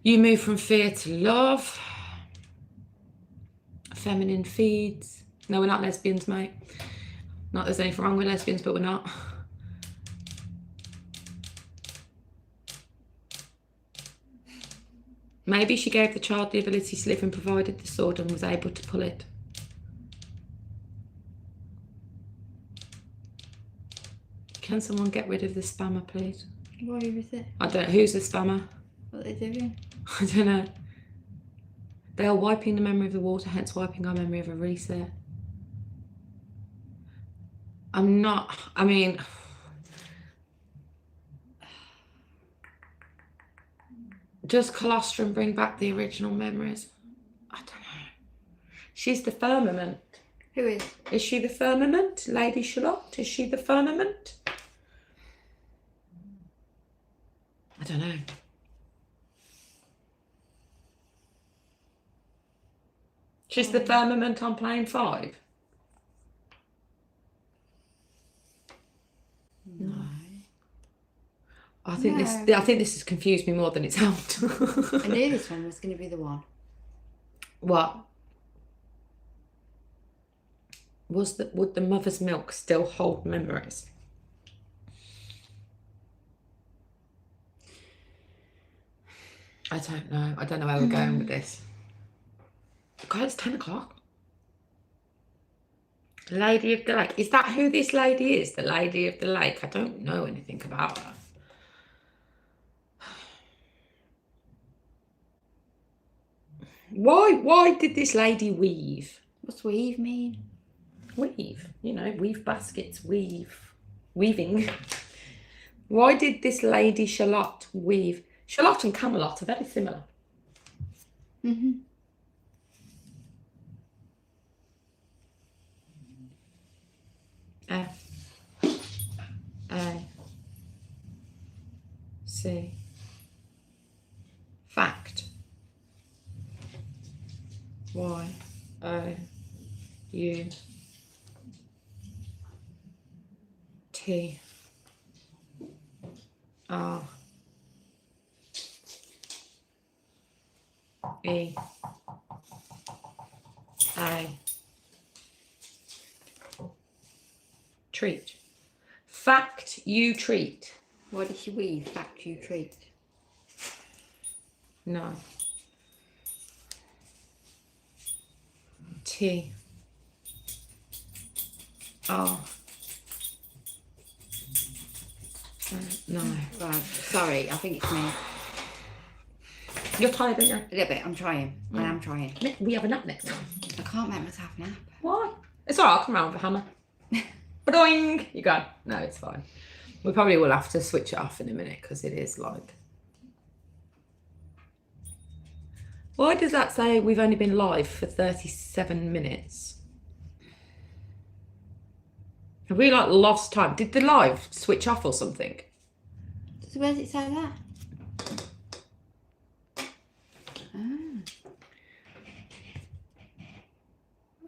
You move from fear to love. Feminine feeds. No, we're not lesbians, mate. Not there's anything wrong with lesbians, but we're not. Maybe she gave the child the ability to live and provided the sword and was able to pull it. Can someone get rid of the spammer, please? Why is it? I don't. Who's the spammer? What are they doing? I don't know. They are wiping the memory of the water, hence wiping our memory of a reset. I'm not. I mean, does colostrum bring back the original memories? I don't know. She's the firmament. Who is? Is she the firmament? Lady Charlotte? Is she the firmament? I don't know. She's the firmament on plane 5? No. I think this has confused me more than it's helped. I knew this one was going to be the one. What? Would the mother's milk still hold memories? I don't know. I don't know where we're going with this. God, it's 10 o'clock. Lady of the Lake. Is that who this lady is? The Lady of the Lake? I don't know anything about her. Why did this lady weave? What's weave mean? Weave. You know, weave baskets, weaving. Why did this Lady Charlotte weave? Charlotte and Camelot are very similar. Mm-hmm. F A C. Fact. Y O U T R E A. Treat. Fact you treat. Why did she weave? Fact you treat. No. T R. No. Right. Sorry, I think it's me. You're tired, aren't you? A little bit. I'm trying. I am trying. We have a nap next time. I can't make myself nap. Why? It's alright, I'll come around with a hammer. Ba-doing! You go. No, it's fine. We probably will have to switch it off in a minute because it is like... Why does that say we've only been live for 37 minutes? Have we like lost time? Did the live switch off or something? So where does it say that?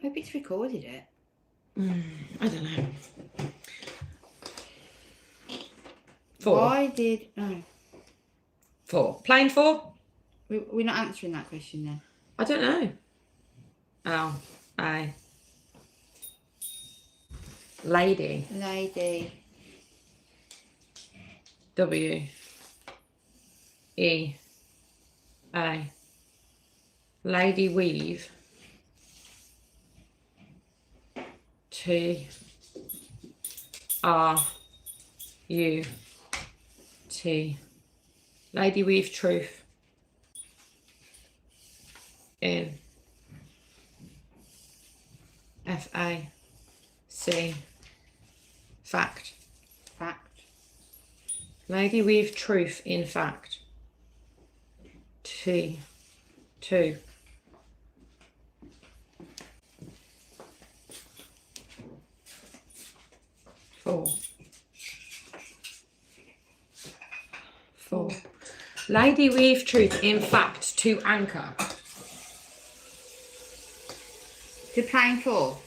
I hope it's recorded it. I don't know. 4. Why did... Oh, 4. Plane 4? we're not answering that question then. I don't know. Oh, A. Lady. Lady. W. E. A. Lady weave. T. R. U. T. Lady weave truth. In. F. A. C. Fact. Fact. Lady weave truth in fact. T. 2. Four. Lady weave truth in fact to anchor. To plane 4.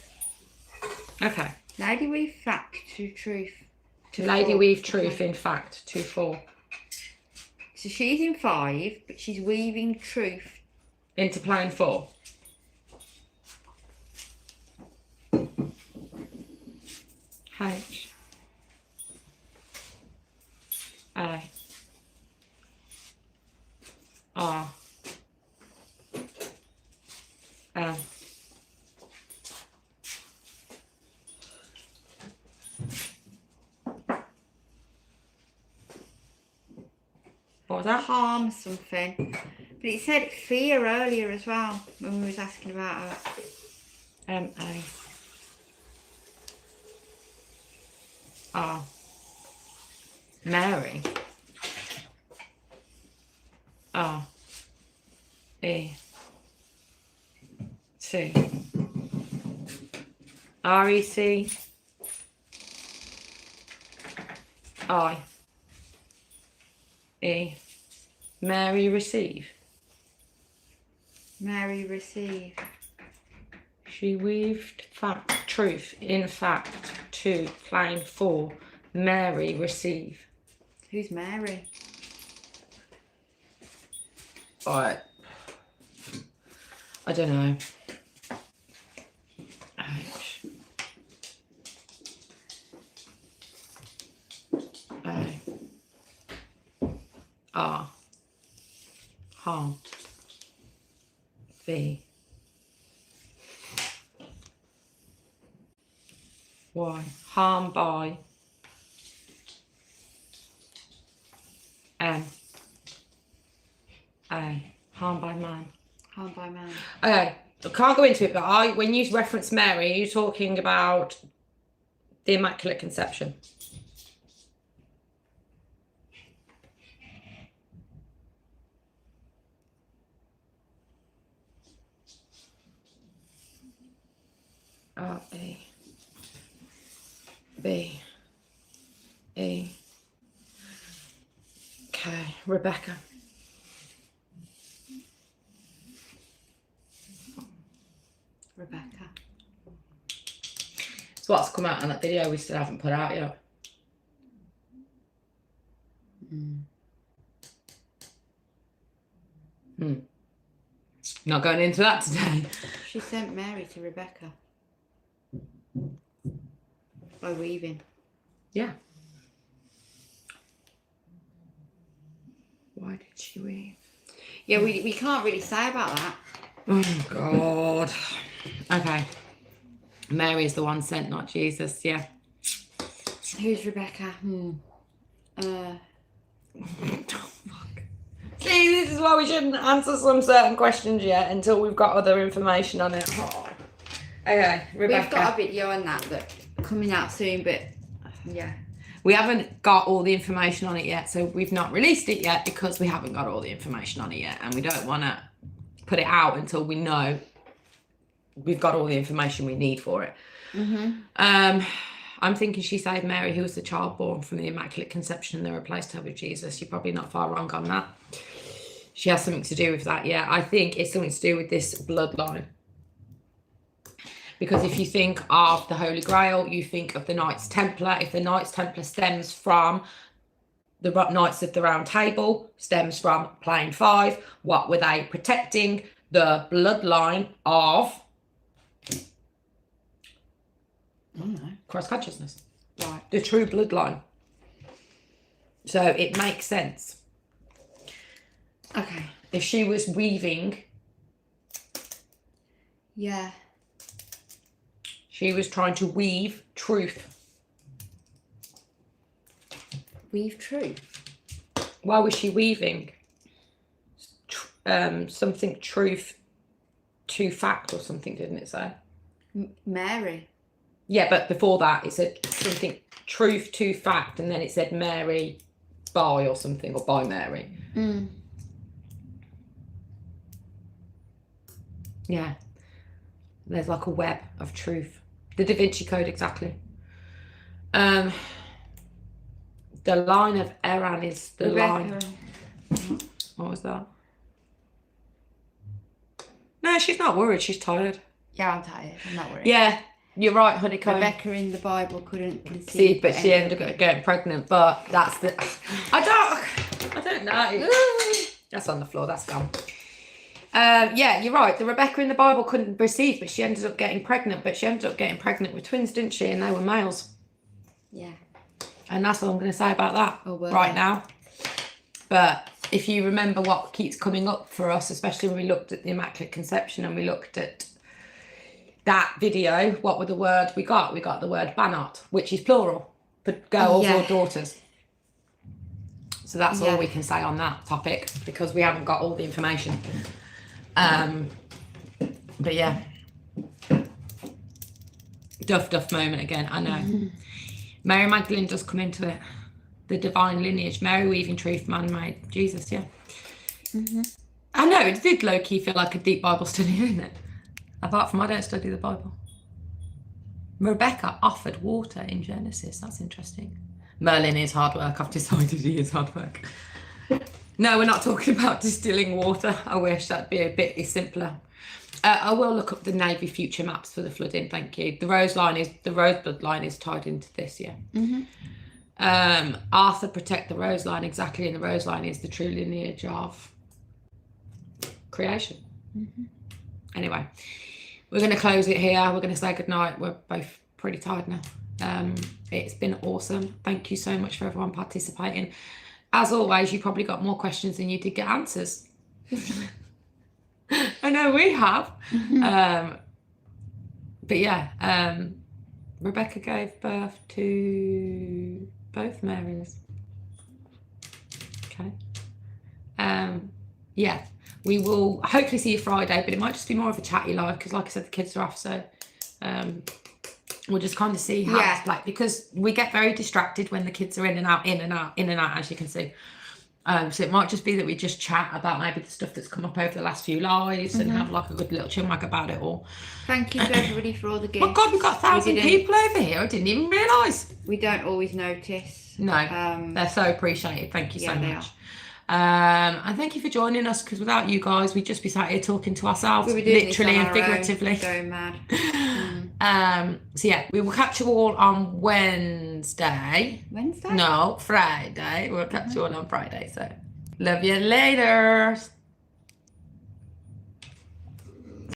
Okay. Lady weave fact to truth. To Lady 4. weave truth in fact to 4. So she's in 5, but she's weaving truth. Into plane 4. H. A. R. L. What was that? Harm something. But it said fear earlier as well when we was asking about her. A. R. Mary. R. E. C. REC. I. E. Mary receive. Mary receive. She weaved fact, truth in fact to plane 4. Mary receive. Who's Mary? I don't know. H. A. R. Harm. V. Y. Harm by. M. A. Harm by man. Harm by man. Okay, I can't go into it, but when you reference Mary, are you talking about the Immaculate Conception? R A B E K. Rebecca. Rebecca. It's what's come out on that video we still haven't put out yet. Not going into that today. She sent Mary to Rebecca. By weaving. Yeah. Why did she weave? Yeah, we can't really say about that. Oh, God. Okay. Mary is the one sent, not Jesus. Yeah. Who's Rebecca? Oh, fuck. See, this is why we shouldn't answer some certain questions yet until we've got other information on it. Oh. Okay, Rebecca. We've got a video on that coming out soon, but yeah. We haven't got all the information on it yet, so we've not released it yet because we haven't got all the information on it yet, and we don't want to put it out until we know we've got all the information we need for it. I'm thinking she saved Mary, who was the child born from the Immaculate Conception, and they replaced her with Jesus. You're probably not far wrong on that. She has something to do with that, yeah. I think it's something to do with this bloodline. Because if you think of the Holy Grail, you think of the Knights Templar. If the Knights Templar stems from the Knights of the Round Table, stems from plane 5, what were they protecting? The bloodline of Christ consciousness. Right. The true bloodline. So it makes sense. Okay. If she was weaving, Yeah. she was trying to weave truth. Weave truth. Why was she weaving? Something truth to fact or something, didn't it say? Mary. Yeah, but before that it said something truth to fact, and then it said Mary by or something, or by Mary. Mm. Yeah. There's like a web of truth. The Da Vinci Code, exactly. The line of Eran is the line. What was that? No, she's not worried. She's tired. Yeah, I'm tired. I'm not worried. Yeah, you're right, honeycomb. Rebecca in the Bible couldn't See, conceive. but she ended up getting pregnant. But that's the. I don't know. That's on the floor. That's gone. Yeah, you're right. The Rebecca in the Bible couldn't receive, but she ended up getting pregnant. But she ended up getting pregnant with twins, didn't she? And they were males. Yeah. And that's all I'm going to say about that Oh, well. right now. But if you remember what keeps coming up for us, especially when we looked at the Immaculate Conception and we looked at that video, what were the words we got? We got the word Banat, which is plural for girls or daughters. So that's all we can say on that topic because we haven't got all the information. But yeah. Duff moment again, I know. Mary Magdalene does come into it. The divine lineage, Mary weaving truth, man-made Jesus, yeah. I know, it did low-key feel like a deep Bible study, didn't it? Apart from I don't study the Bible. Rebecca offered water in Genesis. That's interesting. Merlin is hard work. I've decided he is hard work. No, we're not talking about distilling water. I wish that'd be a bit simpler. I will look up the Navy future maps for the flooding. Thank you. The rose bloodline is tied into this, yeah. Arthur protect the rose line, exactly, and the rose line is the true lineage of creation. Anyway, we're going to close it here. We're going to say goodnight. We're both pretty tired now. It's been awesome. Thank you so much for everyone participating. As always, you probably got more questions than you did get answers. I know we have. But yeah, Rebecca gave birth to both Marys. Okay. Yeah, we will hopefully see you Friday, but it might just be more of a chatty live because, like I said, the kids are off, so we'll just kind of see how it's like, because we get very distracted when the kids are in and out, as you can see. So it might just be that we just chat about maybe the stuff that's come up over the last few lives and have like a good little chinwag about it all. Thank you to everybody for all the gifts. Oh God, we've got 1,000 people over here. I didn't even realise. We don't always notice. No, they're so appreciated. Thank you so they much. And thank you for joining us, because without you guys, we'd just be sat here talking to ourselves, We were doing literally this on and our own, figuratively. Going mad. So yeah, we will catch you all on Wednesday. Wednesday? No, Friday. We'll catch you all on Friday. So love you later.